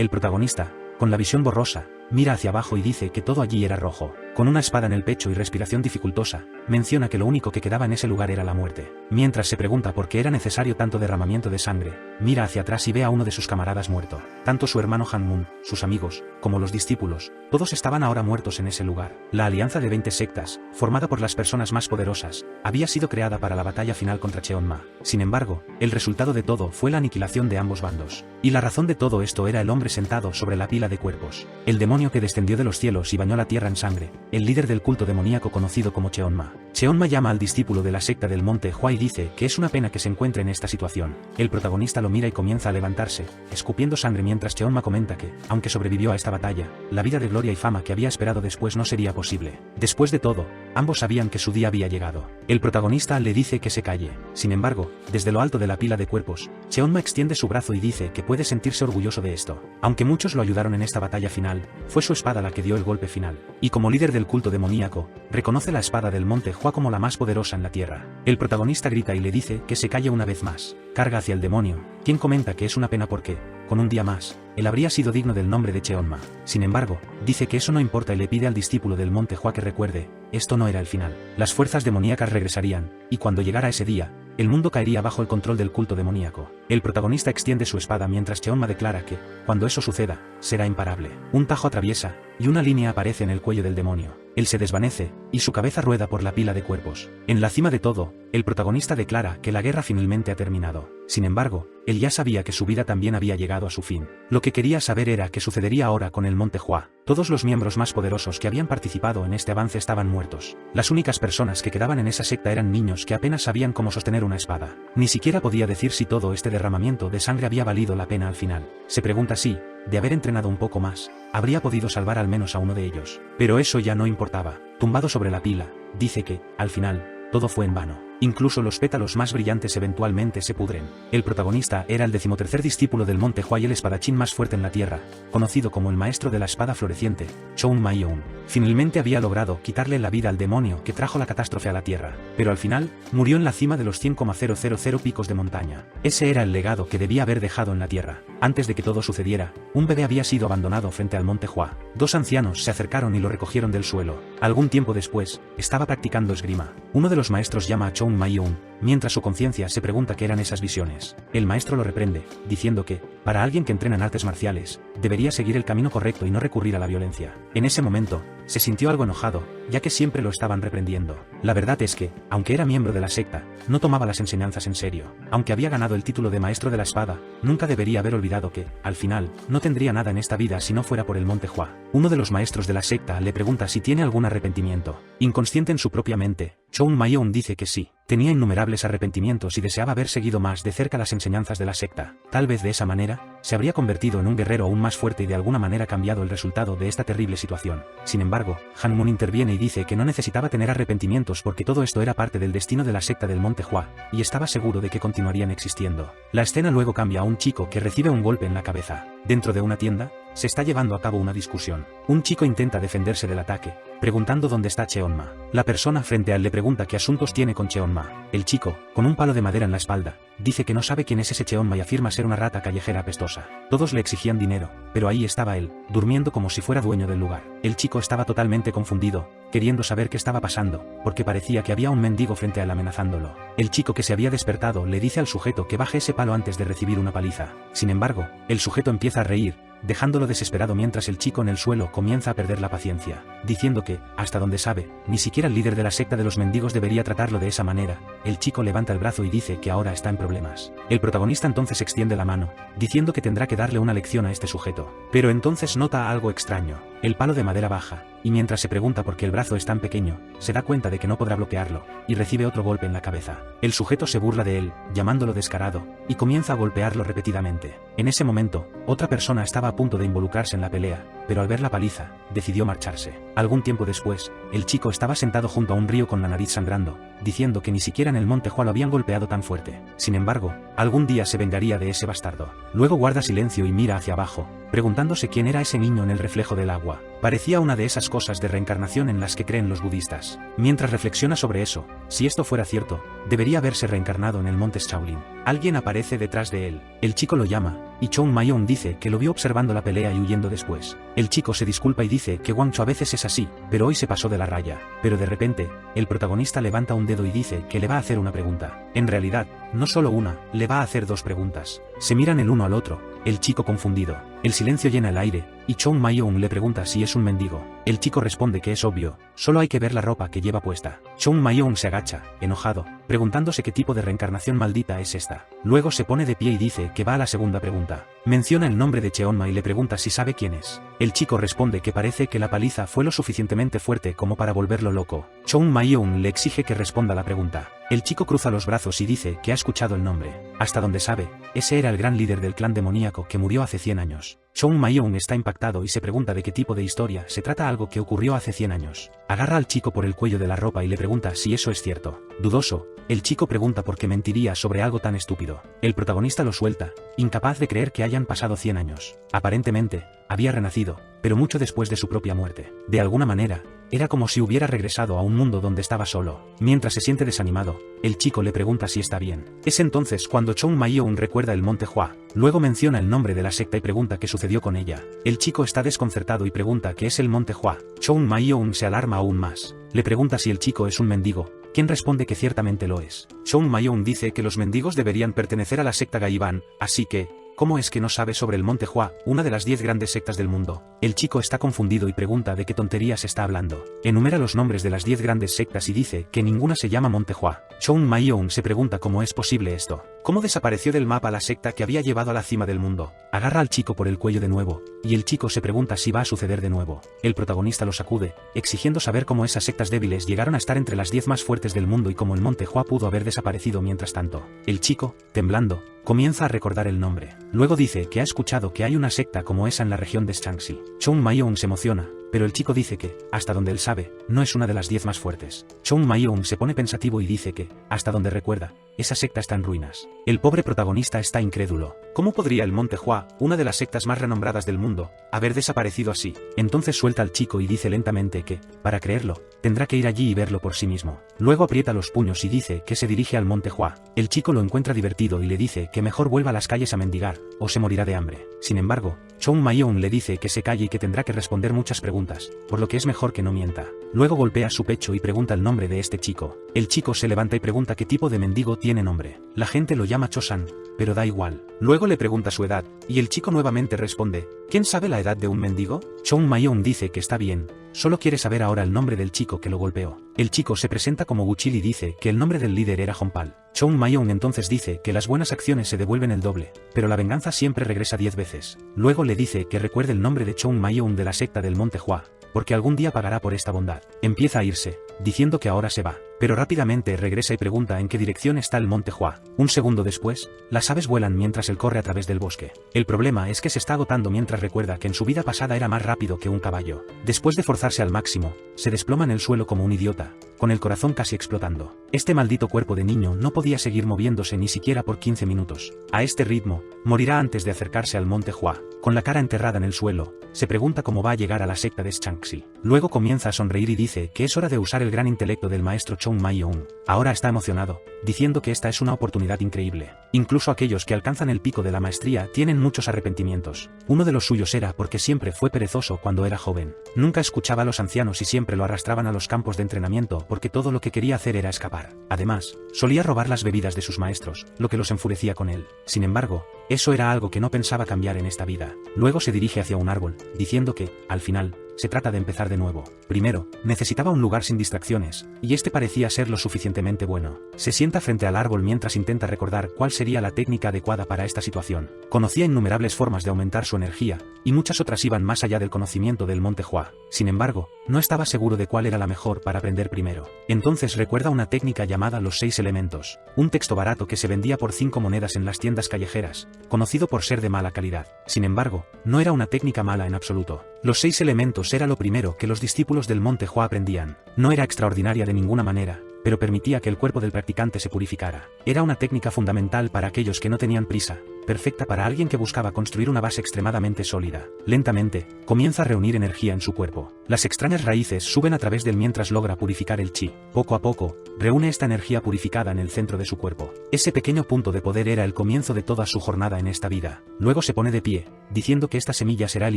El protagonista, con la visión borrosa, mira hacia abajo y dice que todo allí era rojo. Con una espada en el pecho y respiración dificultosa, menciona que lo único que quedaba en ese lugar era la muerte. Mientras se pregunta por qué era necesario tanto derramamiento de sangre, mira hacia atrás y ve a uno de sus camaradas muerto. Tanto su hermano Han-mun, sus amigos, como los discípulos, todos estaban ahora muertos en ese lugar. La alianza de 20 sectas, formada por las personas más poderosas, había sido creada para la batalla final contra Cheonma. Sin embargo, el resultado de todo fue la aniquilación de ambos bandos. Y la razón de todo esto era el hombre sentado sobre la pila de cuerpos. El demonio que descendió de los cielos y bañó la tierra en sangre, el líder del culto demoníaco conocido como Cheonma. Cheonma llama al discípulo de la secta del monte Hua y dice que es una pena que se encuentre en esta situación. El protagonista lo mira y comienza a levantarse, escupiendo sangre mientras Cheonma comenta que, aunque sobrevivió a esta batalla, la vida de gloria y fama que había esperado después no sería posible. Después de todo, ambos sabían que su día había llegado. El protagonista le dice que se calle. Sin embargo, desde lo alto de la pila de cuerpos, Cheonma extiende su brazo y dice que puede sentirse orgulloso de esto. Aunque muchos lo ayudaron en esta batalla final, fue su espada la que dio el golpe final. Y como líder del culto demoníaco, reconoce la espada del monte Hua como la más poderosa en la tierra. El protagonista grita y le dice que se calle una vez más. Carga hacia el demonio, quien comenta que es una pena porque, con un día más, él habría sido digno del nombre de Cheonma. Sin embargo, dice que eso no importa y le pide al discípulo del monte Hua que recuerde, esto no era el final. Las fuerzas demoníacas regresarían, y cuando llegara ese día, el mundo caería bajo el control del culto demoníaco. El protagonista extiende su espada mientras Cheonma declara que, cuando eso suceda, será imparable. Un tajo atraviesa, y una línea aparece en el cuello del demonio. Él se desvanece, y su cabeza rueda por la pila de cuerpos. En la cima de todo, el protagonista declara que la guerra finalmente ha terminado. Sin embargo, él ya sabía que su vida también había llegado a su fin. Lo que quería saber era qué sucedería ahora con el monte Hua. Todos los miembros más poderosos que habían participado en este avance estaban muertos. Las únicas personas que quedaban en esa secta eran niños que apenas sabían cómo sostener una espada. Ni siquiera podía decir si todo este derramamiento de sangre había valido la pena al final. Se pregunta si, de haber entrenado un poco más, habría podido salvar al menos a uno de ellos. Pero eso ya no importaba. Tumbado sobre la pila, dice que, al final, todo fue en vano. Incluso los pétalos más brillantes eventualmente se pudren. El protagonista era el 13º discípulo del monte Hua y el espadachín más fuerte en la tierra, conocido como el maestro de la espada floreciente, Choun Ma-yeon. Finalmente había logrado quitarle la vida al demonio que trajo la catástrofe a la tierra, pero al final, murió en la cima de los 100,000 picos de montaña. Ese era el legado que debía haber dejado en la tierra. Antes de que todo sucediera, un bebé había sido abandonado frente al monte Hua. Dos ancianos se acercaron y lo recogieron del suelo. Algún tiempo después, estaba practicando esgrima. Uno de los maestros llama a Choun Ma-yeon, mientras su conciencia se pregunta qué eran esas visiones. El maestro lo reprende, diciendo que, para alguien que entrena en artes marciales, debería seguir el camino correcto y no recurrir a la violencia. En ese momento, se sintió algo enojado, ya que siempre lo estaban reprendiendo. La verdad es que, aunque era miembro de la secta, no tomaba las enseñanzas en serio. Aunque había ganado el título de maestro de la espada, nunca debería haber olvidado que, al final, no tendría nada en esta vida si no fuera por el monte Hua. Uno de los maestros de la secta le pregunta si tiene algún arrepentimiento. Inconsciente en su propia mente, Choun Ma-yeon dice que sí. Tenía innumerables arrepentimientos y deseaba haber seguido más de cerca las enseñanzas de la secta. Tal vez de esa manera, se habría convertido en un guerrero aún más fuerte y de alguna manera cambiado el resultado de esta terrible situación. Sin embargo, Han-mun interviene y dice que no necesitaba tener arrepentimientos porque todo esto era parte del destino de la secta del monte Hua, y estaba seguro de que continuarían existiendo. La escena luego cambia a un chico que recibe un golpe en la cabeza. Dentro de una tienda, se está llevando a cabo una discusión. Un chico intenta defenderse del ataque, preguntando dónde está Cheonma. La persona frente a él le pregunta qué asuntos tiene con Cheonma. El chico, con un palo de madera en la espalda, dice que no sabe quién es ese Cheonma y afirma ser una rata callejera apestosa. Todos le exigían dinero, pero ahí estaba él, durmiendo como si fuera dueño del lugar. El chico estaba totalmente confundido, queriendo saber qué estaba pasando, porque parecía que había un mendigo frente a él amenazándolo. El chico que se había despertado le dice al sujeto que baje ese palo antes de recibir una paliza. Sin embargo, el sujeto empieza a reír, dejándolo desesperado mientras el chico en el suelo comienza a perder la paciencia, diciendo que, hasta donde sabe, ni siquiera el líder de la secta de los mendigos debería tratarlo de esa manera. El chico levanta el brazo y dice que ahora está en problemas. El protagonista entonces extiende la mano, diciendo que tendrá que darle una lección a este sujeto. Pero entonces nota algo extraño. El palo de madera baja, y mientras se pregunta por qué el brazo es tan pequeño, se da cuenta de que no podrá bloquearlo, y recibe otro golpe en la cabeza. El sujeto se burla de él, llamándolo descarado, y comienza a golpearlo repetidamente. En ese momento, otra persona estaba a punto de involucrarse en la pelea, pero al ver la paliza, decidió marcharse. Algún tiempo después, el chico estaba sentado junto a un río con la nariz sangrando, diciendo que ni siquiera en el monte Hua lo habían golpeado tan fuerte. Sin embargo, algún día se vengaría de ese bastardo. Luego guarda silencio y mira hacia abajo, preguntándose quién era ese niño en el reflejo del agua. Parecía una de esas cosas de reencarnación en las que creen los budistas. Mientras reflexiona sobre eso, si esto fuera cierto, debería haberse reencarnado en el monte Shaolin. Alguien aparece detrás de él. El chico lo llama, y Chong Mayong dice que lo vio observando la pelea y huyendo después. El chico se disculpa y dice que Guangzhou a veces es así, pero hoy se pasó de la raya. Pero de repente, el protagonista levanta un dedo y dice que le va a hacer una pregunta. En realidad, no solo una, le va a hacer dos preguntas. Se miran el uno al otro, el chico confundido. El silencio llena el aire, y Chong Mayong le pregunta si es un mendigo. El chico responde que es obvio, solo hay que ver la ropa que lleva puesta. Chong Mayong se agacha, enojado, preguntándose qué tipo de reencarnación maldita es esta. Luego se pone de pie y dice que va a la segunda pregunta. Menciona el nombre de Cheonma y le pregunta si sabe quién es. El chico responde que parece que la paliza fue lo suficientemente fuerte como para volverlo loco. Chong Mayong le exige que responda la pregunta. El chico cruza los brazos y dice que ha escuchado el nombre. Hasta donde sabe, ese era el gran líder del clan demoníaco que murió hace 100 años. Chong Mayong está impactado y se pregunta de qué tipo de historia se trata algo que ocurrió hace 100 años. Agarra al chico por el cuello de la ropa y le pregunta si eso es cierto. Dudoso, el chico pregunta por qué mentiría sobre algo tan estúpido. El protagonista lo suelta, incapaz de creer que hayan pasado 100 años. Aparentemente, había renacido, pero mucho después de su propia muerte. De alguna manera, era como si hubiera regresado a un mundo donde estaba solo. Mientras se siente desanimado, el chico le pregunta si está bien. Es entonces cuando Chong Mayong recuerda el monte Hua. Luego menciona el nombre de la secta y pregunta qué sucedió con ella. El chico está desconcertado y pregunta qué es el monte Hua. Chong Mayong se alarma aún más. Le pregunta si el chico es un mendigo, quien responde que ciertamente lo es. Chong Mayong dice que los mendigos deberían pertenecer a la secta Gaiban, así que, ¿cómo es que no sabe sobre el monte Hua, una de las 10 grandes sectas del mundo? El chico está confundido y pregunta de qué tonterías está hablando. Enumera los nombres de las 10 grandes sectas y dice que ninguna se llama monte Hua. Chong Mayong se pregunta cómo es posible esto. ¿Cómo desapareció del mapa la secta que había llevado a la cima del mundo? Agarra al chico por el cuello de nuevo, y el chico se pregunta si va a suceder de nuevo. El protagonista lo sacude, exigiendo saber cómo esas sectas débiles llegaron a estar entre las 10 más fuertes del mundo y cómo el monte Hua pudo haber desaparecido mientras tanto. El chico, temblando, comienza a recordar el nombre. Luego dice que ha escuchado que hay una secta como esa en la región de Shaanxi. Chong Mayong se emociona, pero el chico dice que, hasta donde él sabe, no es una de las 10 más fuertes. Chong Mayong se pone pensativo y dice que, hasta donde recuerda, esa secta está en ruinas. El pobre protagonista está incrédulo. ¿Cómo podría el monte Hua, una de las sectas más renombradas del mundo, haber desaparecido así? Entonces suelta al chico y dice lentamente que, para creerlo, tendrá que ir allí y verlo por sí mismo. Luego aprieta los puños y dice que se dirige al monte Hua. El chico lo encuentra divertido y le dice que mejor vuelva a las calles a mendigar, o se morirá de hambre. Sin embargo, Chong Mayong le dice que se calle y que tendrá que responder muchas preguntas, por lo que es mejor que no mienta. Luego golpea su pecho y pregunta el nombre de este chico. El chico se levanta y pregunta qué tipo de mendigo tiene nombre. La gente lo llama Chosan, pero da igual. Luego le pregunta su edad, y el chico nuevamente responde, ¿quién sabe la edad de un mendigo? Chong Mayong dice que está bien, solo quiere saber ahora el nombre del chico que lo golpeó. El chico se presenta como Guchil y dice que el nombre del líder era Honpal. Chong Mayong entonces dice que las buenas acciones se devuelven el doble, pero la venganza siempre regresa 10 veces. Luego le dice que recuerde el nombre de Chong Mayong de la secta del monte Hua, porque algún día pagará por esta bondad. Empieza a irse, diciendo que ahora se va, pero rápidamente regresa y pregunta en qué dirección está el monte Hua. Un segundo después, las aves vuelan mientras él corre a través del bosque. El problema es que se está agotando mientras recuerda que en su vida pasada era más rápido que un caballo. Después de forzarse al máximo, se desploma en el suelo como un idiota, con el corazón casi explotando. Este maldito cuerpo de niño no podía seguir moviéndose ni siquiera por 15 minutos. A este ritmo, morirá antes de acercarse al monte Hua. Con la cara enterrada en el suelo, se pregunta cómo va a llegar a la secta de Shaanxi. Luego comienza a sonreír y dice que es hora de usar el gran intelecto del maestro Chong Mayong. Ahora está emocionado, diciendo que esta es una oportunidad increíble. Incluso aquellos que alcanzan el pico de la maestría tienen muchos arrepentimientos. Uno de los suyos era porque siempre fue perezoso cuando era joven. Nunca escuchaba a los ancianos y siempre lo arrastraban a los campos de entrenamiento porque todo lo que quería hacer era escapar. Además, solía robar las bebidas de sus maestros, lo que los enfurecía con él. Sin embargo, eso era algo que no pensaba cambiar en esta vida. Luego se dirige hacia un árbol, diciendo que, al final, se trata de empezar de nuevo. Primero, necesitaba un lugar sin distracciones, y este parecía ser lo suficientemente bueno. Se sienta frente al árbol mientras intenta recordar cuál sería la técnica adecuada para esta situación. Conocía innumerables formas de aumentar su energía, y muchas otras iban más allá del conocimiento del monte Hua. Sin embargo, no estaba seguro de cuál era la mejor para aprender primero. Entonces recuerda una técnica llamada los 6 elementos, un texto barato que se vendía por 5 monedas en las tiendas callejeras, conocido por ser de mala calidad. Sin embargo, no era una técnica mala en absoluto. Los 6 elementos era lo primero que los discípulos del monte Hua aprendían. No era extraordinaria de ninguna manera, pero permitía que el cuerpo del practicante se purificara. Era una técnica fundamental para aquellos que no tenían prisa, perfecta para alguien que buscaba construir una base extremadamente sólida. Lentamente, comienza a reunir energía en su cuerpo. Las extrañas raíces suben a través del mientras logra purificar el chi. Poco a poco, reúne esta energía purificada en el centro de su cuerpo. Ese pequeño punto de poder era el comienzo de toda su jornada en esta vida. Luego se pone de pie, diciendo que esta semilla será el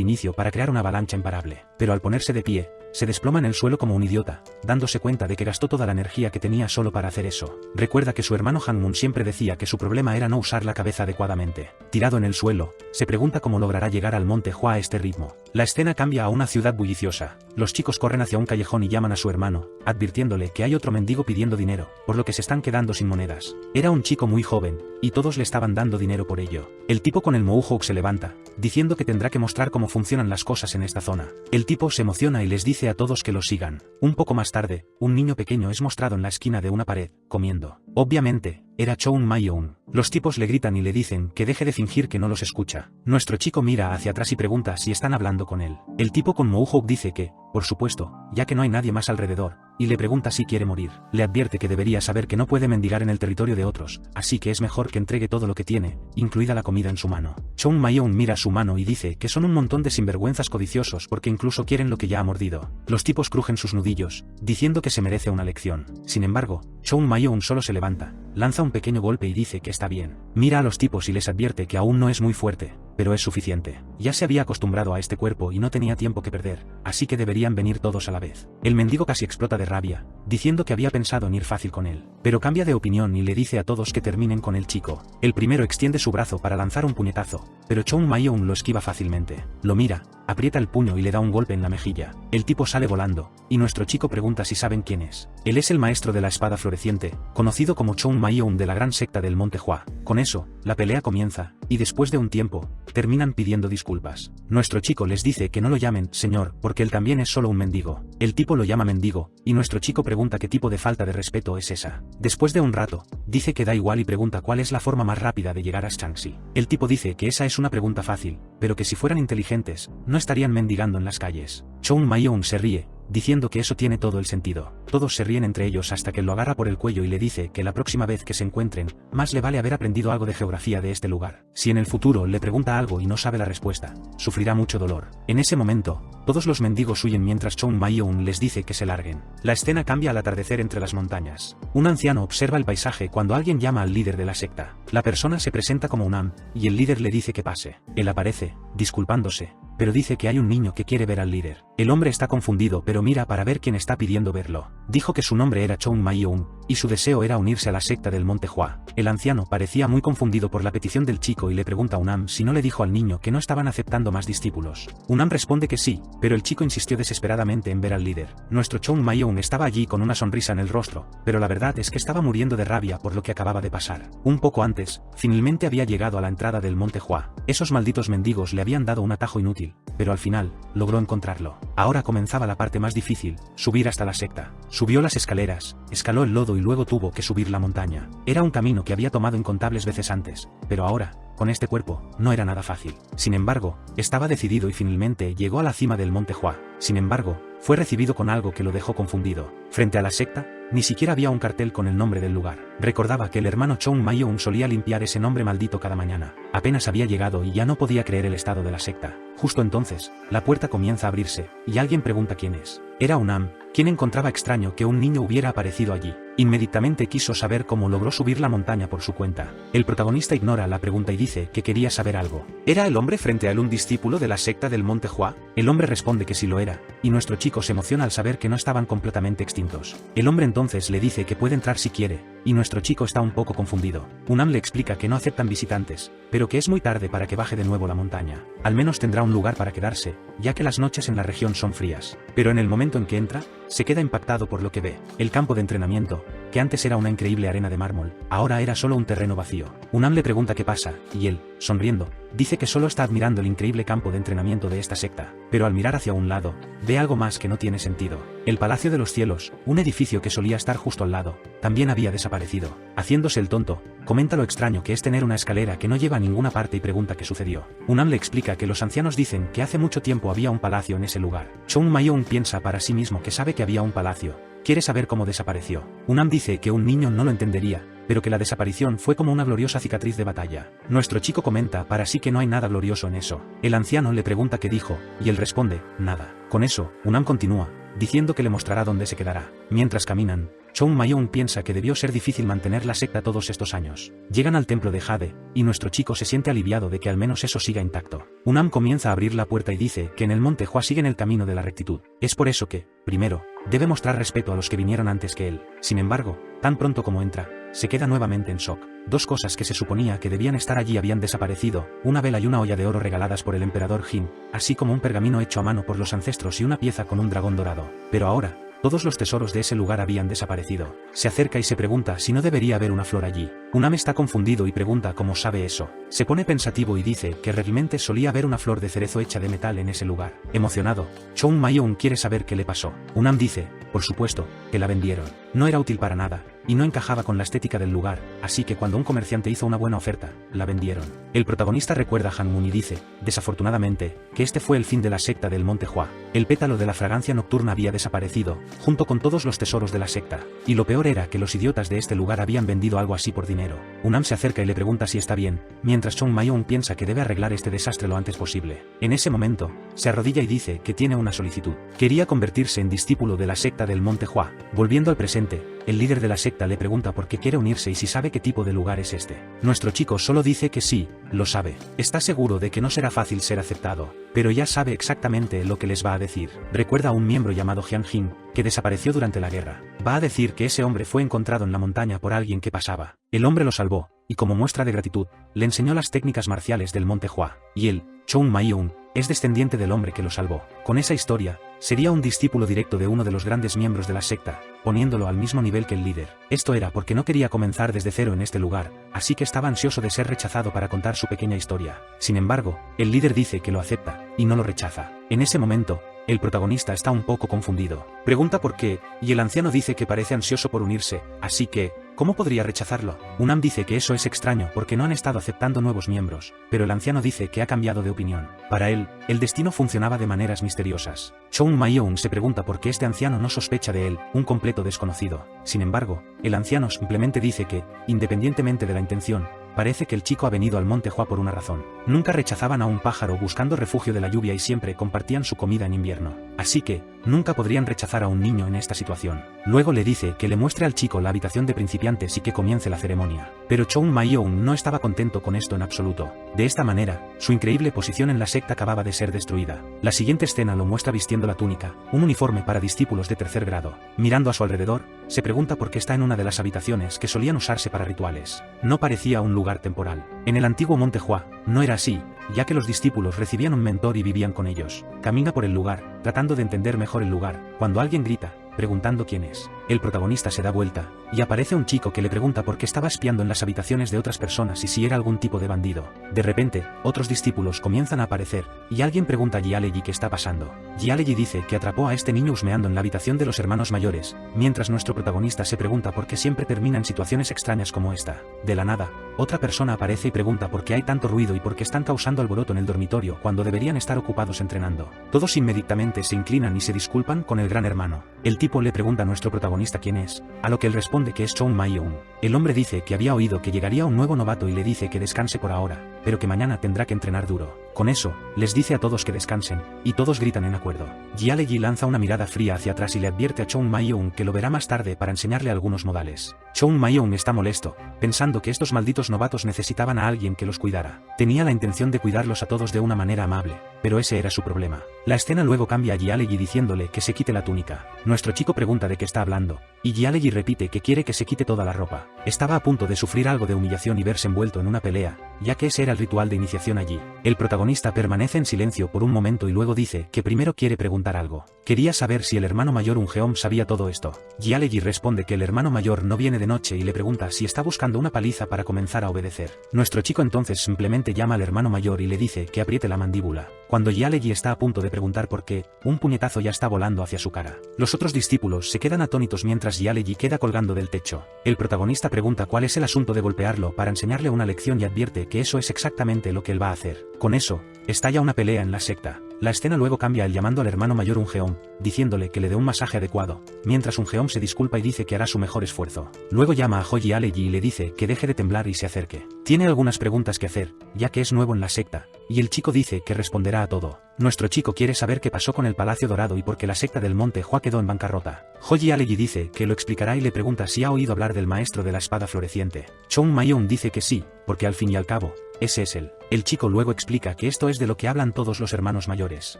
inicio para crear una avalancha imparable. Pero al ponerse de pie, se desploma en el suelo como un idiota, dándose cuenta de que gastó toda la energía que tenía solo para hacer eso. Recuerda que su hermano Hangmun siempre decía que su problema era no usar la cabeza adecuadamente. Tirado en el suelo, se pregunta cómo logrará llegar al monte Hua a este ritmo. La escena cambia a una ciudad bulliciosa. Los chicos corren hacia un callejón y llaman a su hermano, advirtiéndole que hay otro mendigo pidiendo dinero, por lo que se están quedando sin monedas. Era un chico muy joven, y todos le estaban dando dinero por ello. El tipo con el mohawk se levanta, diciendo que tendrá que mostrar cómo funcionan las cosas en esta zona. El tipo se emociona y les dice a todos que lo sigan. Un poco más tarde, un niño pequeño es mostrado en la esquina de una pared, comiendo. Obviamente, era Choung Mayong. Los tipos le gritan y le dicen que deje de fingir que no los escucha. Nuestro chico mira hacia atrás y pregunta si están hablando con él. El tipo con mohawk dice que, por supuesto, ya que no hay nadie más alrededor, y le pregunta si quiere morir. Le advierte que debería saber que no puede mendigar en el territorio de otros, así que es mejor que entregue todo lo que tiene, incluida la comida en su mano. Choung Mayong mira su mano y dice que son un montón de sinvergüenzas codiciosos porque incluso quieren lo que ya ha mordido. Los tipos crujen sus nudillos, diciendo que se merece una lección. Sin embargo, Choung Mayong solo se levanta, lanza un pequeño golpe y dice que está bien. Mira a los tipos y les advierte que aún no es muy fuerte, pero es suficiente. Ya se había acostumbrado a este cuerpo y no tenía tiempo que perder, así que deberían venir todos a la vez. El mendigo casi explota de rabia, diciendo que había pensado en ir fácil con él, pero cambia de opinión y le dice a todos que terminen con el chico. El primero extiende su brazo para lanzar un puñetazo, pero Choung Mayong lo esquiva fácilmente. Lo mira, aprieta el puño y le da un golpe en la mejilla. El tipo sale volando, y nuestro chico pregunta si saben quién es. Él es el maestro de la espada floreciente, conocido como Choung Mayong de la gran secta del monte Hua. Con eso, la pelea comienza, y después de un tiempo, terminan pidiendo disculpas. Nuestro chico les dice que no lo llamen señor porque él también es solo un mendigo. El tipo lo llama mendigo, y nuestro chico pregunta qué tipo de falta de respeto es esa. Después de un rato, dice que da igual y pregunta cuál es la forma más rápida de llegar a Shaanxi. El tipo dice que esa es una pregunta fácil, pero que si fueran inteligentes, no estarían mendigando en las calles. Choung Mayong se ríe, diciendo que eso tiene todo el sentido. Todos se ríen entre ellos hasta que lo agarra por el cuello y le dice que la próxima vez que se encuentren, más le vale haber aprendido algo de geografía de este lugar. Si en el futuro le pregunta algo y no sabe la respuesta, sufrirá mucho dolor. En ese momento, todos los mendigos huyen mientras Choung Mayong les dice que se larguen. La escena cambia al atardecer entre las montañas. Un anciano observa el paisaje cuando alguien llama al líder de la secta. La persona se presenta como Unam, y el líder le dice que pase. Él aparece, disculpándose, pero dice que hay un niño que quiere ver al líder. El hombre está confundido pero mira para ver quién está pidiendo verlo. Dijo que su nombre era Choung Mayong, y su deseo era unirse a la secta del monte Hua. El anciano parecía muy confundido por la petición del chico y le pregunta a Unam si no le dijo al niño que no estaban aceptando más discípulos. Unam responde que sí, pero el chico insistió desesperadamente en ver al líder. Nuestro Choung Mayong estaba allí con una sonrisa en el rostro, pero la verdad es que estaba muriendo de rabia por lo que acababa de pasar. Un poco antes, finalmente había llegado a la entrada del monte Hua. Esos malditos mendigos le habían dado un atajo inútil, pero al final, logró encontrarlo. Ahora comenzaba la parte más difícil, subir hasta la secta. Subió las escaleras, escaló el lodo y luego tuvo que subir la montaña. Era un camino que había tomado incontables veces antes, pero ahora, con este cuerpo, no era nada fácil. Sin embargo, estaba decidido y finalmente llegó a la cima del monte Hua. Sin embargo, fue recibido con algo que lo dejó confundido. Frente a la secta, ni siquiera había un cartel con el nombre del lugar. Recordaba que el hermano Choung Mayong solía limpiar ese nombre maldito cada mañana. Apenas había llegado y ya no podía creer el estado de la secta. Justo entonces, la puerta comienza a abrirse, y alguien pregunta quién es. Era Unam, quien encontraba extraño que un niño hubiera aparecido allí. Inmediatamente quiso saber cómo logró subir la montaña por su cuenta. El protagonista ignora la pregunta y dice que quería saber algo. ¿Era el hombre frente a él un discípulo de la secta del monte Hua? El hombre responde que sí lo era, y nuestro chico se emociona al saber que no estaban completamente extintos. El hombre entonces le dice que puede entrar si quiere, y nuestro chico está un poco confundido. Unam le explica que no aceptan visitantes, pero que es muy tarde para que baje de nuevo la montaña. Al menos tendrá un lugar para quedarse, ya que las noches en la región son frías. Pero en el momento en que entra, se queda impactado por lo que ve. El campo de entrenamiento, que antes era una increíble arena de mármol, ahora era solo un terreno vacío. Unam le pregunta qué pasa, y él, sonriendo, dice que solo está admirando el increíble campo de entrenamiento de esta secta, pero al mirar hacia un lado, ve algo más que no tiene sentido. El Palacio de los Cielos, un edificio que solía estar justo al lado, también había desaparecido. Haciéndose el tonto, comenta lo extraño que es tener una escalera que no lleva a ninguna parte y pregunta qué sucedió. Unam le explica que los ancianos dicen que hace mucho tiempo había un palacio en ese lugar. Choung Mayong piensa para sí mismo que sabe que había un palacio. Quiere saber cómo desapareció. Unam dice que un niño no lo entendería, pero que la desaparición fue como una gloriosa cicatriz de batalla. Nuestro chico comenta para sí que no hay nada glorioso en eso. El anciano le pregunta qué dijo, y él responde, nada. Con eso, Unam continúa, diciendo que le mostrará dónde se quedará. Mientras caminan, Choung Mayong piensa que debió ser difícil mantener la secta todos estos años. Llegan al templo de Jade, y nuestro chico se siente aliviado de que al menos eso siga intacto. Unam comienza a abrir la puerta y dice que en el monte Hua siguen el camino de la rectitud. Es por eso que, primero, debe mostrar respeto a los que vinieron antes que él. Sin embargo, tan pronto como entra, se queda nuevamente en shock. Dos cosas que se suponía que debían estar allí habían desaparecido, una vela y una olla de oro regaladas por el emperador Jin, así como un pergamino hecho a mano por los ancestros y una pieza con un dragón dorado. Pero ahora, todos los tesoros de ese lugar habían desaparecido. Se acerca y se pregunta si no debería haber una flor allí. Unam está confundido y pregunta cómo sabe eso. Se pone pensativo y dice que realmente solía haber una flor de cerezo hecha de metal en ese lugar. Emocionado, Choung Mayong quiere saber qué le pasó. Unam dice, por supuesto, que la vendieron. No era útil para nada, y no encajaba con la estética del lugar, así que cuando un comerciante hizo una buena oferta, la vendieron. El protagonista recuerda a Han Mun y dice, desafortunadamente, que este fue el fin de la secta del Monte Hua. El pétalo de la fragancia nocturna había desaparecido, junto con todos los tesoros de la secta, y lo peor era que los idiotas de este lugar habían vendido algo así por dinero. Unam se acerca y le pregunta si está bien, mientras Choung Mayong piensa que debe arreglar este desastre lo antes posible. En ese momento, se arrodilla y dice que tiene una solicitud. Quería convertirse en discípulo de la secta del Monte Hua. Volviendo al presente, el líder de la secta le pregunta por qué quiere unirse y si sabe qué tipo de lugar es este. Nuestro chico solo dice que sí, lo sabe. Está seguro de que no será fácil ser aceptado, pero ya sabe exactamente lo que les va a decir. Recuerda a un miembro llamado Jian Jing, que desapareció durante la guerra. Va a decir que ese hombre fue encontrado en la montaña por alguien que pasaba. El hombre lo salvó, y como muestra de gratitud, le enseñó las técnicas marciales del Monte Hua, y él, Choung Mayong, es descendiente del hombre que lo salvó. Con esa historia, sería un discípulo directo de uno de los grandes miembros de la secta, poniéndolo al mismo nivel que el líder. Esto era porque no quería comenzar desde cero en este lugar, así que estaba ansioso de ser rechazado para contar su pequeña historia. Sin embargo, el líder dice que lo acepta, y no lo rechaza. En ese momento, el protagonista está un poco confundido. Pregunta por qué, y el anciano dice que parece ansioso por unirse, así que, ¿cómo podría rechazarlo? Unam dice que eso es extraño porque no han estado aceptando nuevos miembros, pero el anciano dice que ha cambiado de opinión. Para él, el destino funcionaba de maneras misteriosas. Choung Mayong se pregunta por qué este anciano no sospecha de él, un completo desconocido. Sin embargo, el anciano simplemente dice que, independientemente de la intención, parece que el chico ha venido al Monte Hua por una razón. Nunca rechazaban a un pájaro buscando refugio de la lluvia y siempre compartían su comida en invierno. Así que, nunca podrían rechazar a un niño en esta situación. Luego le dice que le muestre al chico la habitación de principiantes y que comience la ceremonia. Pero Choung Mayong no estaba contento con esto en absoluto. De esta manera, su increíble posición en la secta acababa de ser destruida. La siguiente escena lo muestra vistiendo la túnica, un uniforme para discípulos de tercer grado. Mirando a su alrededor, se pregunta por qué está en una de las habitaciones que solían usarse para rituales. No parecía un lugar temporal. En el antiguo Monte Hua, no era así, ya que los discípulos recibían un mentor y vivían con ellos. Camina por el lugar, tratando de entender mejor el lugar, cuando alguien grita, preguntando quién es. El protagonista se da vuelta, y aparece un chico que le pregunta por qué estaba espiando en las habitaciones de otras personas y si era algún tipo de bandido. De repente, otros discípulos comienzan a aparecer, y alguien pregunta a Jialeji qué está pasando. Jialeji dice que atrapó a este niño husmeando en la habitación de los hermanos mayores, mientras nuestro protagonista se pregunta por qué siempre termina en situaciones extrañas como esta. De la nada, otra persona aparece y pregunta por qué hay tanto ruido y por qué están causando alboroto en el dormitorio cuando deberían estar ocupados entrenando. Todos inmediatamente se inclinan y se disculpan con el gran hermano. El tipo le pregunta a nuestro protagonista quién es, a lo que él responde que es Choung Mayong. El hombre dice que había oído que llegaría un nuevo novato y le dice que descanse por ahora, pero que mañana tendrá que entrenar duro. Con eso, les dice a todos que descansen, y todos gritan en acuerdo. Jialeji lanza una mirada fría hacia atrás y le advierte a Choung Mayong que lo verá más tarde para enseñarle algunos modales. Choung Mayong está molesto, pensando que estos malditos novatos necesitaban a alguien que los cuidara. Tenía la intención de cuidarlos a todos de una manera amable, pero ese era su problema. La escena luego cambia a Jialeji diciéndole que se quite la túnica. Nuestro chico pregunta de qué está hablando, y Jialeji repite que quiere que se quite toda la ropa. Estaba a punto de sufrir algo de humillación y verse envuelto en una pelea, ya que ese era el ritual de iniciación allí. El protagonista permanece en silencio por un momento y luego dice que primero quiere preguntar algo. Quería saber si el hermano mayor Ungeom sabía todo esto. Jialeji responde que el hermano mayor no viene de noche y le pregunta si está buscando una paliza para comenzar a obedecer. Nuestro chico entonces simplemente llama al hermano mayor y le dice que apriete la mandíbula. Cuando Jialeji está a punto de preguntar por qué, un puñetazo ya está volando hacia su cara. Los otros discípulos se quedan atónitos mientras Jialeji queda colgando del techo. El protagonista pregunta cuál es el asunto de golpearlo para enseñarle una lección y advierte que eso es exactamente lo que él va a hacer. Con eso, estalla una pelea en la secta. La escena luego cambia a él llamando al hermano mayor Ungeom, diciéndole que le dé un masaje adecuado, mientras Ungeom se disculpa y dice que hará su mejor esfuerzo. Luego llama a Joji Aleji y le dice que deje de temblar y se acerque. Tiene algunas preguntas que hacer, ya que es nuevo en la secta, y el chico dice que responderá a todo. Nuestro chico quiere saber qué pasó con el Palacio Dorado y por qué la secta del Monte Hua quedó en bancarrota. Joji Aleji dice que lo explicará y le pregunta si ha oído hablar del maestro de la espada floreciente. Chong Mayong dice que sí, porque al fin y al cabo, ese es él. El chico luego explica que esto es de lo que hablan todos los hermanos mayores.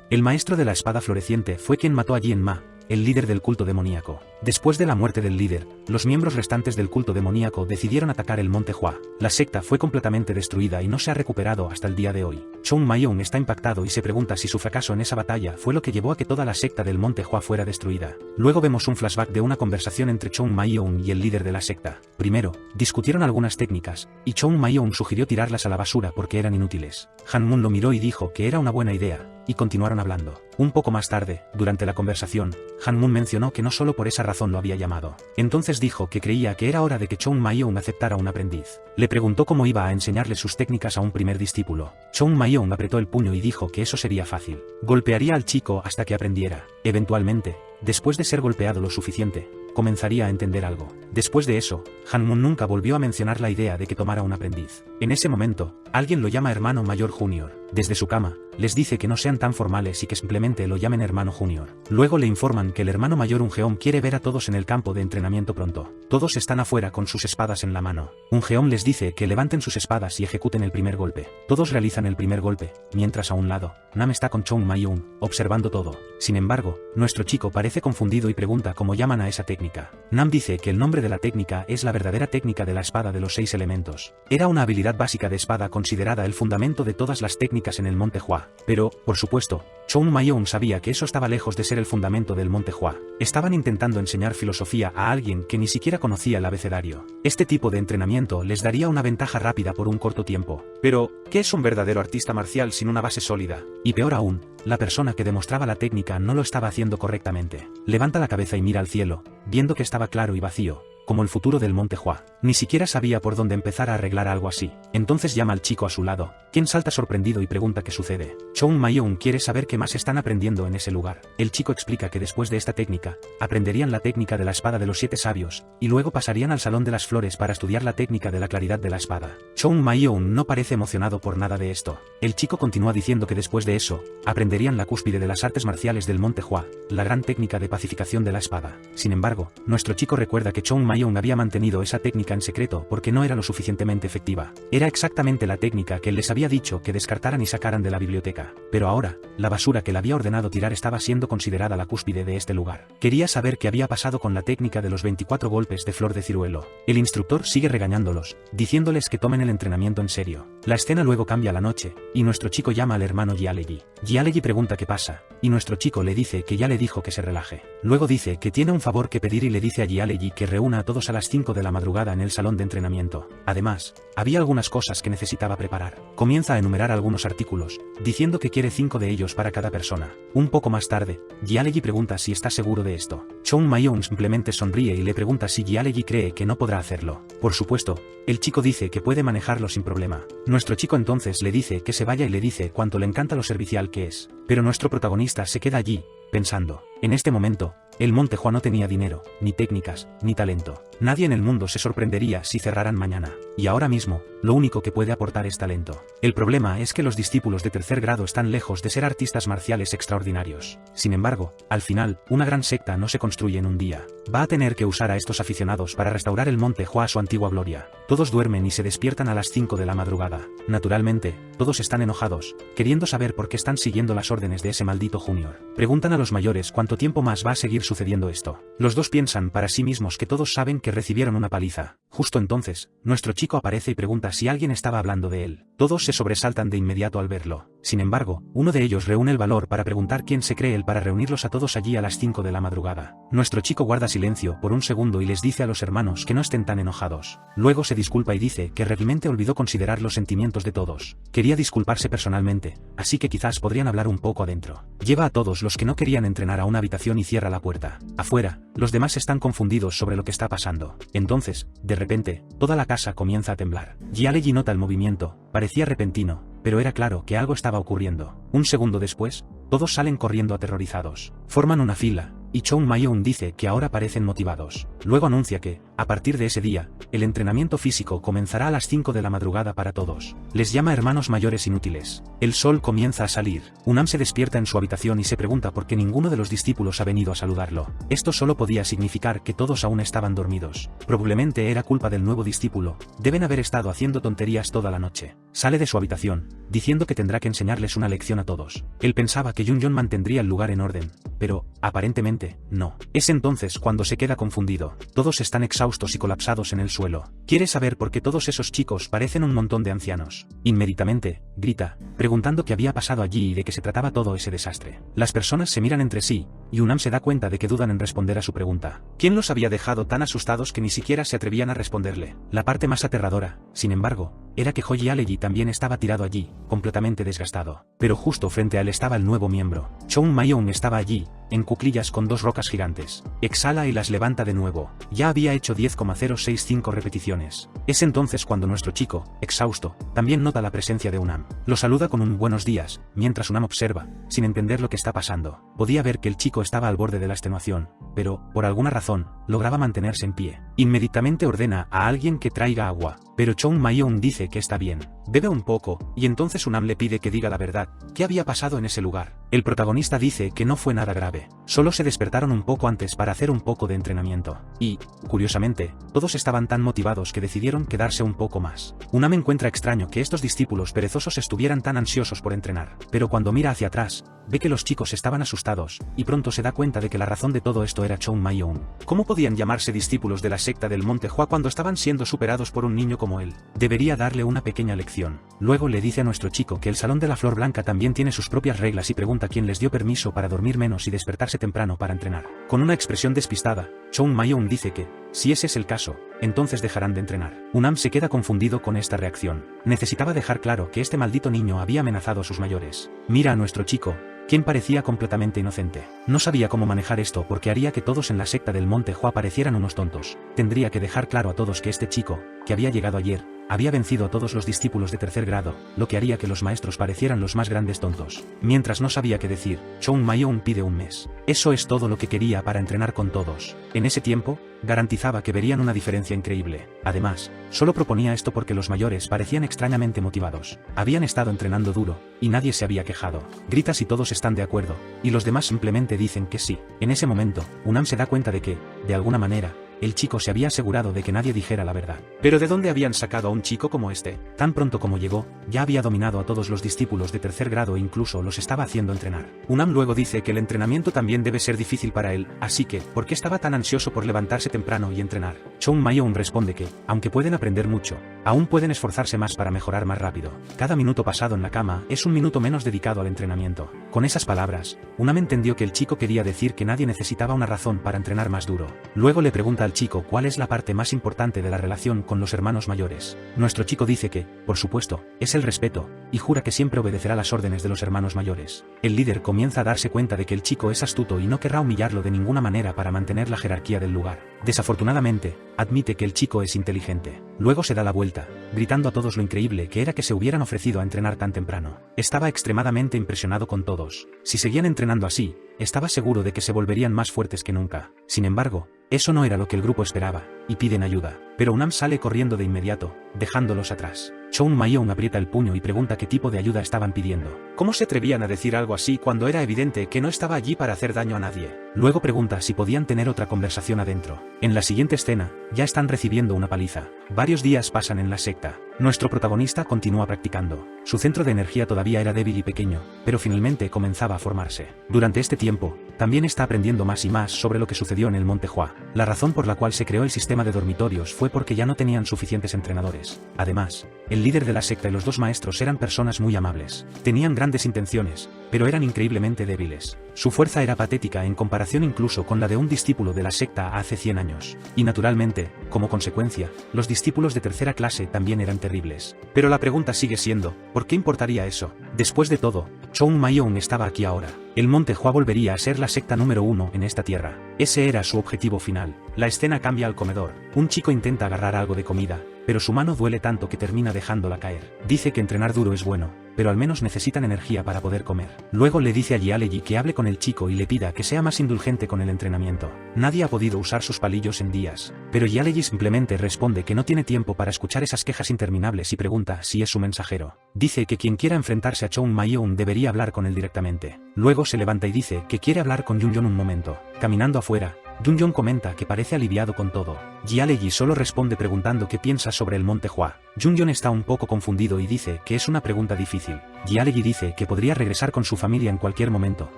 El maestro de la espada floreciente fue quien mató a Jin Ma, el líder del culto demoníaco. Después de la muerte del líder, los miembros restantes del culto demoníaco decidieron atacar el Monte Hua. La secta fue completamente destruida y no se ha recuperado hasta el día de hoy. Chong Mayong está impactado y se pregunta si su fracaso en esa batalla fue lo que llevó a que toda la secta del Monte Hua fuera destruida. Luego vemos un flashback de una conversación entre Chong Mayong y el líder de la secta. Primero, discutieron algunas técnicas, y Chong Mayong sugirió tirarlas a la basura porque eran inútiles. Han Mun lo miró y dijo que era una buena idea, y continuaron hablando. Un poco más tarde, durante la conversación, Han Mun mencionó que no solo por esa razón lo había llamado. Entonces dijo que creía que era hora de que Chong Mayong aceptara un aprendiz. Le preguntó cómo iba a enseñarle sus técnicas a un primer discípulo. Chong Mayong apretó el puño y dijo que eso sería fácil. Golpearía al chico hasta que aprendiera. Eventualmente, después de ser golpeado lo suficiente, comenzaría a entender algo. Después de eso, Han Mun nunca volvió a mencionar la idea de que tomara un aprendiz. En ese momento, alguien lo llama hermano mayor junior. Desde su cama, les dice que no sean tan formales y que simplemente lo llamen hermano junior. Luego le informan que el hermano mayor Ungeom quiere ver a todos en el campo de entrenamiento pronto. Todos están afuera con sus espadas en la mano. Ungeom les dice que levanten sus espadas y ejecuten el primer golpe. Todos realizan el primer golpe, mientras a un lado, Nam está con Chong Mayong, observando todo. Sin embargo, nuestro chico parece confundido y pregunta cómo llaman a esa técnica. Nam dice que el nombre de la técnica es la verdadera técnica de la espada de los 6 elementos. Era una habilidad básica de espada considerada el fundamento de todas las técnicas en el Monte Hua. Pero, por supuesto, Chong Mayong sabía que eso estaba lejos de ser el fundamento del Monte Hua. Estaban intentando enseñar filosofía a alguien que ni siquiera conocía el abecedario. Este tipo de entrenamiento les daría una ventaja rápida por un corto tiempo. Pero, ¿qué es un verdadero artista marcial sin una base sólida? Y peor aún, la persona que demostraba la técnica no lo estaba haciendo correctamente. Levanta la cabeza y mira al cielo, viendo que estaba claro y vacío, como el futuro del Monte Hua. Ni siquiera sabía por dónde empezar a arreglar algo así. Entonces llama al chico a su lado, quien salta sorprendido y pregunta qué sucede. Chong Mayong quiere saber qué más están aprendiendo en ese lugar. El chico explica que después de esta técnica, aprenderían la técnica de la espada de los 7 sabios, y luego pasarían al Salón de las Flores para estudiar la técnica de la claridad de la espada. Chong Mayong no parece emocionado por nada de esto. El chico continúa diciendo que después de eso, aprenderían la cúspide de las artes marciales del Monte Hua, la gran técnica de pacificación de la espada. Sin embargo, nuestro chico recuerda que Chong Mayong había mantenido esa técnica en secreto porque no era lo suficientemente efectiva. Era exactamente la técnica que él les había dicho que descartaran y sacaran de la biblioteca. Pero ahora, la basura que le había ordenado tirar estaba siendo considerada la cúspide de este lugar. Quería saber qué había pasado con la técnica de los 24 golpes de flor de ciruelo. El instructor sigue regañándolos, diciéndoles que tomen el entrenamiento en serio. La escena luego cambia a la noche, y nuestro chico llama al hermano Jialeji. Jialeji pregunta qué pasa, y nuestro chico le dice que ya le dijo que se relaje. Luego dice que tiene un favor que pedir y le dice a Jialeji que reúna a todos a las 5 de la madrugada en el salón de entrenamiento. Además, había algunas cosas que necesitaba preparar. Comienza a enumerar algunos artículos, diciendo que quiere 5 de ellos para cada persona. Un poco más tarde, Jialeji pregunta si está seguro de esto. Chong Mayong simplemente sonríe y le pregunta si Jialeji cree que no podrá hacerlo. Por supuesto, el chico dice que puede manejarlo sin problema. Nuestro chico entonces le dice que se vaya y le dice cuánto le encanta lo servicial que es. Pero nuestro protagonista se queda allí, pensando. En este momento, el Monte Hua no tenía dinero, ni técnicas, ni talento. Nadie en el mundo se sorprendería si cerraran mañana. Y ahora mismo, lo único que puede aportar es talento. El problema es que los discípulos de tercer grado están lejos de ser artistas marciales extraordinarios. Sin embargo, al final, una gran secta no se construye en un día. Va a tener que usar a estos aficionados para restaurar el Monte Hua a su antigua gloria. Todos duermen y se despiertan a las 5 de la madrugada. Naturalmente, todos están enojados, queriendo saber por qué están siguiendo las órdenes de ese maldito junior. Preguntan a los mayores cuánto tiempo más va a seguir sucediendo esto. Los dos piensan para sí mismos que todos saben que recibieron una paliza. Justo entonces, nuestro chico aparece y pregunta si alguien estaba hablando de él. Todos se sobresaltan de inmediato al verlo. Sin embargo, uno de ellos reúne el valor para preguntar quién se cree él para reunirlos a todos allí a las 5 de la madrugada. Nuestro chico guarda silencio por un segundo y les dice a los hermanos que no estén tan enojados. Luego se disculpa y dice que realmente olvidó considerar los sentimientos de todos. Quería disculparse personalmente, así que quizás podrían hablar un poco adentro. Lleva a todos los que no querían entrenar a una habitación y cierra la puerta. Afuera, los demás están confundidos sobre lo que está pasando. Entonces, de repente, toda la casa comienza a temblar. Jialeji nota el movimiento, parecía repentino, pero era claro que algo estaba ocurriendo. Un segundo después, Todos salen corriendo aterrorizados. Forman una fila, y Chong Mayong dice que ahora parecen motivados. Luego anuncia que, a partir de ese día, el entrenamiento físico comenzará a las 5 de la madrugada para todos. Les llama hermanos mayores inútiles. El sol comienza a salir. Unam se despierta en su habitación y se pregunta por qué ninguno de los discípulos ha venido a saludarlo. Esto solo podía significar que todos aún estaban dormidos. Probablemente era culpa del nuevo discípulo. Deben haber estado haciendo tonterías toda la noche. Sale de su habitación, diciendo que tendrá que enseñarles una lección a todos. Él pensaba que Yun-Yon mantendría el lugar en orden, pero, aparentemente, no. Es entonces cuando se queda confundido. Todos están exhaustos y colapsados en el suelo. Quiere saber por qué todos esos chicos parecen un montón de ancianos. Inmediatamente, grita, preguntando qué había pasado allí y de qué se trataba todo ese desastre. Las personas se miran entre sí, y Unam se da cuenta de que dudan en responder a su pregunta. ¿Quién los había dejado tan asustados que ni siquiera se atrevían a responderle? La parte más aterradora, sin embargo, era que Hoyi Aleji también estaba tirado allí, completamente desgastado. Pero justo frente a él estaba el nuevo miembro. Chong Mayong estaba allí, en cuclillas con dos rocas gigantes. Exhala y las levanta de nuevo. Ya había hecho 10,065 repeticiones. Es entonces cuando nuestro chico, exhausto, también nota la presencia de Unam. Lo saluda con un buenos días, mientras Unam observa, sin entender lo que está pasando. Podía ver que el chico estaba al borde de la extenuación, pero, por alguna razón, lograba mantenerse en pie. Inmediatamente ordena a alguien que traiga agua, pero Chong Mayong dice que está bien. Bebe un poco, y entonces Unam le pide que diga la verdad. ¿Qué había pasado en ese lugar? El protagonista dice que no fue nada grave. Solo se despertaron un poco antes para hacer un poco de entrenamiento. Y, curiosamente, todos estaban tan motivados que decidieron quedarse un poco más. Unam encuentra extraño que estos discípulos perezosos estuvieran tan ansiosos por entrenar. Pero cuando mira hacia atrás, ve que los chicos estaban asustados, y pronto se da cuenta de que la razón de todo esto era Chong Mayong. ¿Cómo podían llamarse discípulos de la secta del Monte Hua cuando estaban siendo superados por un niño como él? Debería darle una pequeña lección. Luego le dice a nuestro chico que el Salón de la Flor Blanca también tiene sus propias reglas y pregunta quién les dio permiso para dormir menos y despertarse temprano para entrenar. Con una expresión despistada, Chong Mayong dice que, si ese es el caso, entonces dejarán de entrenar. Unam se queda confundido con esta reacción. Necesitaba dejar claro que este maldito niño había amenazado a sus mayores. Mira a nuestro chico, quien parecía completamente inocente. No sabía cómo manejar esto porque haría que todos en la secta del Monte Hua parecieran unos tontos. Tendría que dejar claro a todos que este chico, que había llegado ayer, había vencido a todos los discípulos de tercer grado, lo que haría que los maestros parecieran los más grandes tontos. Mientras no sabía qué decir, Chong Mayong pide un mes. Eso es todo lo que quería para entrenar con todos. En ese tiempo, garantizaba que verían una diferencia increíble. Además, solo proponía esto porque los mayores parecían extrañamente motivados. Habían estado entrenando duro, y nadie se había quejado. Grita si todos están de acuerdo, y los demás simplemente dicen que sí. En ese momento, Unam se da cuenta de que, de alguna manera, el chico se había asegurado de que nadie dijera la verdad. ¿Pero de dónde habían sacado a un chico como este? Tan pronto como llegó, ya había dominado a todos los discípulos de tercer grado e incluso los estaba haciendo entrenar. Unam luego dice que el entrenamiento también debe ser difícil para él, así que, ¿por qué estaba tan ansioso por levantarse temprano y entrenar? Chong Mayong responde que, aunque pueden aprender mucho, aún pueden esforzarse más para mejorar más rápido. Cada minuto pasado en la cama es un minuto menos dedicado al entrenamiento. Con esas palabras, Unam entendió que el chico quería decir que nadie necesitaba una razón para entrenar más duro. Luego le pregunta al chico cuál es la parte más importante de la relación con los hermanos mayores. Nuestro chico dice que, por supuesto, es el respeto, y jura que siempre obedecerá las órdenes de los hermanos mayores. El líder comienza a darse cuenta de que el chico es astuto y no querrá humillarlo de ninguna manera para mantener la jerarquía del lugar. Desafortunadamente, admite que el chico es inteligente. Luego se da la vuelta, gritando a todos lo increíble que era que se hubieran ofrecido a entrenar tan temprano. Estaba extremadamente impresionado con todos. Si seguían entrenando así, estaba seguro de que se volverían más fuertes que nunca. Sin embargo, eso no era lo que el grupo esperaba, y piden ayuda. Pero Unam sale corriendo de inmediato, dejándolos atrás. Chong Mayong aprieta el puño y pregunta qué tipo de ayuda estaban pidiendo. ¿Cómo se atrevían a decir algo así cuando era evidente que no estaba allí para hacer daño a nadie? Luego pregunta si podían tener otra conversación adentro. En la siguiente escena, ya están recibiendo una paliza. Varios días pasan en la secta. Nuestro protagonista continúa practicando. Su centro de energía todavía era débil y pequeño, pero finalmente comenzaba a formarse. Durante este tiempo, también está aprendiendo más y más sobre lo que sucedió en el Monte Hua. La razón por la cual se creó el sistema de dormitorios fue porque ya no tenían suficientes entrenadores. Además, el líder de la secta y los dos maestros eran personas muy amables. Tenían grandes intenciones, pero eran increíblemente débiles. Su fuerza era patética en comparación incluso con la de un discípulo de la secta hace 100 años. Y naturalmente, como consecuencia, los discípulos de tercera clase también eran terribles. Pero la pregunta sigue siendo, ¿por qué importaría eso? Después de todo, Chong Mayong estaba aquí ahora. El Monte Hua volvería a ser la secta número 1 en esta tierra. Ese era su objetivo final. La escena cambia al comedor. Un chico intenta agarrar algo de comida, pero su mano duele tanto que termina dejándola caer. Dice que entrenar duro es bueno, pero al menos necesitan energía para poder comer. Luego le dice a Jialeji que hable con el chico y le pida que sea más indulgente con el entrenamiento. Nadie ha podido usar sus palillos en días, pero Jialeji simplemente responde que no tiene tiempo para escuchar esas quejas interminables y pregunta si es su mensajero. Dice que quien quiera enfrentarse a Choung Mayong debería hablar con él directamente. Luego se levanta y dice que quiere hablar con Junjong un momento. Caminando afuera, Junjong comenta que parece aliviado con todo. Jialeji solo responde preguntando qué piensa sobre el Monte Hua. Junjong está un poco confundido y dice que es una pregunta difícil. Jialeji dice que podría regresar con su familia en cualquier momento,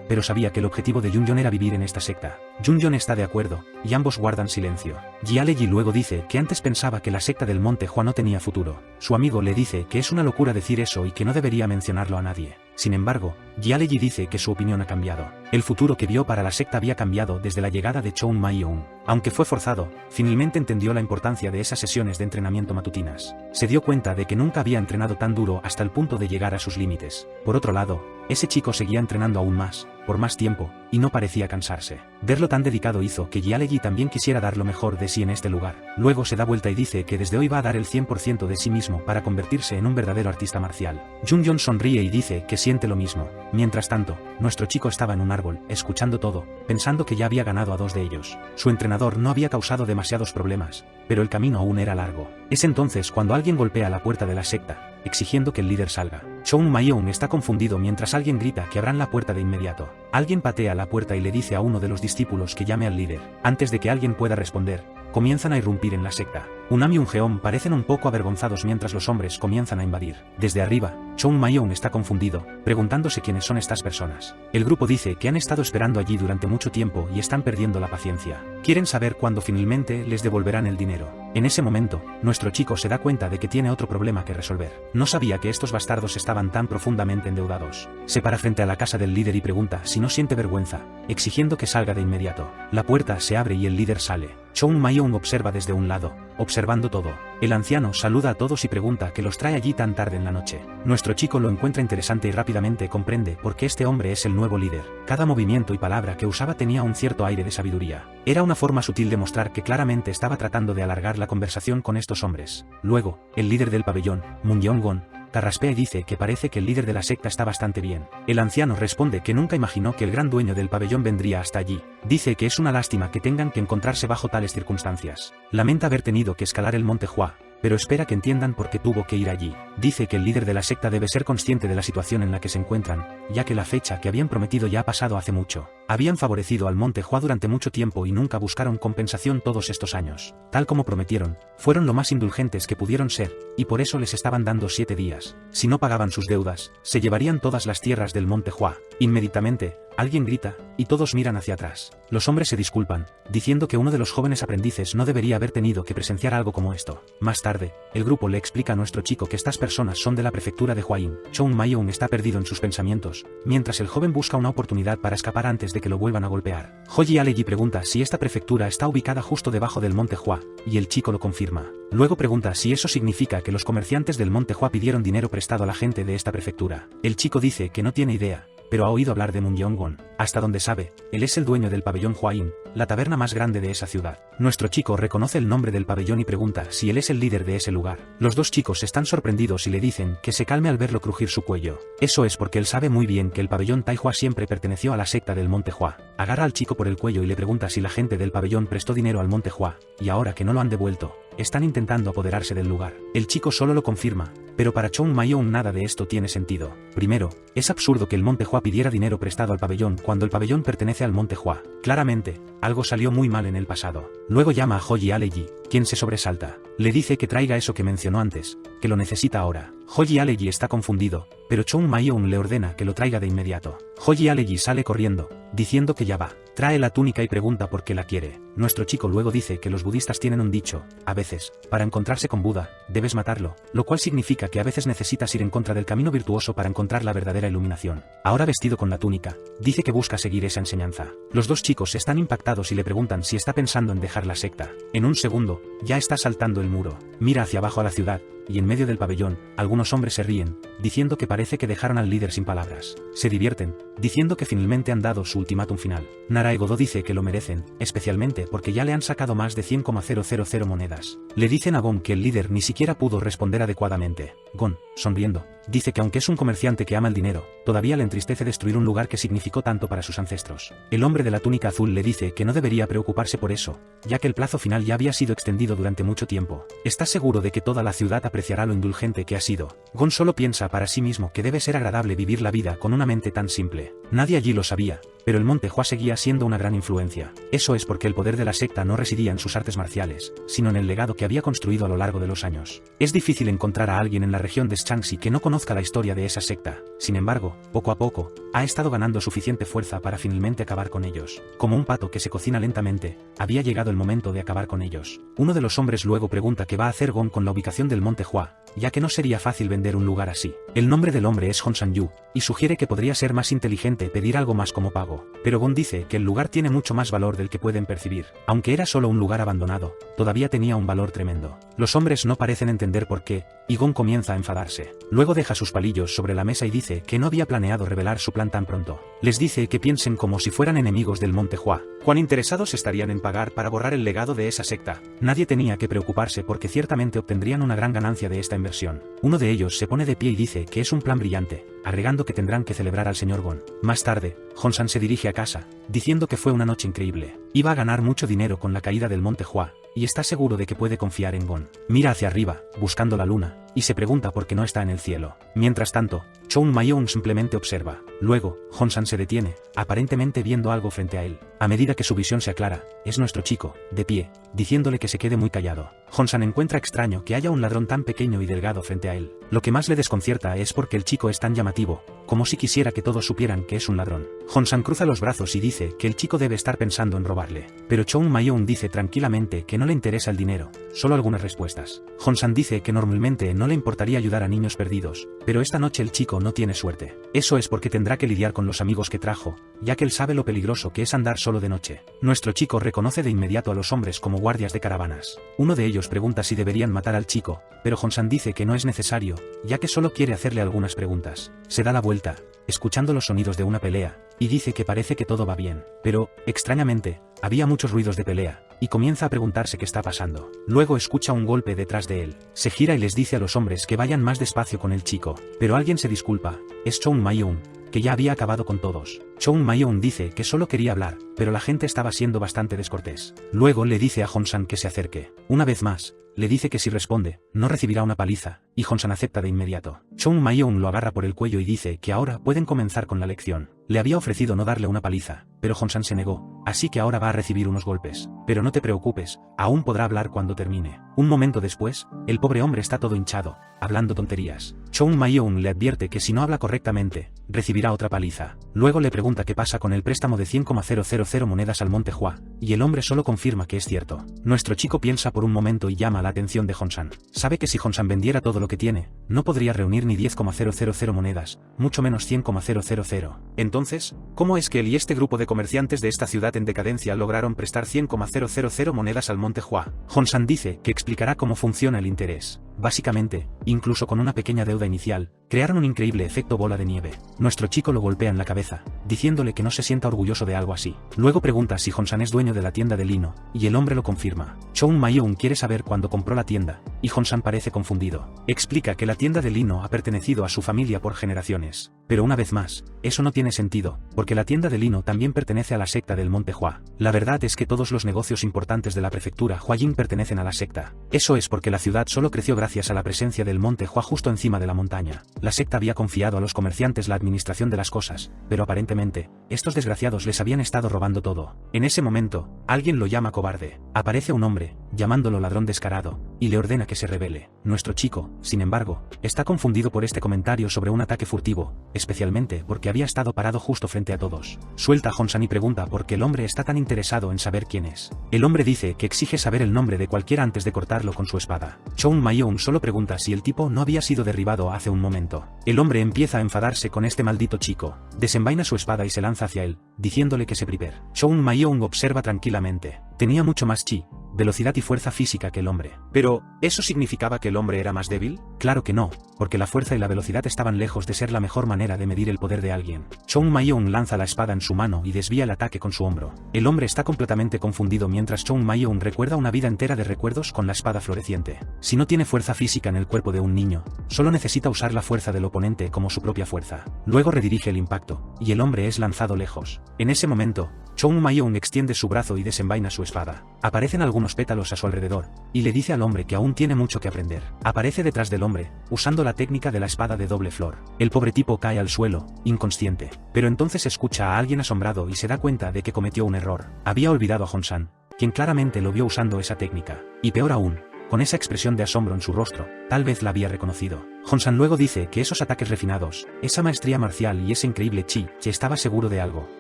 pero sabía que el objetivo de Junjong era vivir en esta secta. Junjong está de acuerdo, y ambos guardan silencio. Jialeji luego dice que antes pensaba que la secta del Monte Hua no tenía futuro. Su amigo le dice que es una locura decir eso y que no debería mencionarlo a nadie. Sin embargo, Jialeji dice que su opinión ha cambiado. El futuro que vio para la secta había cambiado desde la llegada de Choung Mayong. Aunque fue forzado, finalmente entendió la importancia de esas sesiones de entrenamiento matutinas. Se dio cuenta de que nunca había entrenado tan duro hasta el punto de llegar a sus límites. Por otro lado, ese chico seguía entrenando aún más, por más tiempo, y no parecía cansarse. Verlo tan dedicado hizo que Jialeji también quisiera dar lo mejor de sí en este lugar. Luego se da vuelta y dice que desde hoy va a dar el 100% de sí mismo para convertirse en un verdadero artista marcial. Junjong sonríe y dice que siente lo mismo. Mientras tanto, nuestro chico estaba en un árbol, escuchando todo, pensando que ya había ganado a 2 de ellos. Su entrenador no había causado demasiados problemas, pero el camino aún era largo. Es entonces cuando alguien golpea la puerta de la secta, exigiendo que el líder salga. Choung Mayong está confundido mientras alguien grita que abran la puerta de inmediato. Alguien patea la puerta y le dice a uno de los discípulos que llame al líder. Antes de que alguien pueda responder, comienzan a irrumpir en la secta. Unam y Ungeom parecen un poco avergonzados mientras los hombres comienzan a invadir. Desde arriba, Choung Mayong está confundido, preguntándose quiénes son estas personas. El grupo dice que han estado esperando allí durante mucho tiempo y están perdiendo la paciencia. Quieren saber cuándo finalmente les devolverán el dinero. En ese momento, nuestro chico se da cuenta de que tiene otro problema que resolver. No sabía que estos bastardos estaban tan profundamente endeudados. Se para frente a la casa del líder y pregunta si no siente vergüenza, exigiendo que salga de inmediato. La puerta se abre y el líder sale. Choung Mayong observa desde un lado, observando todo. El anciano saluda a todos y pregunta qué los trae allí tan tarde en la noche. Nuestro chico lo encuentra interesante y rápidamente comprende por qué este hombre es el nuevo líder. Cada movimiento y palabra que usaba tenía un cierto aire de sabiduría. Era una forma sutil de mostrar que claramente estaba tratando de alargar la conversación con estos hombres. Luego, el líder del pabellón, Moon Yeong-gon, carraspea y dice que parece que el líder de la secta está bastante bien. El anciano responde que nunca imaginó que el gran dueño del pabellón vendría hasta allí. Dice que es una lástima que tengan que encontrarse bajo tales circunstancias. Lamenta haber tenido que escalar el Monte Hua, pero espera que entiendan por qué tuvo que ir allí. Dice que el líder de la secta debe ser consciente de la situación en la que se encuentran, ya que la fecha que habían prometido ya ha pasado hace mucho. Habían favorecido al Monte Hua durante mucho tiempo y nunca buscaron compensación todos estos años. Tal como prometieron, fueron lo más indulgentes que pudieron ser, y por eso les estaban dando 7 días. Si no pagaban sus deudas, se llevarían todas las tierras del Monte Hua. Inmediatamente, alguien grita, y todos miran hacia atrás. Los hombres se disculpan, diciendo que uno de los jóvenes aprendices no debería haber tenido que presenciar algo como esto. Más tarde, el grupo le explica a nuestro chico que estas personas son de la prefectura de Huayin. Choung Mayong está perdido en sus pensamientos, mientras el joven busca una oportunidad para escapar antes de que lo vuelvan a golpear. Ho Jialeji pregunta si esta prefectura está ubicada justo debajo del Monte Hua, y el chico lo confirma. Luego pregunta si eso significa que los comerciantes del Monte Hua pidieron dinero prestado a la gente de esta prefectura. El chico dice que no tiene idea, pero ha oído hablar de Moon Yeong-gon. Hasta donde sabe, él es el dueño del pabellón Huayin, la taberna más grande de esa ciudad. Nuestro chico reconoce el nombre del pabellón y pregunta si él es el líder de ese lugar. Los dos chicos están sorprendidos y le dicen que se calme al verlo crujir su cuello. Eso es porque él sabe muy bien que el pabellón Taihua siempre perteneció a la secta del Monte Hua. Agarra al chico por el cuello y le pregunta si la gente del pabellón prestó dinero al Monte Hua, y ahora que no lo han devuelto, están intentando apoderarse del lugar. El chico solo lo confirma, pero para Choung Mayong nada de esto tiene sentido. Primero, es absurdo que el Monte Hua pidiera dinero prestado al pabellón cuando el pabellón pertenece al Monte Hua. Claramente, algo salió muy mal en el pasado. Luego llama a Ho Jialeji, quien se sobresalta. Le dice que traiga eso que mencionó antes, que lo necesita ahora. Ho Jialeji está confundido, pero Choung Mayong le ordena que lo traiga de inmediato. Ho Jialeji sale corriendo, diciendo que ya va. Trae la túnica y pregunta por qué la quiere. Nuestro chico luego dice que los budistas tienen un dicho: a veces, para encontrarse con Buda, debes matarlo, lo cual significa que a veces necesitas ir en contra del camino virtuoso para encontrar la verdadera iluminación. Ahora vestido con la túnica, dice que busca seguir esa enseñanza. Los dos chicos están impactados y le preguntan si está pensando en dejar la secta. En un segundo, ya está saltando el muro. Mira hacia abajo a la ciudad, y en medio del pabellón, algunos hombres se ríen, diciendo que parece que dejaron al líder sin palabras. Se divierten, diciendo que finalmente han dado su ultimátum final. Narae Godó dice que lo merecen, especialmente porque ya le han sacado más de 100,000 monedas. Le dicen a Gon que el líder ni siquiera pudo responder adecuadamente. Gon, sonriendo, dice que aunque es un comerciante que ama el dinero, todavía le entristece destruir un lugar que significó tanto para sus ancestros. El hombre de la túnica azul le dice que no debería preocuparse por eso, ya que el plazo final ya había sido extendido durante mucho tiempo. Está seguro de que toda la ciudad apreciará lo indulgente que ha sido. Gon solo piensa para sí mismo que debe ser agradable vivir la vida con una mente tan simple. Nadie allí lo sabía, pero el Monte Hua seguía siendo una gran influencia. Eso es porque el poder de la secta no residía en sus artes marciales, sino en el legado que había construido a lo largo de los años. Es difícil encontrar a alguien en la región de Shaanxi que no conozca la historia de esa secta. Sin embargo, poco a poco, ha estado ganando suficiente fuerza para finalmente acabar con ellos. Como un pato que se cocina lentamente, había llegado el momento de acabar con ellos. Uno de los hombres luego pregunta qué va a hacer Gon con la ubicación del Monte Hua, ya que no sería fácil vender un lugar así. El nombre del hombre es Hong San-yu, y sugiere que podría ser más inteligente pedir algo más como pago. Pero Gon dice que el lugar tiene mucho más valor del que pueden percibir. Aunque era solo un lugar abandonado, todavía tenía un valor tremendo. Los hombres no parecen entender por qué, y Gon comienza a enfadarse. Luego deja sus palillos sobre la mesa y dice que no había planeado revelar su plan tan pronto. Les dice que piensen como si fueran enemigos del Monte Hua. ¿Cuán interesados estarían en pagar para borrar el legado de esa secta? Nadie tenía que preocuparse porque ciertamente obtendrían una gran ganancia de esta inversión. Uno de ellos se pone de pie y dice que es un plan brillante, agregando que tendrán que celebrar al señor Gon. Más tarde, Hong San se dirige a casa, diciendo que fue una noche increíble. Iba a ganar mucho dinero con la caída del Monte Hua, y está seguro de que puede confiar en Gon. Mira hacia arriba, buscando la luna, y se pregunta por qué no está en el cielo. Mientras tanto, Choun Mayong simplemente observa. Luego, Hong San se detiene, aparentemente viendo algo frente a él. A medida que su visión se aclara, es nuestro chico, de pie, diciéndole que se quede muy callado. Hong San encuentra extraño que haya un ladrón tan pequeño y delgado frente a él. Lo que más le desconcierta es porque el chico es tan llamativo, como si quisiera que todos supieran que es un ladrón. Hong San cruza los brazos y dice que el chico debe estar pensando en robarle. Pero Choun Mayong dice tranquilamente que no le interesa el dinero, solo algunas respuestas. Hong San dice que normalmente no le importaría ayudar a niños perdidos, pero esta noche el chico no tiene suerte. Eso es porque tendrá que lidiar con los amigos que trajo, ya que él sabe lo peligroso que es andar solo de noche. Nuestro chico reconoce de inmediato a los hombres como guardias de caravanas. Uno de ellos pregunta si deberían matar al chico, pero Hong San dice que no es necesario, ya que solo quiere hacerle algunas preguntas. Se da la vuelta, escuchando los sonidos de una pelea, y dice que parece que todo va bien. Pero, extrañamente, había muchos ruidos de pelea, y comienza a preguntarse qué está pasando. Luego escucha un golpe detrás de él. Se gira y les dice a los hombres que vayan más despacio con el chico. Pero alguien se disculpa. Es Choun Mayong, que ya había acabado con todos. Choun Mayong dice que solo quería hablar, pero la gente estaba siendo bastante descortés. Luego le dice a Hong San que se acerque. Una vez más, le dice que si responde, no recibirá una paliza, y Hong San acepta de inmediato. Choun Mayong lo agarra por el cuello y dice que ahora pueden comenzar con la lección. Le había ofrecido no darle una paliza, pero Hong San se negó, así que ahora va a recibir unos golpes. Pero no te preocupes, aún podrá hablar cuando termine. Un momento después, el pobre hombre está todo hinchado, hablando tonterías. Choun Mayong le advierte que si no habla correctamente, recibirá otra paliza. Luego le pregunta qué pasa con el préstamo de 100,000 monedas al Monte Hua, y el hombre solo confirma que es cierto. Nuestro chico piensa por un momento y llama la atención de Hong San. Sabe que si Hong San vendiera todo lo que tiene, no podría reunir ni 10,000 monedas, mucho menos 100,000. Entonces, ¿cómo es que él y este grupo de comerciantes de esta ciudad en decadencia lograron prestar 100,000 monedas al Monte Hua? Hong San dice que explicará cómo funciona el interés. Básicamente, incluso con una pequeña deuda inicial, crearon un increíble efecto bola de nieve. Nuestro chico lo golpea en la cabeza, diciéndole que no se sienta orgulloso de algo así. Luego pregunta si Hong San es dueño de la tienda de lino, y el hombre lo confirma. Choun Mayong quiere saber cuándo compró la tienda, y Hong San parece confundido. Explica que la tienda de lino ha pertenecido a su familia por generaciones. Pero una vez más, eso no tiene sentido, porque la tienda de lino también pertenece a la secta del Monte Hua. La verdad es que todos los negocios importantes de la prefectura Huayin pertenecen a la secta. Eso es porque la ciudad solo creció gracias a la presencia del Monte Hua justo encima de la montaña. La secta había confiado a los comerciantes la administración de las cosas, pero aparentemente, estos desgraciados les habían estado robando todo. En ese momento, alguien lo llama cobarde. Aparece un hombre, llamándolo ladrón descarado, y le ordena que se rebele. Nuestro chico, sin embargo, está confundido por este comentario sobre un ataque furtivo, especialmente porque había estado parado justo frente a todos. Suelta a Hong San y pregunta por qué el hombre está tan interesado en saber quién es. El hombre dice que exige saber el nombre de cualquiera antes de cortarlo con su espada. Choun Mayong solo pregunta si el tipo no había sido derribado hace un momento. El hombre empieza a enfadarse con este maldito chico, desenvaina su espada y se lanza hacia él, diciéndole que se prepare. Choun Mayong observa tranquilamente. Tenía mucho más chi, velocidad y fuerza física que el hombre. Pero, ¿eso significaba que el hombre era más débil? Claro que no, porque la fuerza y la velocidad estaban lejos de ser la mejor manera de medir el poder de alguien. Chong Ma-yeon lanza la espada en su mano y desvía el ataque con su hombro. El hombre está completamente confundido mientras Chong Ma-yeon recuerda una vida entera de recuerdos con la espada floreciente. Si no tiene fuerza física en el cuerpo de un niño, solo necesita usar la fuerza del oponente como su propia fuerza. Luego redirige el impacto, y el hombre es lanzado lejos. En ese momento, Chong Ma-yeon extiende su brazo y desenvaina su espada. Aparecen algunos pétalos a su alrededor, y le dice al hombre que aún tiene mucho que aprender. Aparece detrás del hombre, usando la técnica de la espada de doble flor. El pobre tipo cae al suelo, inconsciente. Pero entonces escucha a alguien asombrado y se da cuenta de que cometió un error. Había olvidado a Hong-san, quien claramente lo vio usando esa técnica. Y peor aún, con esa expresión de asombro en su rostro, tal vez la había reconocido. Hong-san luego dice que esos ataques refinados, esa maestría marcial y ese increíble chi, que estaba seguro de algo.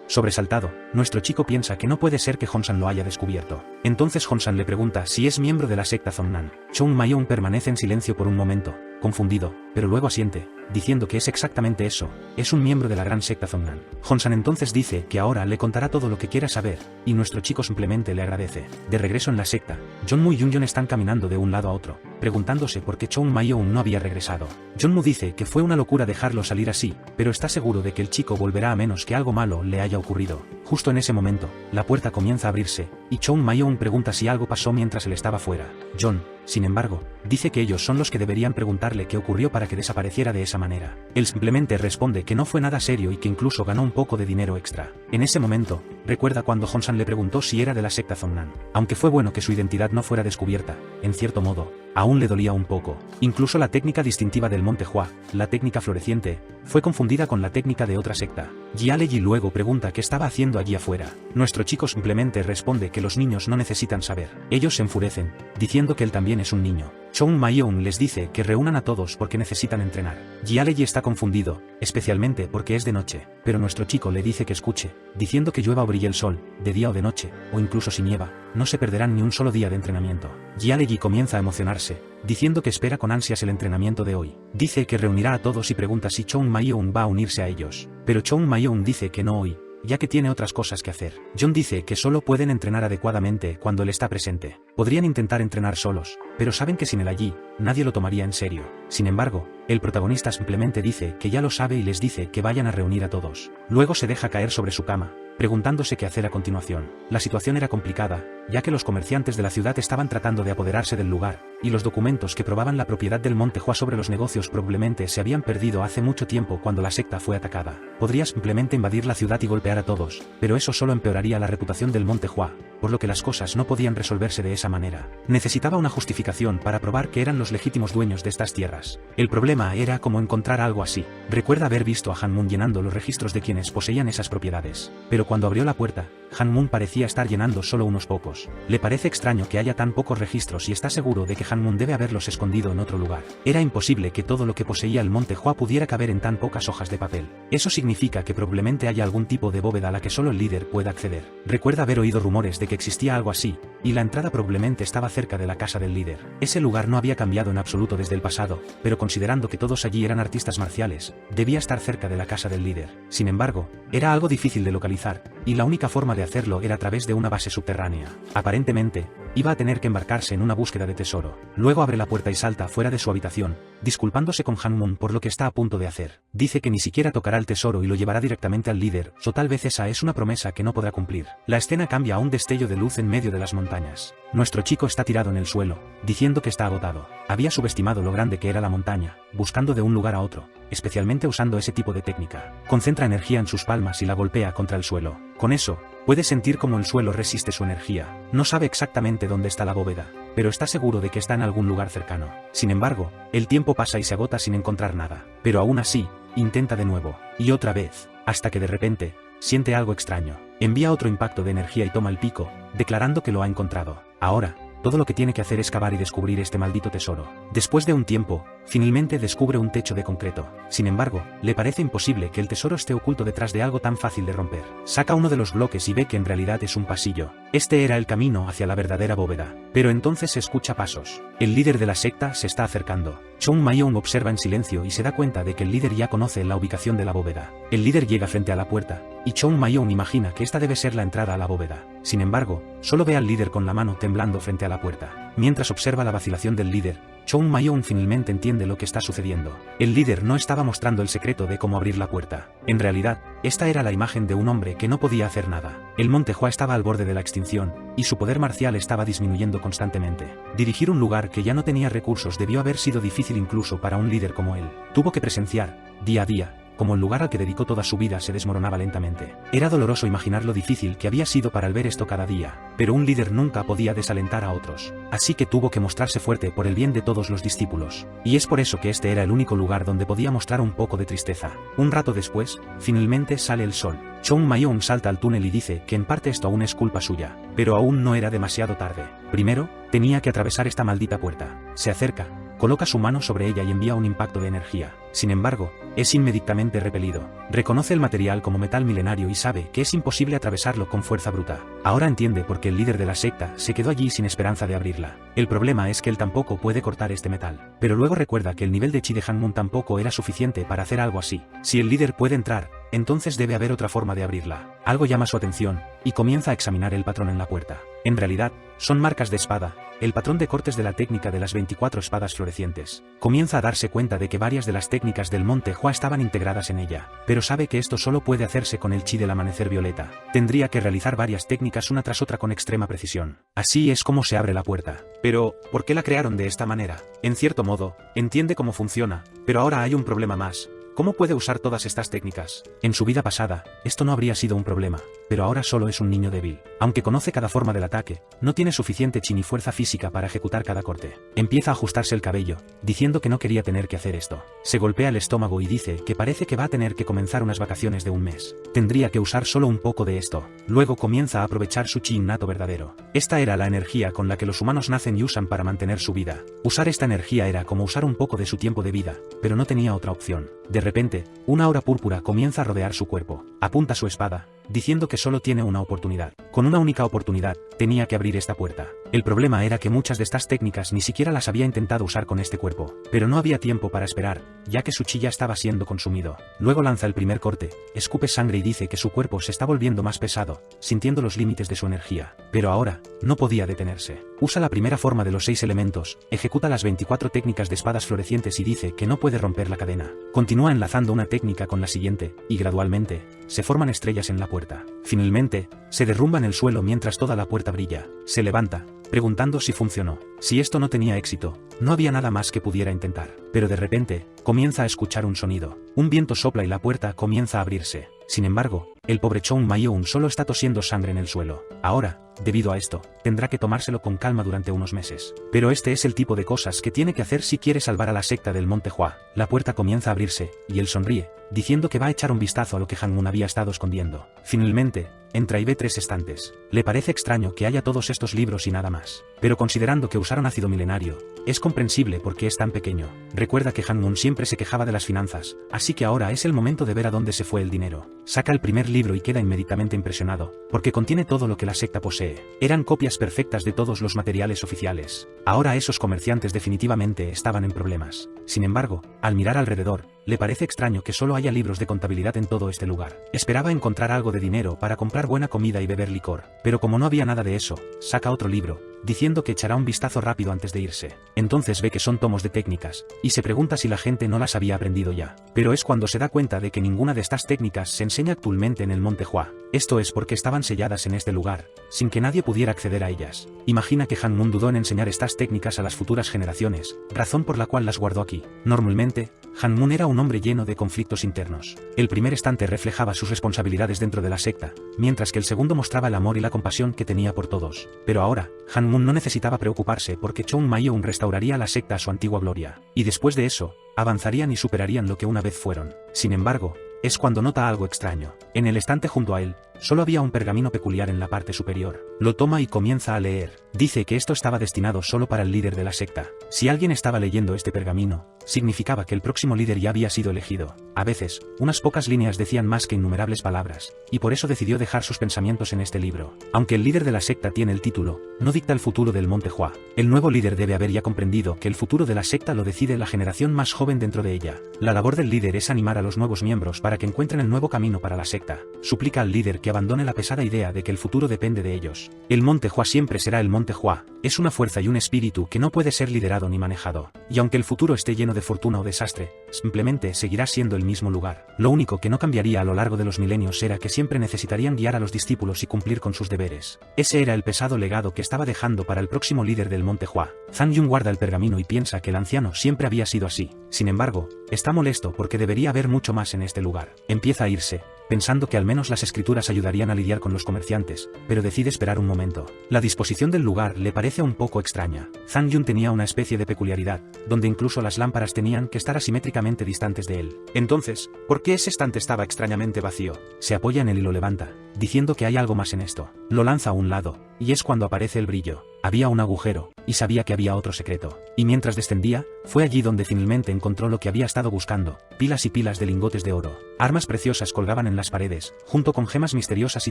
Sobresaltado, nuestro chico piensa que no puede ser que Hong-san lo haya descubierto. Entonces Hong-san le pregunta si es miembro de la secta Zongnan. Chong Ma-yeon permanece en silencio por un momento, confundido, pero luego asiente, diciendo que es exactamente eso, es un miembro de la gran secta Zongnan. Hong-san entonces dice que ahora le contará todo lo que quiera saber, y nuestro chico simplemente le agradece. De regreso en la secta, Jong-mu y Jung-yeon están caminando de un lado a otro, preguntándose por qué Chong Ma-yeon no había regresado. Jong-mu dice que fue una locura dejarlo salir así, pero está seguro de que el chico volverá a menos que algo malo le haya ocurrido. Justo en ese momento, la puerta comienza a abrirse, y Chong Ma-yeon pregunta si algo pasó mientras él estaba fuera. John, sin embargo, dice que ellos son los que deberían preguntarle qué ocurrió para que desapareciera de esa manera. Él simplemente responde que no fue nada serio y que incluso ganó un poco de dinero extra. En ese momento, recuerda cuando Hong-san le preguntó si era de la secta Zongnan. Aunque fue bueno que su identidad no fuera descubierta, en cierto modo, aún le dolía un poco. Incluso la técnica distintiva del Monte Hua, la técnica floreciente, fue confundida con la técnica de otra secta. Jialeji luego pregunta qué estaba haciendo allí afuera. Nuestro chico simplemente responde que los niños no necesitan saber. Ellos se enfurecen, diciendo que él también es un niño. Chong Ma-yeon les dice que reúnan a todos porque necesitan entrenar. Jialeji está confundido, especialmente porque es de noche, pero nuestro chico le dice que escuche, diciendo que llueva o brille el sol, de día o de noche, o incluso si nieva, no se perderán ni un solo día de entrenamiento. Jialeji comienza a emocionarse, diciendo que espera con ansias el entrenamiento de hoy. Dice que reunirá a todos y pregunta si Chong Ma-yeon va a unirse a ellos, pero Chong Ma-yeon dice que no hoy, ya que tiene otras cosas que hacer. John dice que solo pueden entrenar adecuadamente cuando él está presente. Podrían intentar entrenar solos, pero saben que sin él allí, nadie lo tomaría en serio. Sin embargo, el protagonista simplemente dice que ya lo sabe y les dice que vayan a reunir a todos. Luego se deja caer sobre su cama, preguntándose qué hacer a continuación. La situación era complicada, ya que los comerciantes de la ciudad estaban tratando de apoderarse del lugar, y los documentos que probaban la propiedad del Monte Hua sobre los negocios probablemente se habían perdido hace mucho tiempo cuando la secta fue atacada. Podría simplemente invadir la ciudad y golpear a todos, pero eso solo empeoraría la reputación del Monte Hua, por lo que las cosas no podían resolverse de esa manera. Necesitaba una justificación para probar que eran los legítimos dueños de estas tierras. El problema era cómo encontrar algo así. Recuerda haber visto a Han Mun llenando los registros de quienes poseían esas propiedades, pero cuando abrió la puerta, Han Mun parecía estar llenando solo unos pocos. Le parece extraño que haya tan pocos registros y está seguro de que Han Mun debe haberlos escondido en otro lugar. Era imposible que todo lo que poseía el Monte Hua pudiera caber en tan pocas hojas de papel. Eso significa que probablemente haya algún tipo de bóveda a la que solo el líder pueda acceder. Recuerda haber oído rumores de que existía algo así, y la entrada probablemente estaba cerca de la casa del líder. Ese lugar no había cambiado en absoluto desde el pasado, pero considerando que todos allí eran artistas marciales, debía estar cerca de la casa del líder. Sin embargo, era algo difícil de localizar, y la única forma de hacerlo era a través de una base subterránea. Aparentemente, iba a tener que embarcarse en una búsqueda de tesoro. Luego abre la puerta y salta fuera de su habitación, disculpándose con Han Mun por lo que está a punto de hacer. Dice que ni siquiera tocará el tesoro y lo llevará directamente al líder, o tal vez esa es una promesa que no podrá cumplir. La escena cambia a un destello de luz en medio de las montañas. Nuestro chico está tirado en el suelo, diciendo que está agotado. Había subestimado lo grande que era la montaña, buscando de un lugar a otro, especialmente usando ese tipo de técnica. Concentra energía en sus palmas y la golpea contra el suelo. Con eso, puede sentir cómo el suelo resiste su energía. No sabe exactamente dónde está la bóveda, pero está seguro de que está en algún lugar cercano. Sin embargo, el tiempo pasa y se agota sin encontrar nada. Pero aún así, intenta de nuevo, y otra vez, hasta que de repente, siente algo extraño. Envía otro impacto de energía y toma el pico, declarando que lo ha encontrado. Ahora, todo lo que tiene que hacer es cavar y descubrir este maldito tesoro. Después de un tiempo, finalmente descubre un techo de concreto. Sin embargo, le parece imposible que el tesoro esté oculto detrás de algo tan fácil de romper. Saca uno de los bloques y ve que en realidad es un pasillo. Este era el camino hacia la verdadera bóveda. Pero entonces se escucha pasos. El líder de la secta se está acercando. Chong Mayong observa en silencio y se da cuenta de que el líder ya conoce la ubicación de la bóveda. El líder llega frente a la puerta, y Chong Mayong imagina que esta debe ser la entrada a la bóveda. Sin embargo, solo ve al líder con la mano temblando frente a la puerta. Mientras observa la vacilación del líder, Chong Mayong finalmente entiende lo que está sucediendo. El líder no estaba mostrando el secreto de cómo abrir la puerta. En realidad, esta era la imagen de un hombre que no podía hacer nada. El Monte Hua estaba al borde de la extinción, y su poder marcial estaba disminuyendo constantemente. Dirigir un lugar que ya no tenía recursos debió haber sido difícil incluso para un líder como él. Tuvo que presenciar, día a día, como el lugar al que dedicó toda su vida se desmoronaba lentamente. Era doloroso imaginar lo difícil que había sido para él ver esto cada día, pero un líder nunca podía desalentar a otros. Así que tuvo que mostrarse fuerte por el bien de todos los discípulos. Y es por eso que este era el único lugar donde podía mostrar un poco de tristeza. Un rato después, finalmente sale el sol. Chong Mayong salta al túnel y dice que en parte esto aún es culpa suya, pero aún no era demasiado tarde. Primero, tenía que atravesar esta maldita puerta. Se acerca, coloca su mano sobre ella y envía un impacto de energía. Sin embargo, es inmediatamente repelido. Reconoce el material como metal milenario y sabe que es imposible atravesarlo con fuerza bruta. Ahora entiende por qué el líder de la secta se quedó allí sin esperanza de abrirla. El problema es que él tampoco puede cortar este metal. Pero luego recuerda que el nivel de chi de Hangmun tampoco era suficiente para hacer algo así. Si el líder puede entrar, entonces debe haber otra forma de abrirla. Algo llama su atención, y comienza a examinar el patrón en la puerta. En realidad, son marcas de espada, el patrón de cortes de la técnica de las 24 espadas florecientes. Comienza a darse cuenta de que varias de las técnicas del Monte Hua estaban integradas en ella, pero sabe que esto solo puede hacerse con el chi del amanecer violeta. Tendría que realizar varias técnicas una tras otra con extrema precisión. Así es como se abre la puerta. Pero, ¿por qué la crearon de esta manera? En cierto modo, entiende cómo funciona, pero ahora hay un problema más. ¿Cómo puede usar todas estas técnicas? En su vida pasada, esto no habría sido un problema, pero ahora solo es un niño débil. Aunque conoce cada forma del ataque, no tiene suficiente chi ni fuerza física para ejecutar cada corte. Empieza a ajustarse el cabello, diciendo que no quería tener que hacer esto. Se golpea el estómago y dice que parece que va a tener que comenzar unas vacaciones de un mes. Tendría que usar solo un poco de esto. Luego comienza a aprovechar su chi innato verdadero. Esta era la energía con la que los humanos nacen y usan para mantener su vida. Usar esta energía era como usar un poco de su tiempo de vida, pero no tenía otra opción. De repente, una aura púrpura comienza a rodear su cuerpo. Apunta su espada, diciendo que solo tiene una oportunidad. Con una única oportunidad, tenía que abrir esta puerta. El problema era que muchas de estas técnicas ni siquiera las había intentado usar con este cuerpo. Pero no había tiempo para esperar, ya que su chi ya estaba siendo consumido. Luego lanza el primer corte, escupe sangre y dice que su cuerpo se está volviendo más pesado, sintiendo los límites de su energía. Pero ahora, no podía detenerse. Usa la primera forma de los 6 elementos, ejecuta las 24 técnicas de espadas florecientes y dice que no puede romper la cadena. Continúa enlazando una técnica con la siguiente, y gradualmente, se forman estrellas en la puerta. Finalmente, se derrumba en el suelo mientras toda la puerta brilla. Se levanta, preguntando si funcionó. Si esto no tenía éxito, no había nada más que pudiera intentar. Pero de repente, comienza a escuchar un sonido. Un viento sopla y la puerta comienza a abrirse. Sin embargo, el pobre Chong Mayong solo está tosiendo sangre en el suelo. Ahora, debido a esto, tendrá que tomárselo con calma durante unos meses. Pero este es el tipo de cosas que tiene que hacer si quiere salvar a la secta del Monte Hua. La puerta comienza a abrirse, y él sonríe, diciendo que va a echar un vistazo a lo que Hangmun había estado escondiendo. Finalmente, entra y ve 3 estantes. Le parece extraño que haya todos estos libros y nada más. Pero considerando que usaron ácido milenario, es comprensible porque es tan pequeño. Recuerda que Hangmun siempre se quejaba de las finanzas, así que ahora es el momento de ver a dónde se fue el dinero. Saca el primer libro y queda inmediatamente impresionado, porque contiene todo lo que la secta posee. Eran copias perfectas de todos los materiales oficiales. Ahora esos comerciantes definitivamente estaban en problemas. Sin embargo, al mirar alrededor, le parece extraño que solo haya libros de contabilidad en todo este lugar. Esperaba encontrar algo de dinero para comprar buena comida y beber licor, pero como no había nada de eso, saca otro libro, diciendo que echará un vistazo rápido antes de irse. Entonces ve que son tomos de técnicas, y se pregunta si la gente no las había aprendido ya. Pero es cuando se da cuenta de que ninguna de estas técnicas se enseña actualmente en el Monte Hua. Esto es porque estaban selladas en este lugar, sin que nadie pudiera acceder a ellas. Imagina que Hangmun dudó en enseñar estas técnicas a las futuras generaciones, razón por la cual las guardó aquí. Normalmente, Hangmun era un hombre lleno de conflictos internos. El primer estante reflejaba sus responsabilidades dentro de la secta, mientras que el segundo mostraba el amor y la compasión que tenía por todos. Pero ahora, Hangmun no necesitaba preocuparse porque Chong Mayong restauraría la secta a su antigua gloria. Y después de eso, avanzarían y superarían lo que una vez fueron. Sin embargo, es cuando nota algo extraño. En el estante junto a él, solo había un pergamino peculiar en la parte superior. Lo toma y comienza a leer. Dice que esto estaba destinado solo para el líder de la secta. Si alguien estaba leyendo este pergamino, significaba que el próximo líder ya había sido elegido. A veces, unas pocas líneas decían más que innumerables palabras, y por eso decidió dejar sus pensamientos en este libro. Aunque el líder de la secta tiene el título, no dicta el futuro del Monte Hua. El nuevo líder debe haber ya comprendido que el futuro de la secta lo decide la generación más joven dentro de ella. La labor del líder es animar a los nuevos miembros para que encuentren el nuevo camino para la secta. Suplica al líder que abandone la pesada idea de que el futuro depende de ellos. El Monte Hua siempre será el Monte Hua. Es una fuerza y un espíritu que no puede ser liderado ni manejado. Y aunque el futuro esté lleno de fortuna o desastre, simplemente seguirá siendo el mismo lugar. Lo único que no cambiaría a lo largo de los milenios era que siempre necesitarían guiar a los discípulos y cumplir con sus deberes. Ese era el pesado legado que estaba dejando para el próximo líder del Monte Hua. Zhang Yun guarda el pergamino y piensa que el anciano siempre había sido así. Sin embargo, está molesto porque debería haber mucho más en este lugar. Empieza a irse, pensando que al menos las escrituras ayudarían a lidiar con los comerciantes, pero decide esperar un momento. La disposición del lugar le parece un poco extraña. Zhang Yun tenía una especie de peculiaridad, donde incluso las lámparas tenían que estar asimétricamente distantes de él. Entonces, ¿por qué ese estante estaba extrañamente vacío? Se apoya en él y lo levanta, diciendo que hay algo más en esto. Lo lanza a un lado, y es cuando aparece el brillo. Había un agujero, y sabía que había otro secreto. Y mientras descendía, fue allí donde finalmente encontró lo que había estado buscando, pilas y pilas de lingotes de oro. Armas preciosas colgaban en las paredes, junto con gemas misteriosas y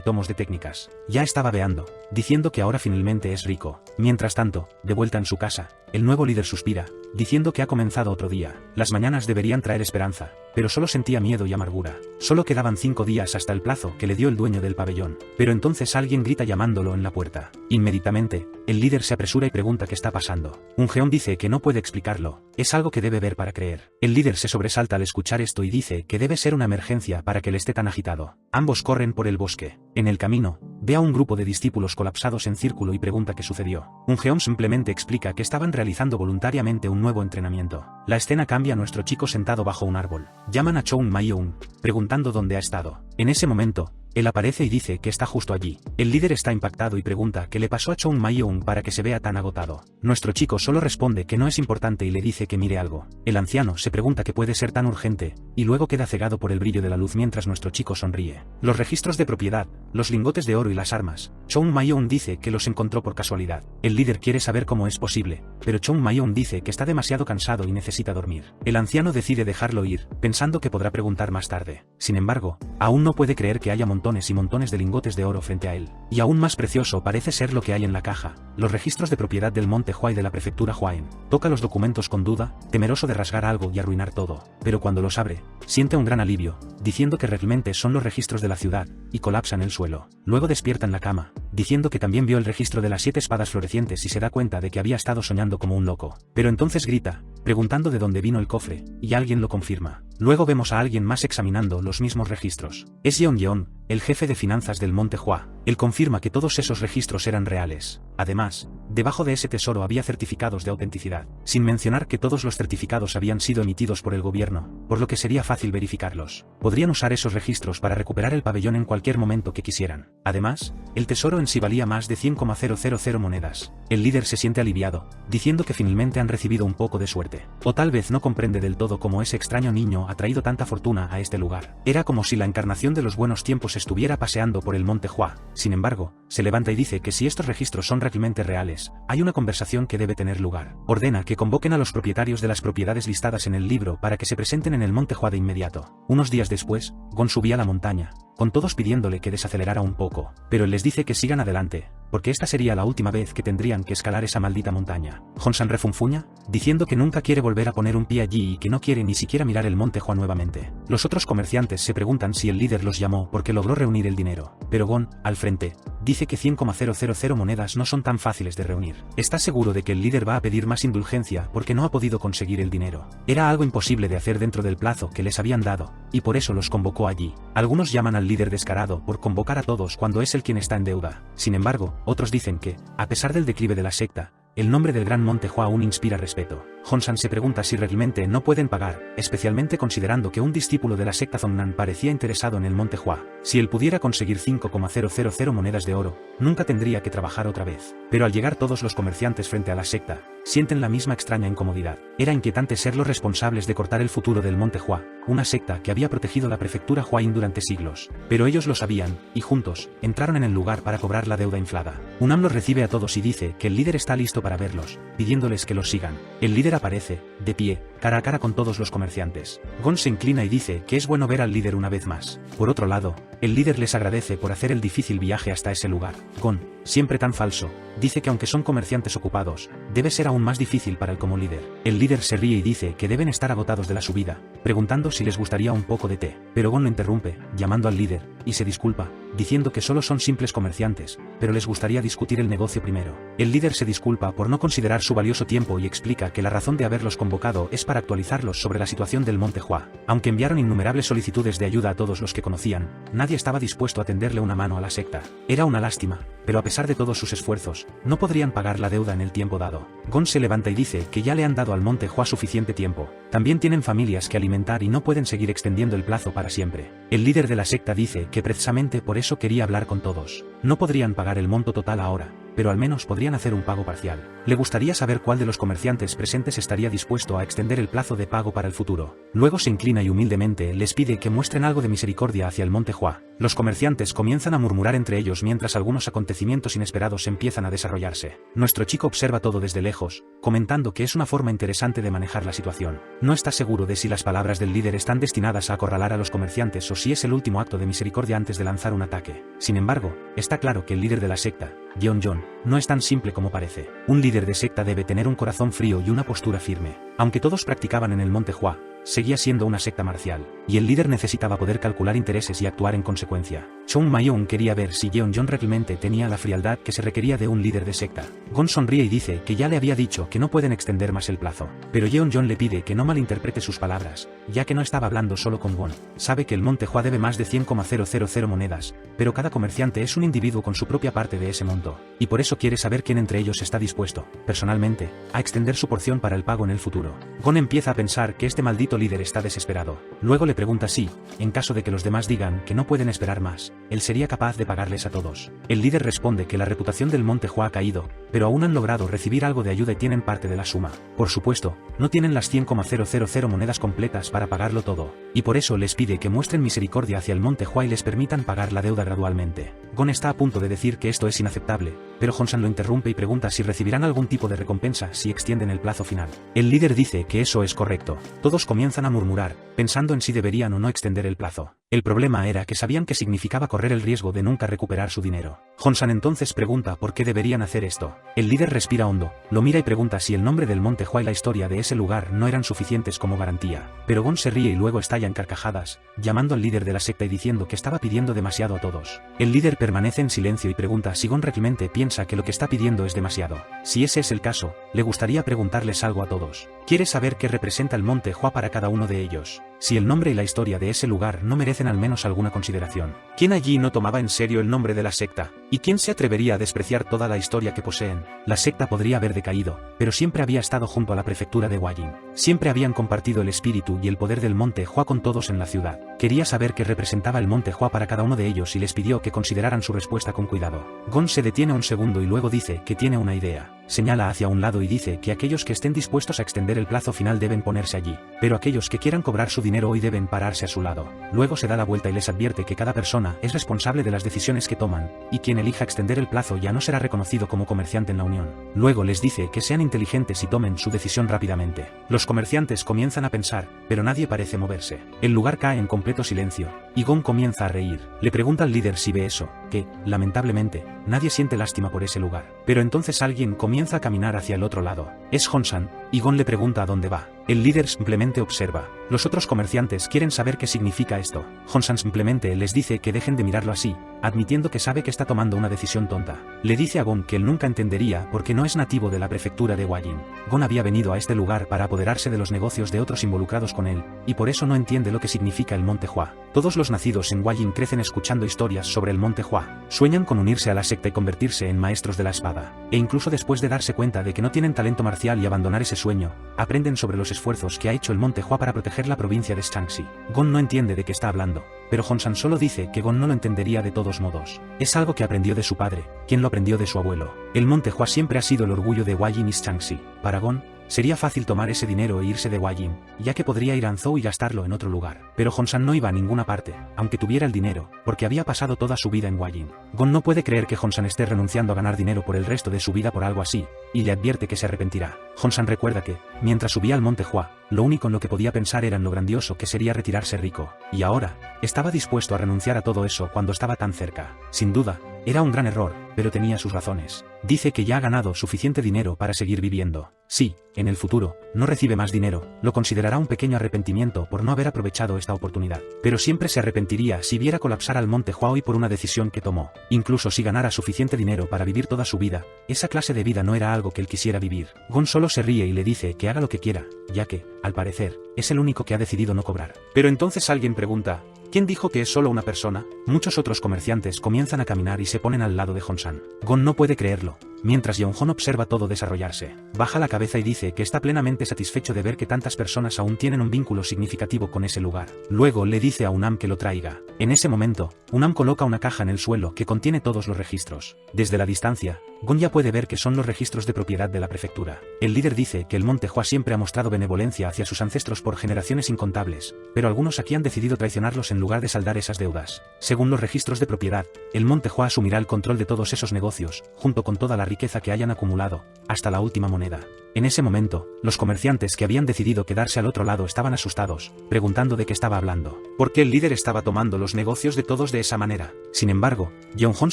tomos de técnicas. Ya estaba veando, diciendo que ahora finalmente es rico. Mientras tanto, de vuelta en su casa, el nuevo líder suspira, diciendo que ha comenzado otro día. Las mañanas deberían traer esperanza, pero solo sentía miedo y amargura. Solo quedaban 5 días hasta el plazo que le dio el dueño del pabellón. Pero entonces alguien grita llamándolo en la puerta. Inmediatamente, el líder se apresura y pregunta qué está pasando. Un geón dice que no puede explicarlo, es algo que debe ver para creer. El líder se sobresalta al escuchar esto y dice que debe ser una emergencia para que él esté tan agitado. Ambos corren por el bosque. En el camino, ve a un grupo de discípulos colapsados en círculo y pregunta qué sucedió. Un geón simplemente explica que estaban realizando voluntariamente un nuevo entrenamiento. La escena cambia a nuestro chico sentado bajo un árbol. Llaman a Choung Mayong, preguntando dónde ha estado. En ese momento, él aparece y dice que está justo allí. El líder está impactado y pregunta qué le pasó a Choung Mayong para que se vea tan agotado. Nuestro chico solo responde que no es importante y le dice que mire algo. El anciano se pregunta qué puede ser tan urgente, y luego queda cegado por el brillo de la luz mientras nuestro chico sonríe. Los registros de propiedad, los lingotes de oro y las armas. Choung Mayong dice que los encontró por casualidad. El líder quiere saber cómo es posible, pero Choung Mayong dice que está demasiado cansado y necesita dormir. El anciano decide dejarlo ir, pensando que podrá preguntar más tarde. Sin embargo, aún no puede creer que haya montones y montones de lingotes de oro frente a él. Y aún más precioso parece ser lo que hay en la caja, los registros de propiedad del Monte Hua y de la prefectura Huaen. Toca los documentos con duda, temeroso de rasgar algo y arruinar todo, pero cuando los abre, siente un gran alivio, diciendo que realmente son los registros de la ciudad, y colapsa en el suelo. Luego despierta en la cama, diciendo que también vio el registro de las 7 espadas florecientes y se da cuenta de que había estado soñando como un loco. Pero entonces grita, preguntando de dónde vino el cofre, y alguien lo confirma. Luego vemos a alguien más examinando los mismos registros. Es Yeon Yeon, el jefe de finanzas del Monte Hua. Él confirma que todos esos registros eran reales. Además, debajo de ese tesoro había certificados de autenticidad, sin mencionar que todos los certificados habían sido emitidos por el gobierno, por lo que sería fácil verificarlos. Podrían usar esos registros para recuperar el pabellón en cualquier momento que quisieran. Además, el tesoro en sí valía más de 100,000 monedas. El líder se siente aliviado, diciendo que finalmente han recibido un poco de suerte. O tal vez no comprende del todo cómo ese extraño niño ha traído tanta fortuna a este lugar. Era como si la encarnación de los buenos tiempos estuviera paseando por el Monte Hua. Sin embargo, se levanta y dice que si estos registros son realmente reales, hay una conversación que debe tener lugar. Ordena que convoquen a los propietarios de las propiedades listadas en el libro para que se presenten en el Monte Hua de inmediato. Unos días después, Gon subía a la montaña, con todos pidiéndole que desacelerara un poco, pero él les dice que sigan adelante, porque esta sería la última vez que tendrían que escalar esa maldita montaña. Honsan refunfuña, diciendo que nunca quiere volver a poner un pie allí y que no quiere ni siquiera mirar el Monte Hua nuevamente. Los otros comerciantes se preguntan si el líder los llamó porque logró reunir el dinero, pero Gon, al frente, dice que 100,000 monedas no son tan fáciles de reunir. Está seguro de que el líder va a pedir más indulgencia porque no ha podido conseguir el dinero. Era algo imposible de hacer dentro del plazo que les habían dado, y por eso los convocó allí. Algunos llaman al líder descarado por convocar a todos cuando es él quien está en deuda. Sin embargo, otros dicen que, a pesar del declive de la secta, el nombre del Gran Monte Hua aún inspira respeto. Honsan se pregunta si realmente no pueden pagar, especialmente considerando que un discípulo de la secta Zongnan parecía interesado en el Monte Hua. Si él pudiera conseguir 5,000 monedas de oro, nunca tendría que trabajar otra vez. Pero al llegar todos los comerciantes frente a la secta, sienten la misma extraña incomodidad. Era inquietante ser los responsables de cortar el futuro del Monte Hua, una secta que había protegido la prefectura Huayin durante siglos. Pero ellos lo sabían, y juntos, entraron en el lugar para cobrar la deuda inflada. Unam los recibe a todos y dice que el líder está listo para verlos, pidiéndoles que los sigan. El líder aparece, de pie, cara a cara con todos los comerciantes. Gon se inclina y dice que es bueno ver al líder una vez más. Por otro lado, el líder les agradece por hacer el difícil viaje hasta ese lugar. Gon, siempre tan falso, dice que aunque son comerciantes ocupados, debe ser aún más difícil para él como líder. El líder se ríe y dice que deben estar agotados de la subida, preguntando si les gustaría un poco de té. Pero Gon lo interrumpe, llamando al líder, y se disculpa, diciendo que solo son simples comerciantes, pero les gustaría discutir el negocio primero. El líder se disculpa por no considerar su valioso tiempo y explica que la razón de haberlos convocado es para actualizarlos sobre la situación del Monte Hua. Aunque enviaron innumerables solicitudes de ayuda a todos los que conocían, nadie estaba dispuesto a tenderle una mano a la secta. Era una lástima, pero a pesar de todos sus esfuerzos, no podrían pagar la deuda en el tiempo dado. Gon se levanta y dice que ya le han dado al Monte Hua suficiente tiempo. También tienen familias que alimentar y no pueden seguir extendiendo el plazo para siempre. El líder de la secta dice que precisamente por eso quería hablar con todos. No podrían pagar el monto total ahora, pero al menos podrían hacer un pago parcial. Le gustaría saber cuál de los comerciantes presentes estaría dispuesto a extender el plazo de pago para el futuro. Luego se inclina y humildemente les pide que muestren algo de misericordia hacia el Monte Hua. Los comerciantes comienzan a murmurar entre ellos mientras algunos acontecimientos inesperados empiezan a desarrollarse. Nuestro chico observa todo desde lejos, comentando que es una forma interesante de manejar la situación. No está seguro de si las palabras del líder están destinadas a acorralar a los comerciantes o si es el último acto de misericordia antes de lanzar un ataque. Sin embargo, está claro que el líder de la secta, Yeonjon, no es tan simple como parece. Un líder de secta debe tener un corazón frío y una postura firme. Aunque todos practicaban en el Monte Hua, seguía siendo una secta marcial, y el líder necesitaba poder calcular intereses y actuar en consecuencia. Chung Mayong quería ver si Yeonjon realmente tenía la frialdad que se requería de un líder de secta. Gon sonríe y dice que ya le había dicho que no pueden extender más el plazo, pero Yeonjon le pide que no malinterprete sus palabras, ya que no estaba hablando solo con Gon. Sabe que el Monte Hua debe más de 100,000 monedas, pero cada comerciante es un individuo con su propia parte de ese monto, y por eso quiere saber quién entre ellos está dispuesto, personalmente, a extender su porción para el pago en el futuro. Gon empieza a pensar que este maldito líder está desesperado. Luego le pregunta si, en caso de que los demás digan que no pueden esperar más, él sería capaz de pagarles a todos. El líder responde que la reputación del Monte Hua ha caído, pero aún han logrado recibir algo de ayuda y tienen parte de la suma. Por supuesto, no tienen las 100,000 monedas completas para pagarlo todo, y por eso les pide que muestren misericordia hacia el Monte Hua y les permitan pagar la deuda gradualmente. Gon está a punto de decir que esto es inaceptable, pero Honsan lo interrumpe y pregunta si recibirán algún tipo de recompensa si extienden el plazo final. El líder dice que eso es correcto. Todos comienzan a murmurar, pensando en si deberían o no extender el plazo. El problema era que sabían que significaba correr el riesgo de nunca recuperar su dinero. Honsan entonces pregunta por qué deberían hacer esto. El líder respira hondo, lo mira y pregunta si el nombre del Monte Hua y la historia de ese lugar no eran suficientes como garantía. Pero Gon se ríe y luego estalla en carcajadas, llamando al líder de la secta y diciendo que estaba pidiendo demasiado a todos. El líder permanece en silencio y pregunta si Gon realmente piensa que lo que está pidiendo es demasiado. Si ese es el caso, le gustaría preguntarles algo a todos. Quiere saber qué representa el Monte Hua para cada uno de ellos. Si el nombre y la historia de ese lugar no merecen al menos alguna consideración. ¿Quién allí no tomaba en serio el nombre de la secta? ¿Y quién se atrevería a despreciar toda la historia que poseen? La secta podría haber decaído, pero siempre había estado junto a la prefectura de Huayin. Siempre habían compartido el espíritu y el poder del Monte Hua con todos en la ciudad. Quería saber qué representaba el Monte Hua para cada uno de ellos y les pidió que consideraran su respuesta con cuidado. Gon se detiene un segundo y luego dice que tiene una idea. Señala hacia un lado y dice que aquellos que estén dispuestos a extender el plazo final deben ponerse allí, pero aquellos que quieran cobrar su dinero hoy deben pararse a su lado. Luego se da la vuelta y les advierte que cada persona es responsable de las decisiones que toman, y quien elija extender el plazo ya no será reconocido como comerciante en la Unión. Luego les dice que sean inteligentes y tomen su decisión rápidamente. Los comerciantes comienzan a pensar, pero nadie parece moverse. El lugar cae en completo silencio, y Gon comienza a reír. Le pregunta al líder si ve eso, que, lamentablemente, nadie siente lástima por ese lugar. Pero entonces alguien comienza a caminar hacia el otro lado. Es Honsan, y Gon le pregunta a dónde va. El líder simplemente observa, Los otros comerciantes quieren saber qué significa esto. Honsan simplemente les dice que dejen de mirarlo así, admitiendo que sabe que está tomando una decisión tonta. Le dice a Gon que él nunca entendería porque no es nativo de la prefectura de Huayin. Gon había venido a este lugar para apoderarse de los negocios de otros involucrados con él, y por eso no entiende lo que significa el Monte Hua. Todos los nacidos en Huayin crecen escuchando historias sobre el Monte Hua. Sueñan con unirse a la secta y convertirse en maestros de la espada. E incluso después de darse cuenta de que no tienen talento marcial y abandonar ese sueño, aprenden sobre los esfuerzos que ha hecho el Monte Hua para proteger la provincia de Shaanxi. Gon no entiende de qué está hablando, pero Honsan solo dice que Gon no lo entendería de todos modos. Es algo que aprendió de su padre, quien lo aprendió de su abuelo. El Monte Hua siempre ha sido el orgullo de Huayin y Shaanxi. Para Gon, sería fácil tomar ese dinero e irse de Huayin, ya que podría ir a Anzhou y gastarlo en otro lugar. Pero Honsan no iba a ninguna parte, aunque tuviera el dinero, porque había pasado toda su vida en Huayin. Gon no puede creer que Honsan esté renunciando a ganar dinero por el resto de su vida por algo así, y le advierte que se arrepentirá. Honsan recuerda que, mientras subía al Monte Hua, lo único en lo que podía pensar era en lo grandioso que sería retirarse rico, y ahora, estaba dispuesto a renunciar a todo eso cuando estaba tan cerca. Sin duda, era un gran error, pero tenía sus razones. Dice que ya ha ganado suficiente dinero para seguir viviendo. Sí, en el futuro, no recibe más dinero, lo considerará un pequeño arrepentimiento por no haber aprovechado esta oportunidad. Pero siempre se arrepentiría si viera colapsar al Monte Hua hoy por una decisión que tomó. Incluso si ganara suficiente dinero para vivir toda su vida, esa clase de vida no era algo que él quisiera vivir. Gon solo se ríe y le dice que haga lo que quiera, ya que, al parecer, es el único que ha decidido no cobrar. Pero entonces alguien pregunta, ¿quién dijo que es solo una persona? Muchos otros comerciantes comienzan a caminar y se ponen al lado de Honsan. Gon no puede creerlo, mientras Yeonghon observa todo desarrollarse. Baja la cabeza y dice que está plenamente satisfecho de ver que tantas personas aún tienen un vínculo significativo con ese lugar. Luego le dice a Unam que lo traiga. En ese momento, Unam coloca una caja en el suelo que contiene todos los registros. Desde la distancia, Gon ya puede ver que son los registros de propiedad de la prefectura. El líder dice que el Monte Hua siempre ha mostrado benevolencia hacia sus ancestros por generaciones incontables, pero algunos aquí han decidido traicionarlos en lugar de saldar esas deudas. Según los registros de propiedad, el Monte Hua asumirá el control de todos esos negocios, junto con toda la riqueza que hayan acumulado, hasta la última moneda. En ese momento, los comerciantes que habían decidido quedarse al otro lado estaban asustados, preguntando de qué estaba hablando. ¿Por qué el líder estaba tomando los negocios de todos de esa manera? Sin embargo, Yeonghon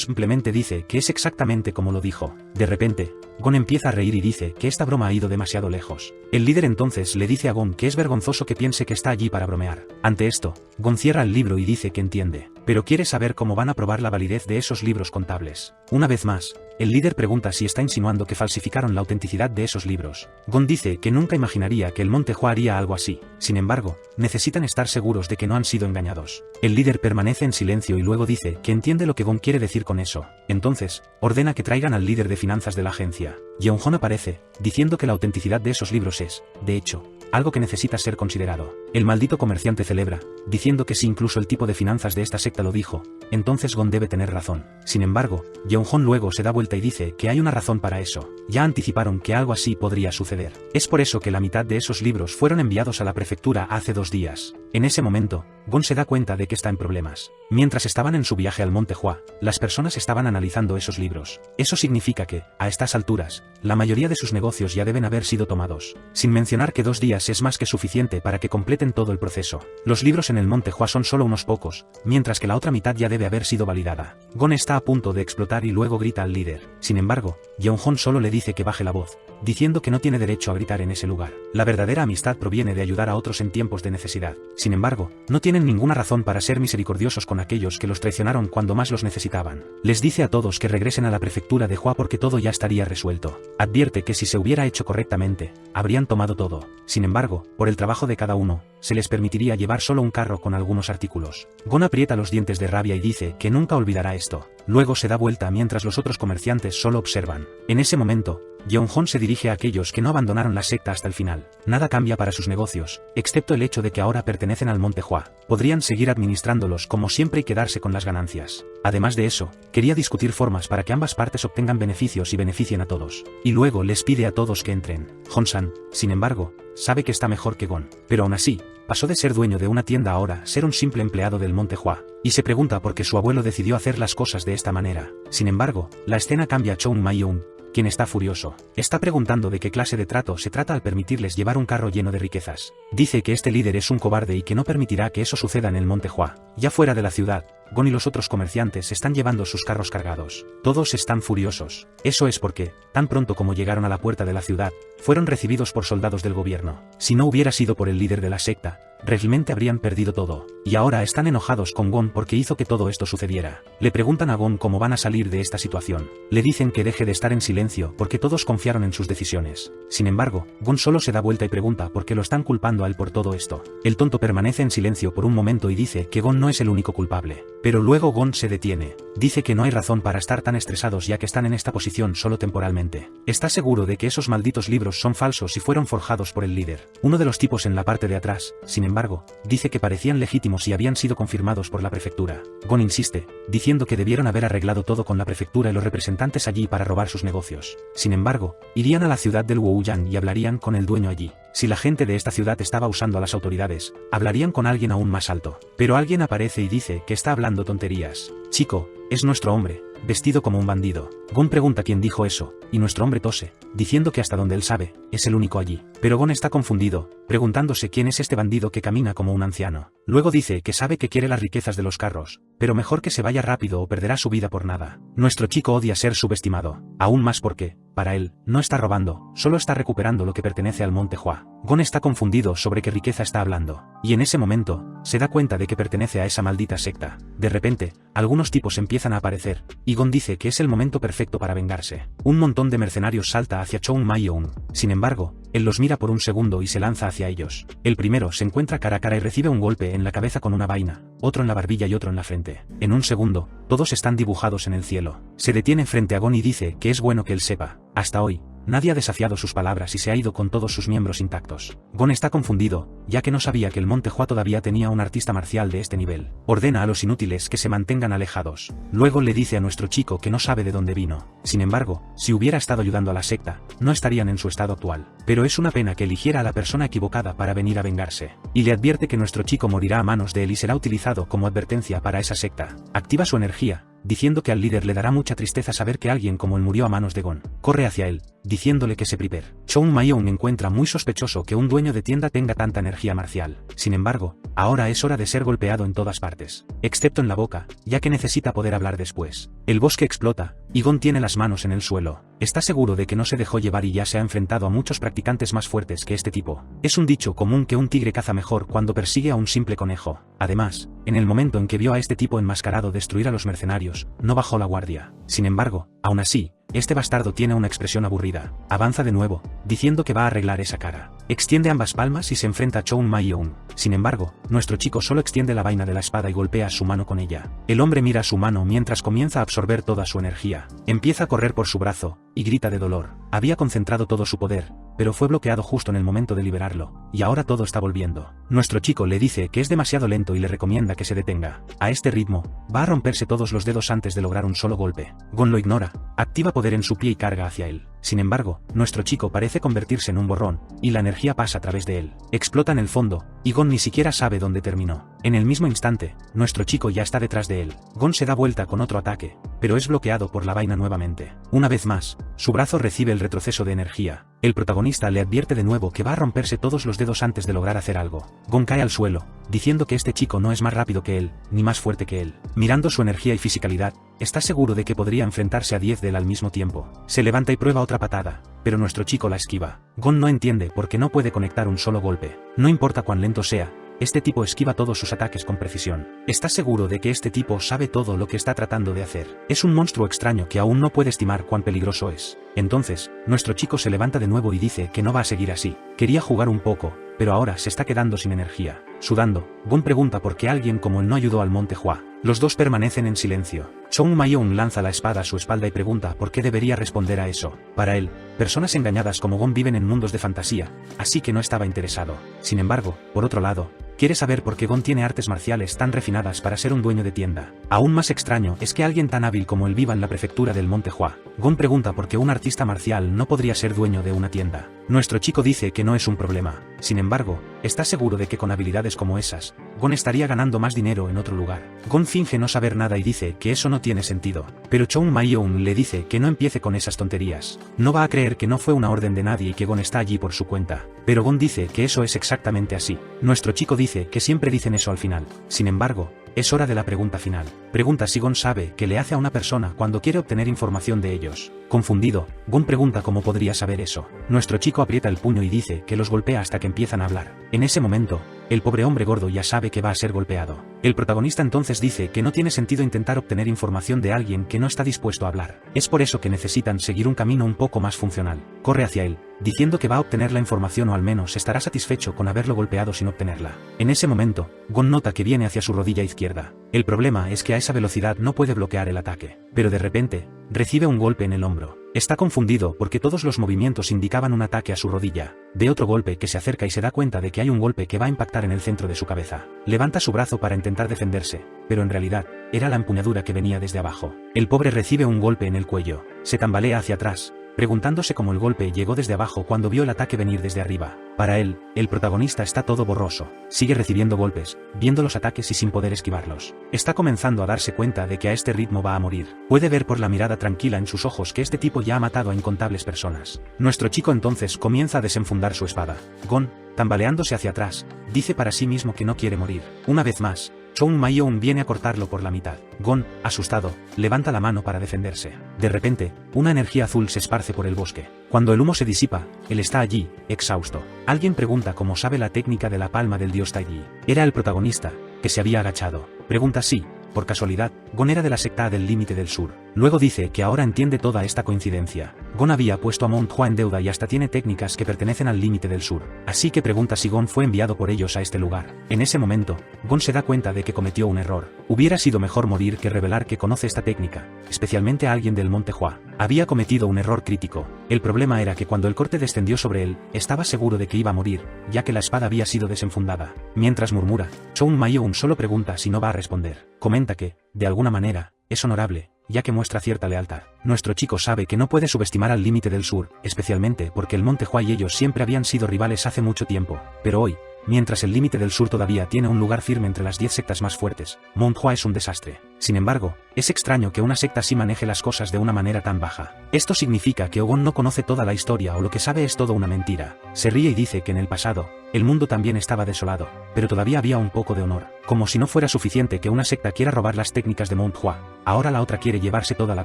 simplemente dice que es exactamente como lo dijo. De repente, Gon empieza a reír y dice que esta broma ha ido demasiado lejos. El líder entonces le dice a Gon que es vergonzoso que piense que está allí para bromear. Ante esto, Gon cierra el libro y dice que entiende, pero quiere saber cómo van a probar la validez de esos libros contables. Una vez más, el líder pregunta si está insinuando que falsificaron la autenticidad de esos libros. Gon dice que nunca imaginaría que el Monte Hua haría algo así. Sin embargo, necesitan estar seguros de que no han sido engañados. El líder permanece en silencio y luego dice que entiende lo que Gon quiere decir con eso. Entonces, ordena que traigan al líder de finanzas de la agencia. Yeonghon aparece, diciendo que la autenticidad de esos libros es, de hecho, algo que necesita ser considerado. El maldito comerciante celebra, diciendo que si incluso el tipo de finanzas de esta secta lo dijo, entonces Gon debe tener razón. Sin embargo, Yeonghon luego se da vuelta y dice que hay una razón para eso. Ya anticiparon que algo así podría suceder. Es por eso que la mitad de esos libros fueron enviados a la prefectura hace 2 días. En ese momento, Gon se da cuenta de que está en problemas. Mientras estaban en su viaje al Monte Hua, las personas estaban analizando esos libros. Eso significa que, a estas alturas, la mayoría de sus negocios ya deben haber sido tomados. Sin mencionar que 2 días es más que suficiente para que completen todo el proceso. Los libros en el Monte Hua son solo unos pocos, mientras que la otra mitad ya debe haber sido validada. Gon está a punto de explotar y luego grita al líder. Sin embargo, Yeonghon solo le dice que baje la voz, diciendo que no tiene derecho a gritar en ese lugar. La verdadera amistad proviene de ayudar a otros en tiempos de necesidad. Sin embargo, no tienen ninguna razón para ser misericordiosos con aquellos que los traicionaron cuando más los necesitaban. Les dice a todos que regresen a la prefectura de Hua porque todo ya estaría resuelto. Advierte que si se hubiera hecho correctamente, habrían tomado todo. Sin embargo, por el trabajo de cada uno, se les permitiría llevar solo un carro con algunos artículos. Gon aprieta los dientes de rabia y dice que nunca olvidará esto. Luego se da vuelta mientras los otros comerciantes solo observan. En ese momento, Yeonghon se dirige a aquellos que no abandonaron la secta hasta el final. Nada cambia para sus negocios, excepto el hecho de que ahora pertenecen al Monte Hua. Podrían seguir administrándolos como siempre y quedarse con las ganancias. Además de eso, quería discutir formas para que ambas partes obtengan beneficios y beneficien a todos. Y luego les pide a todos que entren. Honsan, sin embargo, sabe que está mejor que Gon. Pero aún así, pasó de ser dueño de una tienda a ahora ser un simple empleado del Monte Hua, y se pregunta por qué su abuelo decidió hacer las cosas de esta manera. Sin embargo, la escena cambia a Choun Mayung, quien está furioso. Está preguntando de qué clase de trato se trata al permitirles llevar un carro lleno de riquezas. Dice que este líder es un cobarde y que no permitirá que eso suceda en el Monte Hua. Ya fuera de la ciudad, Gon y los otros comerciantes están llevando sus carros cargados. Todos están furiosos. Eso es porque, tan pronto como llegaron a la puerta de la ciudad, fueron recibidos por soldados del gobierno. Si no hubiera sido por el líder de la secta, realmente habrían perdido todo. Y ahora están enojados con Gon porque hizo que todo esto sucediera. Le preguntan a Gon cómo van a salir de esta situación. Le dicen que deje de estar en silencio porque todos confiaron en sus decisiones. Sin embargo, Gon solo se da vuelta y pregunta por qué lo están culpando a él por todo esto. El tonto permanece en silencio por un momento y dice que Gon no es el único culpable. Pero luego Gon se detiene. Dice que no hay razón para estar tan estresados ya que están en esta posición solo temporalmente. Está seguro de que esos malditos libros son falsos y fueron forjados por el líder. Uno de los tipos en la parte de atrás, sin embargo, dice que parecían legítimos y habían sido confirmados por la prefectura. Gon insiste, diciendo que debieron haber arreglado todo con la prefectura y los representantes allí para robar sus negocios. Sin embargo, irían a la ciudad del Wuoyang y hablarían con el dueño allí. Si la gente de esta ciudad estaba usando a las autoridades, hablarían con alguien aún más alto. Pero alguien aparece y dice que está hablando tonterías. Chico, es nuestro hombre, vestido como un bandido. Gon pregunta quién dijo eso, y nuestro hombre tose, diciendo que hasta donde él sabe, es el único allí. Pero Gon está confundido, preguntándose quién es este bandido que camina como un anciano. Luego dice que sabe que quiere las riquezas de los carros, pero mejor que se vaya rápido o perderá su vida por nada. Nuestro chico odia ser subestimado, aún más porque, para él, no está robando, solo está recuperando lo que pertenece al Monte Hua. Gon está confundido sobre qué riqueza está hablando, y en ese momento, se da cuenta de que pertenece a esa maldita secta. De repente, algunos tipos empiezan a aparecer, y Gon dice que es el momento perfecto para vengarse. Un montón de mercenarios salta hacia Chong Maiyong. Sin embargo, él los mira por un segundo y se lanza hacia ellos. El primero se encuentra cara a cara y recibe un golpe en la cabeza con una vaina, otro en la barbilla y otro en la frente. En un segundo, todos están dibujados en el cielo. Se detiene frente a Gon y dice que es bueno que él sepa. Hasta hoy, nadie ha desafiado sus palabras y se ha ido con todos sus miembros intactos. Gon está confundido, ya que no sabía que el Monte Hua todavía tenía un artista marcial de este nivel. Ordena a los inútiles que se mantengan alejados. Luego le dice a nuestro chico que no sabe de dónde vino. Sin embargo, si hubiera estado ayudando a la secta, no estarían en su estado actual. Pero es una pena que eligiera a la persona equivocada para venir a vengarse. Y le advierte que nuestro chico morirá a manos de él y será utilizado como advertencia para esa secta. Activa su energía, diciendo que al líder le dará mucha tristeza saber que alguien como él murió a manos de Gon. Corre hacia él, diciéndole que se prepare. Chong Maiyong encuentra muy sospechoso que un dueño de tienda tenga tanta energía marcial. Sin embargo, ahora es hora de ser golpeado en todas partes, excepto en la boca, ya que necesita poder hablar después. El bosque explota, y Gon tiene las manos en el suelo. Está seguro de que no se dejó llevar y ya se ha enfrentado a muchos practicantes más fuertes que este tipo. Es un dicho común que un tigre caza mejor cuando persigue a un simple conejo. Además, en el momento en que vio a este tipo enmascarado destruir a los mercenarios, no bajó la guardia. Sin embargo, aún así, este bastardo tiene una expresión aburrida. Avanza de nuevo, diciendo que va a arreglar esa cara. Extiende ambas palmas y se enfrenta a Chong Maiyong. Sin embargo, nuestro chico solo extiende la vaina de la espada y golpea su mano con ella. El hombre mira su mano mientras comienza a absorber toda su energía. Empieza a correr por su brazo, y grita de dolor. Había concentrado todo su poder, pero fue bloqueado justo en el momento de liberarlo, y ahora todo está volviendo. Nuestro chico le dice que es demasiado lento y le recomienda que se detenga. A este ritmo, va a romperse todos los dedos antes de lograr un solo golpe. Gon lo ignora, activa poder en su pie y carga hacia él. Sin embargo, nuestro chico parece convertirse en un borrón, y la energía pasa a través de él. Explota en el fondo, y Gon ni siquiera sabe dónde terminó. En el mismo instante, nuestro chico ya está detrás de él. Gon se da vuelta con otro ataque, pero es bloqueado por la vaina nuevamente. Una vez más, su brazo recibe el retroceso de energía. El protagonista le advierte de nuevo que va a romperse todos los dedos antes de lograr hacer algo. Gon cae al suelo, diciendo que este chico no es más rápido que él, ni más fuerte que él. Mirando su energía y fisicalidad, está seguro de que podría enfrentarse a 10 de él al mismo tiempo. Se levanta y prueba otra patada, pero nuestro chico la esquiva. Gon no entiende por qué no puede conectar un solo golpe. No importa cuán lento sea, este tipo esquiva todos sus ataques con precisión. Está seguro de que este tipo sabe todo lo que está tratando de hacer. Es un monstruo extraño que aún no puede estimar cuán peligroso es. Entonces, nuestro chico se levanta de nuevo y dice que no va a seguir así. Quería jugar un poco, pero ahora se está quedando sin energía. Sudando, Gon pregunta por qué alguien como él no ayudó al Monte Hua. Los dos permanecen en silencio. Chong Maiyong lanza la espada a su espalda y pregunta por qué debería responder a eso. Para él, personas engañadas como Gon viven en mundos de fantasía, así que no estaba interesado. Sin embargo, por otro lado, quiere saber por qué Gon tiene artes marciales tan refinadas para ser un dueño de tienda. Aún más extraño es que alguien tan hábil como él viva en la prefectura del Monte Hua. Gon pregunta por qué un artista marcial no podría ser dueño de una tienda. Nuestro chico dice que no es un problema. Sin embargo, está seguro de que con habilidades como esas, Gon estaría ganando más dinero en otro lugar. Gon finge no saber nada y dice que eso no tiene sentido. Pero Chong Maiyong le dice que no empiece con esas tonterías. No va a creer que no fue una orden de nadie y que Gon está allí por su cuenta. Pero Gon dice que eso es exactamente así. Nuestro chico dice que siempre dicen eso al final. Sin embargo, es hora de la pregunta final. Pregunta si Gon sabe qué le hace a una persona cuando quiere obtener información de ellos. Confundido, Gon pregunta cómo podría saber eso. Nuestro chico aprieta el puño y dice que los golpea hasta que empiezan a hablar. En ese momento, El pobre hombre gordo ya sabe que va a ser golpeado. El protagonista entonces dice que no tiene sentido intentar obtener información de alguien que no está dispuesto a hablar. Es por eso que necesitan seguir un camino un poco más funcional. Corre hacia él, diciendo que va a obtener la información o al menos estará satisfecho con haberlo golpeado sin obtenerla. En ese momento, Gon nota que viene hacia su rodilla izquierda. El problema es que a esa velocidad no puede bloquear el ataque. Pero de repente, recibe un golpe en el hombro. Está confundido porque todos los movimientos indicaban un ataque a su rodilla. Ve otro golpe que se acerca y se da cuenta de que hay un golpe que va a impactar en el centro de su cabeza. Levanta su brazo para intentar defenderse, pero en realidad, era la empuñadura que venía desde abajo. El pobre recibe un golpe en el cuello. Se tambalea hacia atrás, preguntándose cómo el golpe llegó desde abajo cuando vio el ataque venir desde arriba. Para él, el protagonista está todo borroso. Sigue recibiendo golpes, viendo los ataques y sin poder esquivarlos. Está comenzando a darse cuenta de que a este ritmo va a morir. Puede ver por la mirada tranquila en sus ojos que este tipo ya ha matado a incontables personas. Nuestro chico entonces comienza a desenfundar su espada. Gon, tambaleándose hacia atrás, dice para sí mismo que no quiere morir. Una vez más, Chong Ma-yeon viene a cortarlo por la mitad. Gon, asustado, levanta la mano para defenderse. De repente, una energía azul se esparce por el bosque. Cuando el humo se disipa, él está allí, exhausto. Alguien pregunta cómo sabe la técnica de la palma del dios Taiji. Era el protagonista, que se había agachado. Pregunta si, por casualidad, Gon era de la secta del límite del sur. Luego dice que ahora entiende toda esta coincidencia. Gon había puesto a Mount Hua en deuda y hasta tiene técnicas que pertenecen al límite del sur. Así que pregunta si Gon fue enviado por ellos a este lugar. En ese momento, Gon se da cuenta de que cometió un error. Hubiera sido mejor morir que revelar que conoce esta técnica, especialmente a alguien del Monte Hua. Había cometido un error crítico. El problema era que cuando el corte descendió sobre él, estaba seguro de que iba a morir, ya que la espada había sido desenfundada. Mientras murmura, Chong Ma-yeon solo pregunta si no va a responder. Comenta que, de alguna manera, es honorable, ya que muestra cierta lealtad. Nuestro chico sabe que no puede subestimar al límite del sur, especialmente porque el Monte Hua y ellos siempre habían sido rivales hace mucho tiempo, pero hoy, mientras el límite del sur todavía tiene un lugar firme entre las 10 sectas más fuertes, Mount Hua es un desastre. Sin embargo, es extraño que una secta así maneje las cosas de una manera tan baja. Esto significa que Gon no conoce toda la historia o lo que sabe es todo una mentira. Se ríe y dice que en el pasado, el mundo también estaba desolado, pero todavía había un poco de honor. Como si no fuera suficiente que una secta quiera robar las técnicas de Mount Hua, ahora la otra quiere llevarse toda la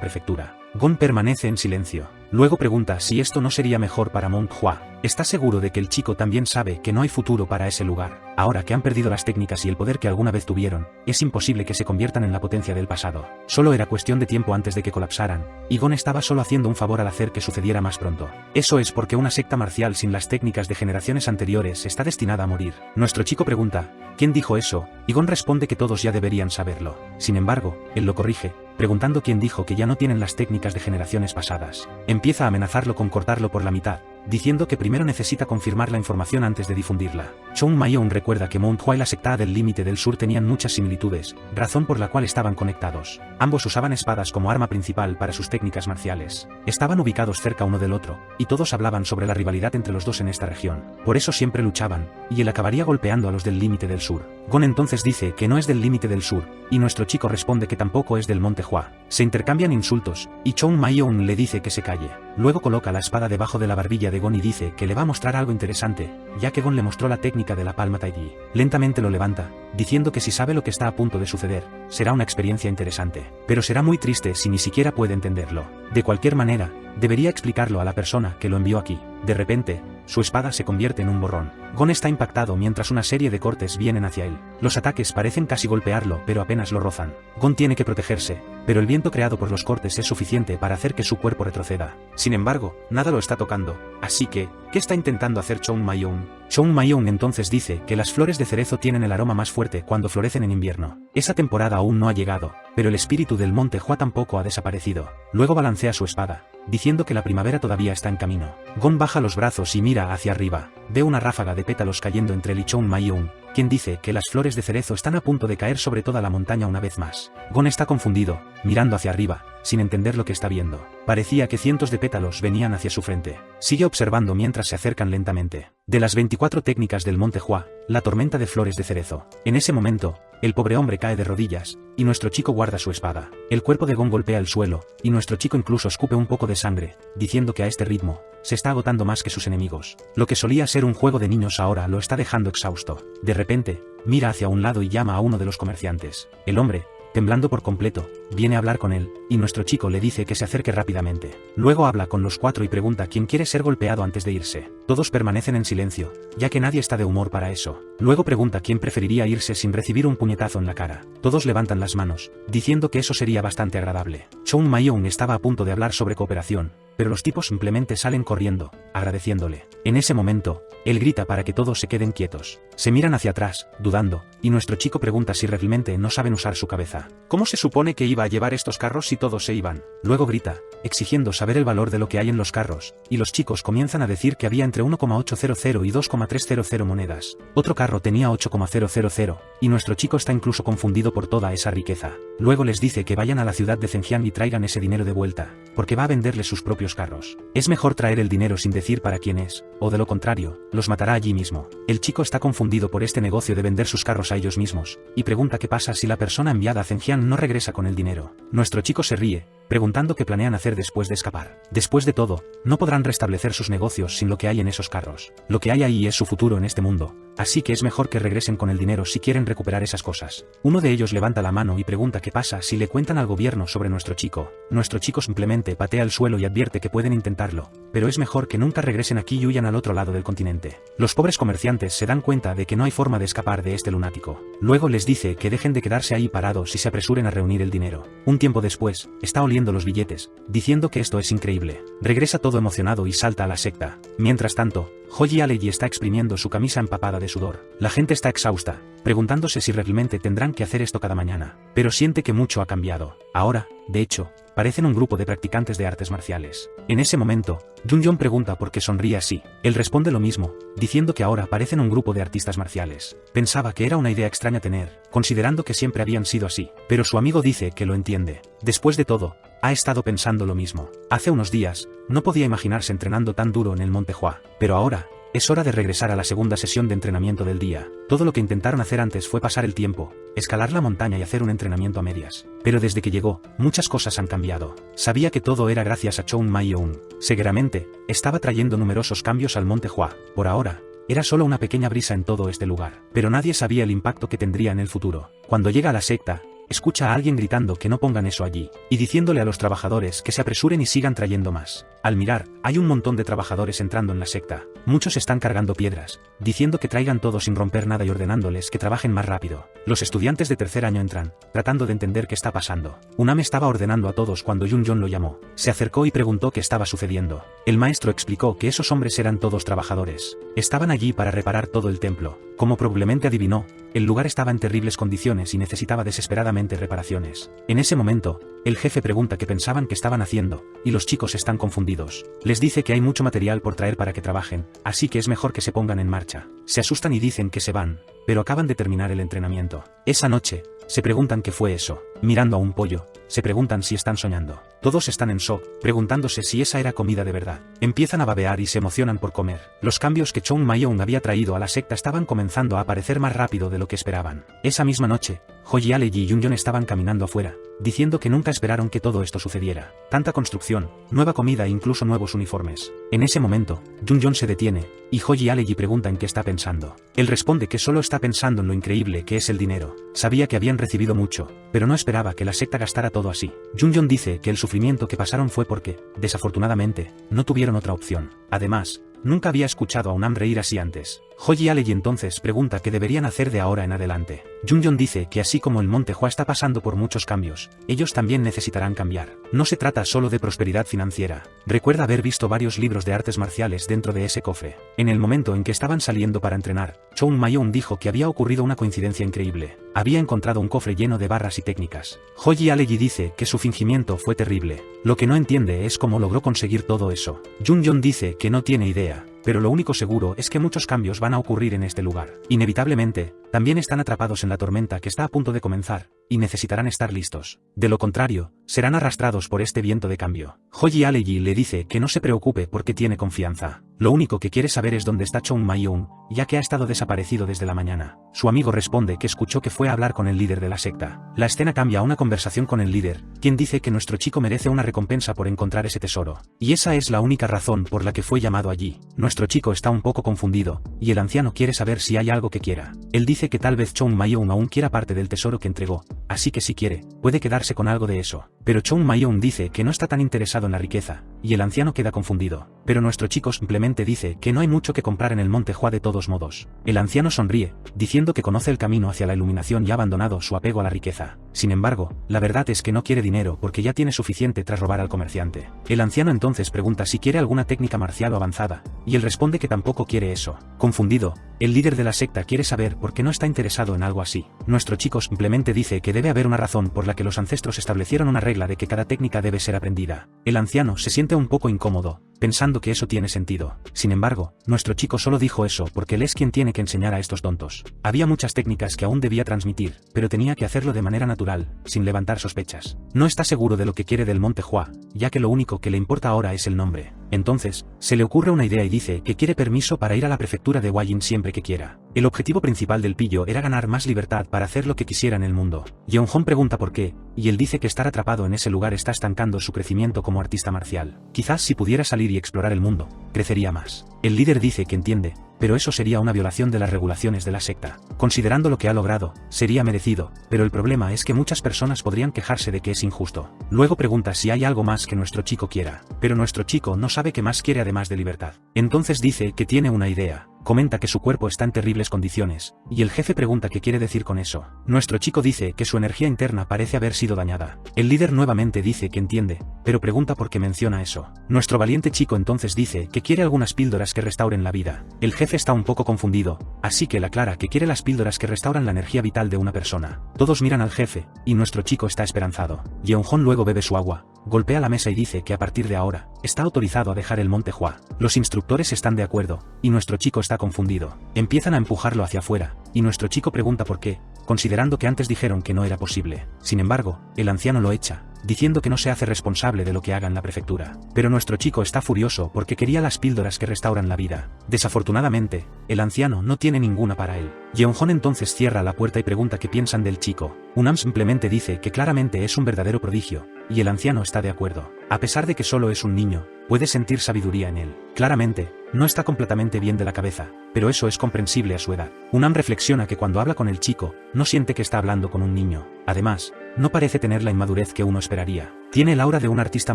prefectura. Gon permanece en silencio. Luego pregunta si esto no sería mejor para Mount Hua. Está seguro de que el chico también sabe que no hay futuro para ese lugar. Ahora que han perdido las técnicas y el poder que alguna vez tuvieron, es imposible que se conviertan en la potencia del pasado. Solo era cuestión de tiempo antes de que colapsaran, y Gon estaba solo haciendo un favor al hacer que sucediera más pronto. Eso es porque una secta marcial sin las técnicas de generaciones anteriores está destinada a morir. Nuestro chico pregunta, ¿quién dijo eso? Y Gon responde que todos ya deberían saberlo. Sin embargo, él lo corrige, preguntando quién dijo que ya no tienen las técnicas de generaciones pasadas. Empieza a amenazarlo con cortarlo por la mitad, diciendo que primero necesita confirmar la información antes de difundirla. Chong Ma-yeon recuerda que Mount Hua y la secta del límite del sur tenían muchas similitudes, razón por la cual estaban conectados. Ambos usaban espadas como arma principal para sus técnicas marciales. Estaban ubicados cerca uno del otro, y todos hablaban sobre la rivalidad entre los dos en esta región. Por eso siempre luchaban, y él acabaría golpeando a los del límite del sur. Gon entonces dice que no es del límite del sur, y nuestro chico responde que tampoco es del Monte Hua. Se intercambian insultos, y Chong Ma-yeon le dice que se calle. Luego coloca la espada debajo de la barbilla de Gon y dice que le va a mostrar algo interesante, ya que Gon le mostró la técnica de la palma Taiji. Lentamente lo levanta, diciendo que si sabe lo que está a punto de suceder, será una experiencia interesante. Pero será muy triste si ni siquiera puede entenderlo. De cualquier manera, debería explicarlo a la persona que lo envió aquí. De repente, su espada se convierte en un borrón. Gon está impactado mientras una serie de cortes vienen hacia él. Los ataques parecen casi golpearlo, pero apenas lo rozan. Gon tiene que protegerse, pero el viento creado por los cortes es suficiente para hacer que su cuerpo retroceda. Sin embargo, nada lo está tocando, así que, ¿qué está intentando hacer Chong Ma-yeon? Chong Ma-yeon entonces dice que las flores de cerezo tienen el aroma más fuerte cuando florecen en invierno. Esa temporada aún no ha llegado, pero el espíritu del Monte Hua tampoco ha desaparecido. Luego balancea su espada, diciendo que la primavera todavía está en camino. Gon baja los brazos y mira hacia arriba. Ve una ráfaga de pétalos cayendo entre él y Chong Ma-yeon, quien dice que las flores de cerezo están a punto de caer sobre toda la montaña una vez más. Gon está confundido, mirando hacia arriba, sin entender lo que está viendo. Parecía que cientos de pétalos venían hacia su frente. Sigue observando mientras se acercan lentamente. De las 24 técnicas del Monte Hua, la tormenta de flores de cerezo. En ese momento, el pobre hombre cae de rodillas, y nuestro chico guarda su espada. El cuerpo de Gon golpea el suelo, y nuestro chico incluso escupe un poco de sangre, diciendo que a este ritmo, se está agotando más que sus enemigos. Lo que solía ser un juego de niños ahora lo está dejando exhausto. De repente, mira hacia un lado y llama a uno de los comerciantes. El hombre, temblando por completo, viene a hablar con él, y nuestro chico le dice que se acerque rápidamente. Luego habla con los cuatro y pregunta quién quiere ser golpeado antes de irse. Todos permanecen en silencio, ya que nadie está de humor para eso. Luego pregunta quién preferiría irse sin recibir un puñetazo en la cara. Todos levantan las manos, diciendo que eso sería bastante agradable. Chung Ma-young estaba a punto de hablar sobre cooperación, pero los tipos simplemente salen corriendo, agradeciéndole. En ese momento, él grita para que todos se queden quietos. Se miran hacia atrás, dudando, y nuestro chico pregunta si realmente no saben usar su cabeza. ¿Cómo se supone que iba a llevar estos carros si todos se iban? Luego grita, exigiendo saber el valor de lo que hay en los carros, y los chicos comienzan a decir que había entre 1,800 y 2,300 monedas. Otro carro tenía 8,000, y nuestro chico está incluso confundido por toda esa riqueza. Luego les dice que vayan a la ciudad de Zhenjiang y traigan ese dinero de vuelta, porque va a venderles sus propios carros. Es mejor traer el dinero sin decir para quién es, o de lo contrario, los matará allí mismo. El chico está confundido por este negocio de vender sus carros a ellos mismos, y pregunta qué pasa si la persona enviada a Zhenjiang no regresa con el dinero. Nuestro chico se ríe, preguntando qué planean hacer después de escapar. Después de todo, no podrán restablecer sus negocios sin lo que hay en esos carros. Lo que hay ahí es su futuro en este mundo, así que es mejor que regresen con el dinero si quieren recuperar esas cosas. Uno de ellos levanta la mano y pregunta qué pasa si le cuentan al gobierno sobre nuestro chico. Nuestro chico simplemente patea el suelo y advierte que pueden intentarlo, pero es mejor que nunca regresen aquí y huyan al otro lado del continente. Los pobres comerciantes se dan cuenta de que no hay forma de escapar de este lunático. Luego les dice que dejen de quedarse ahí parados y se apresuren a reunir el dinero. Un tiempo después, está oliendo los billetes, diciendo que esto es increíble. Regresa todo emocionado y salta a la secta. Mientras tanto, Hoji Aleji está exprimiendo su camisa empapada de sudor. La gente está exhausta, preguntándose si realmente tendrán que hacer esto cada mañana, pero siente que mucho ha cambiado. Ahora, de hecho, parecen un grupo de practicantes de artes marciales. En ese momento, Junjong pregunta por qué sonríe así. Él responde lo mismo, diciendo que ahora parecen un grupo de artistas marciales. Pensaba que era una idea extraña tener, considerando que siempre habían sido así, pero su amigo dice que lo entiende. Después de todo, ha estado pensando lo mismo. Hace unos días, no podía imaginarse entrenando tan duro en el Monte Hua, pero ahora, es hora de regresar a la segunda sesión de entrenamiento del día. Todo lo que intentaron hacer antes fue pasar el tiempo, escalar la montaña y hacer un entrenamiento a medias. Pero desde que llegó, muchas cosas han cambiado. Sabía que todo era gracias a Chung Ma-young. Seguramente, estaba trayendo numerosos cambios al Monte Hua. Por ahora, era solo una pequeña brisa en todo este lugar. Pero nadie sabía el impacto que tendría en el futuro. Cuando llega a la secta, escucha a alguien gritando que no pongan eso allí, y diciéndole a los trabajadores que se apresuren y sigan trayendo más. Al mirar, hay un montón de trabajadores entrando en la secta. Muchos están cargando piedras, diciendo que traigan todo sin romper nada y ordenándoles que trabajen más rápido. Los estudiantes de tercer año entran, tratando de entender qué está pasando. Uname estaba ordenando a todos cuando Junjong lo llamó. Se acercó y preguntó qué estaba sucediendo. El maestro explicó que esos hombres eran todos trabajadores. Estaban allí para reparar todo el templo. Como probablemente adivinó, el lugar estaba en terribles condiciones y necesitaba desesperadamente reparaciones. En ese momento, el jefe pregunta qué pensaban que estaban haciendo, y los chicos están confundidos. Les dice que hay mucho material por traer para que trabajen, así que es mejor que se pongan en marcha. Se asustan y dicen que se van, pero acaban de terminar el entrenamiento. Esa noche, se preguntan qué fue eso. Mirando a un pollo, se preguntan si están soñando. Todos están en shock, preguntándose si esa era comida de verdad. Empiezan a babear y se emocionan por comer. Los cambios que Chung Ma-young había traído a la secta estaban comenzando a aparecer más rápido de lo que esperaban. Esa misma noche, Hoji Aleji y Junjong estaban caminando afuera, diciendo que nunca esperaron que todo esto sucediera. Tanta construcción, nueva comida e incluso nuevos uniformes. En ese momento, Junjong se detiene, y Hoji Aleji pregunta en qué está pensando. Él responde que solo está pensando en lo increíble que es el dinero. Sabía que habían recibido mucho, pero no esperaba que la secta gastara todo así. Junjong dice que el sufrimiento que pasaron fue porque, desafortunadamente, no tuvieron otra opción. Además, nunca había escuchado a un hombre reír así antes. Hoji Aleji entonces pregunta qué deberían hacer de ahora en adelante. Junjong dice que así como el Monte Hua está pasando por muchos cambios, ellos también necesitarán cambiar. No se trata solo de prosperidad financiera. Recuerda haber visto varios libros de artes marciales dentro de ese cofre. En el momento en que estaban saliendo para entrenar, Chung Ma-young dijo que había ocurrido una coincidencia increíble. Había encontrado un cofre lleno de barras y técnicas. Hoji Aleji dice que su fingimiento fue terrible. Lo que no entiende es cómo logró conseguir todo eso. Junjong dice que no tiene idea, pero lo único seguro es que muchos cambios van a ocurrir en este lugar. Inevitablemente, también están atrapados en la tormenta que está a punto de comenzar, y necesitarán estar listos. De lo contrario, serán arrastrados por este viento de cambio. Hoji Aleji le dice que no se preocupe porque tiene confianza. Lo único que quiere saber es dónde está Chung Ma-young, ya que ha estado desaparecido desde la mañana. Su amigo responde que escuchó que fue a hablar con el líder de la secta. La escena cambia a una conversación con el líder, quien dice que nuestro chico merece una recompensa por encontrar ese tesoro. Y esa es la única razón por la que fue llamado allí. Nuestro chico está un poco confundido, y el anciano quiere saber si hay algo que quiera. Él dice dice que tal vez Chong Mayong aún quiera parte del tesoro que entregó, así que si quiere, puede quedarse con algo de eso. Pero Chong Mayong dice que no está tan interesado en la riqueza, y el anciano queda confundido. Pero nuestro chico simplemente dice que no hay mucho que comprar en el Monte Hua de todos modos. El anciano sonríe, diciendo que conoce el camino hacia la iluminación y ha abandonado su apego a la riqueza. Sin embargo, la verdad es que no quiere dinero porque ya tiene suficiente tras robar al comerciante. El anciano entonces pregunta si quiere alguna técnica marcial o avanzada, y él responde que tampoco quiere eso. Confundido, el líder de la secta quiere saber por qué no está interesado en algo así. Nuestro chico simplemente dice que debe haber una razón por la que los ancestros establecieron una regla de que cada técnica debe ser aprendida. El anciano se siente un poco incómodo, pensando que eso tiene sentido. Sin embargo, nuestro chico solo dijo eso porque él es quien tiene que enseñar a estos tontos. Había muchas técnicas que aún debía transmitir, pero tenía que hacerlo de manera natural, sin levantar sospechas. No está seguro de lo que quiere del Monte Hua, ya que lo único que le importa ahora es el nombre. Entonces, se le ocurre una idea y dice que quiere permiso para ir a la prefectura de Huayin siempre que quiera. El objetivo principal del pillo era ganar más libertad para hacer lo que quisiera en el mundo. Yeonghon pregunta por qué, y él dice que estar atrapado en ese lugar está estancando su crecimiento como artista marcial. Quizás si pudiera salir y explorar el mundo, crecería más. El líder dice que entiende, pero eso sería una violación de las regulaciones de la secta. Considerando lo que ha logrado, sería merecido, pero el problema es que muchas personas podrían quejarse de que es injusto. Luego pregunta si hay algo más que nuestro chico quiera, pero nuestro chico no sabe qué más quiere además de libertad. Entonces dice que tiene una idea. Comenta que su cuerpo está en terribles condiciones, y el jefe pregunta qué quiere decir con eso. Nuestro chico dice que su energía interna parece haber sido dañada. El líder nuevamente dice que entiende, pero pregunta por qué menciona eso. Nuestro valiente chico entonces dice que quiere algunas píldoras que restauren la vida. El jefe está un poco confundido, así que le aclara que quiere las píldoras que restauran la energía vital de una persona. Todos miran al jefe, y nuestro chico está esperanzado. Yeonghon luego bebe su agua, golpea la mesa y dice que a partir de ahora, está autorizado a dejar el Monte Hua. Los instructores están de acuerdo, y nuestro chico está confundido. Empiezan a empujarlo hacia afuera, y nuestro chico pregunta por qué, considerando que antes dijeron que no era posible. Sin embargo, el anciano lo echa, diciendo que no se hace responsable de lo que haga en la prefectura. Pero nuestro chico está furioso porque quería las píldoras que restauran la vida. Desafortunadamente, el anciano no tiene ninguna para él. Yeonghon entonces cierra la puerta y pregunta qué piensan del chico. Unam simplemente dice que claramente es un verdadero prodigio, y el anciano está de acuerdo. A pesar de que solo es un niño, puede sentir sabiduría en él. Claramente, no está completamente bien de la cabeza, pero eso es comprensible a su edad. Unam reflexiona que cuando habla con el chico, no siente que está hablando con un niño. Además, no parece tener la inmadurez que uno esperaría. Tiene el aura de un artista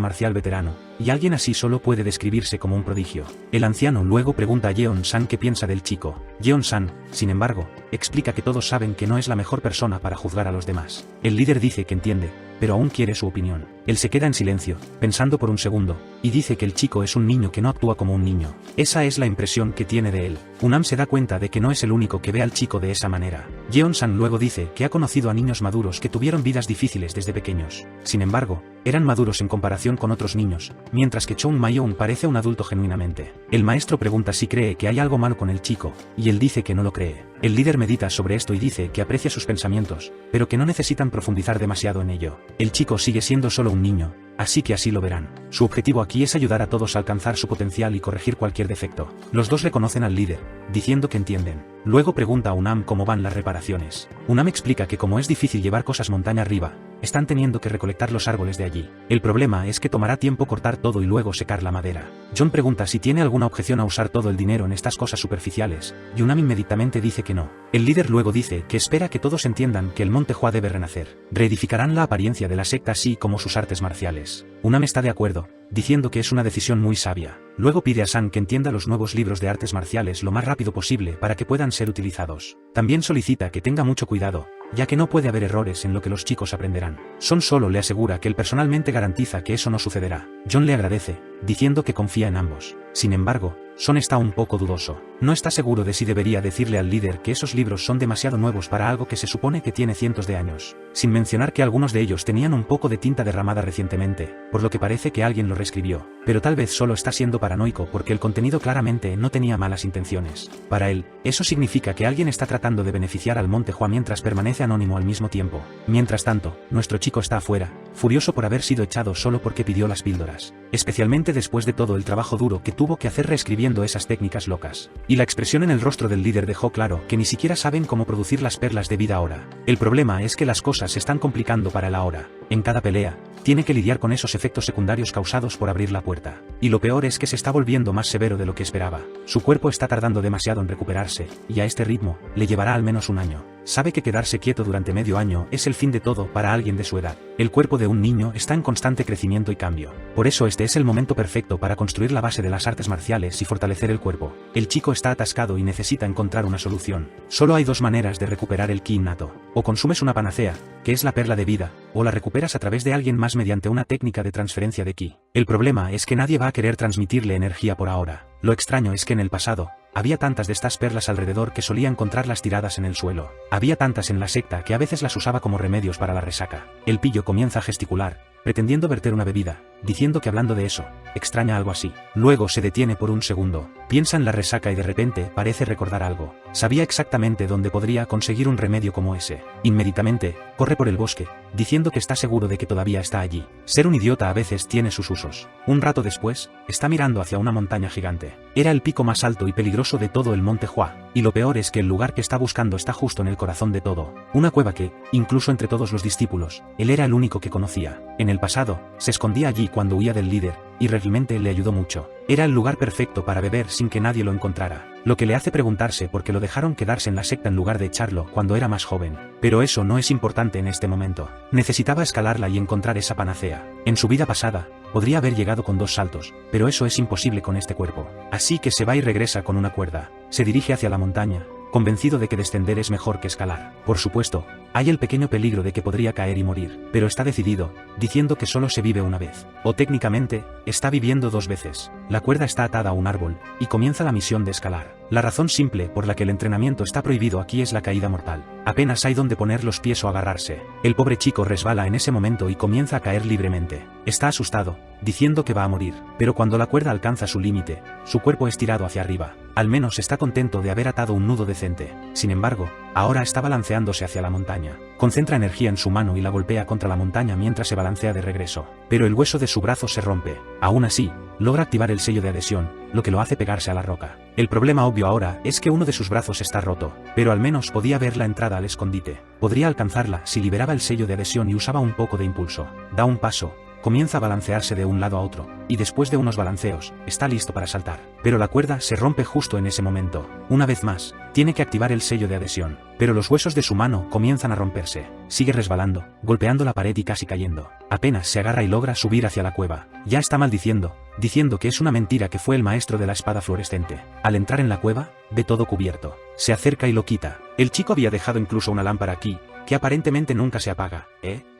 marcial veterano, y alguien así solo puede describirse como un prodigio. El anciano luego pregunta a Yeon-san qué piensa del chico. Yeon-san, sin embargo, explica que todos saben que no es la mejor persona para juzgar a los demás. El líder dice que entiende, pero aún quiere su opinión. Él se queda en silencio, pensando por un segundo, y dice que el chico es un niño que no actúa como un niño. Esa es la impresión que tiene de él. Unam se da cuenta de que no es el único que ve al chico de esa manera. Yeon-san luego dice que ha conocido a niños maduros que tuvieron vidas difíciles desde pequeños. Sin embargo, eran maduros en comparación con otros niños, mientras que Chong Mayong parece un adulto genuinamente. El maestro pregunta si cree que hay algo malo con el chico, y él dice que no lo cree. El líder medita sobre esto y dice que aprecia sus pensamientos, pero que no necesitan profundizar demasiado en ello. El chico sigue siendo solo un niño, así que así lo verán. Su objetivo aquí es ayudar a todos a alcanzar su potencial y corregir cualquier defecto. Los dos reconocen al líder, diciendo que entienden. Luego pregunta a Unam cómo van las reparaciones. Unam explica que como es difícil llevar cosas montaña arriba, están teniendo que recolectar los árboles de allí. El problema es que tomará tiempo cortar todo y luego secar la madera. John pregunta si tiene alguna objeción a usar todo el dinero en estas cosas superficiales, y Unam inmediatamente dice que no. El líder luego dice que espera que todos entiendan que el Monte Hua debe renacer. Reedificarán la apariencia de la secta así como sus artes marciales. Unam está de acuerdo, diciendo que es una decisión muy sabia. Luego pide a San que entienda los nuevos libros de artes marciales lo más rápido posible para que puedan ser utilizados. También solicita que tenga mucho cuidado, ya que no puede haber errores en lo que los chicos aprenderán. Son solo le asegura que él personalmente garantiza que eso no sucederá. John le agradece, diciendo que confía en ambos. Sin embargo, Son está un poco dudoso. No está seguro de si debería decirle al líder que esos libros son demasiado nuevos para algo que se supone que tiene cientos de años. Sin mencionar que algunos de ellos tenían un poco de tinta derramada recientemente, por lo que parece que alguien lo reescribió. Pero tal vez solo está siendo paranoico porque el contenido claramente no tenía malas intenciones. Para él, eso significa que alguien está tratando de beneficiar al Monte Hua mientras permanece anónimo al mismo tiempo. Mientras tanto, nuestro chico está afuera, furioso por haber sido echado solo porque pidió las píldoras, especialmente después de todo el trabajo duro que tuvo que hacer reescribiendo esas técnicas locas. Y la expresión en el rostro del líder dejó claro que ni siquiera saben cómo producir las perlas de vida ahora. El problema es que las cosas se están complicando para él ahora. En cada pelea, tiene que lidiar con esos efectos secundarios causados por abrir la puerta. Y lo peor es que se está volviendo más severo de lo que esperaba. Su cuerpo está tardando demasiado en recuperarse, y a este ritmo, le llevará al menos un año. Sabe que quedarse quieto durante medio año es el fin de todo para alguien de su edad. El cuerpo de un niño está en constante crecimiento y cambio. Por eso este es el momento perfecto para construir la base de las artes marciales y fortalecer el cuerpo. El chico está atascado y necesita encontrar una solución. Solo hay dos maneras de recuperar el ki innato. O consumes una panacea, que es la perla de vida, o la recuperas a través de alguien más mediante una técnica de transferencia de ki. El problema es que nadie va a querer transmitirle energía por ahora. Lo extraño es que en el pasado, había tantas de estas perlas alrededor que solía encontrarlas tiradas en el suelo. Había tantas en la secta que a veces las usaba como remedios para la resaca. El pillo comienza a gesticular, pretendiendo verter una bebida, diciendo que hablando de eso, extraña algo así. Luego se detiene por un segundo, piensa en la resaca y de repente parece recordar algo. Sabía exactamente dónde podría conseguir un remedio como ese. Inmediatamente, corre por el bosque, diciendo que está seguro de que todavía está allí. Ser un idiota a veces tiene sus usos. Un rato después, está mirando hacia una montaña gigante. Era el pico más alto y peligroso de todo el monte Hua, y lo peor es que el lugar que está buscando está justo en el corazón de todo. Una cueva que, incluso entre todos los discípulos, él era el único que conocía. En el pasado, se escondía allí cuando huía del líder, y realmente le ayudó mucho. Era el lugar perfecto para beber sin que nadie lo encontrara. Lo que le hace preguntarse por qué lo dejaron quedarse en la secta en lugar de echarlo cuando era más joven. Pero eso no es importante en este momento. Necesitaba escalarla y encontrar esa panacea. En su vida pasada, podría haber llegado con 2 saltos, pero eso es imposible con este cuerpo. Así que se va y regresa con una cuerda. Se dirige hacia la montaña, convencido de que descender es mejor que escalar. Por supuesto, hay el pequeño peligro de que podría caer y morir, pero está decidido, diciendo que solo se vive una vez. O técnicamente, está viviendo 2 veces. La cuerda está atada a un árbol, y comienza la misión de escalar. La razón simple por la que el entrenamiento está prohibido aquí es la caída mortal. Apenas hay donde poner los pies o agarrarse. El pobre chico resbala en ese momento y comienza a caer libremente. Está asustado, diciendo que va a morir, pero cuando la cuerda alcanza su límite, su cuerpo es tirado hacia arriba. Al menos está contento de haber atado un nudo decente. Sin embargo, ahora está balanceándose hacia la montaña. Concentra energía en su mano y la golpea contra la montaña mientras se balancea de regreso. Pero el hueso de su brazo se rompe. Aún así, logra activar el sello de adhesión, lo que lo hace pegarse a la roca. El problema obvio ahora es que uno de sus brazos está roto, pero al menos podía ver la entrada al escondite. Podría alcanzarla si liberaba el sello de adhesión y usaba un poco de impulso. Da un paso. Comienza a balancearse de un lado a otro, y después de unos balanceos, está listo para saltar. Pero la cuerda se rompe justo en ese momento. Una vez más, tiene que activar el sello de adhesión, pero los huesos de su mano comienzan a romperse. Sigue resbalando, golpeando la pared y casi cayendo. Apenas se agarra y logra subir hacia la cueva. Ya está maldiciendo, diciendo que es una mentira que fue el maestro de la espada fluorescente. Al entrar en la cueva, ve todo cubierto. Se acerca y lo quita. El chico había dejado incluso una lámpara aquí, que aparentemente nunca se apaga.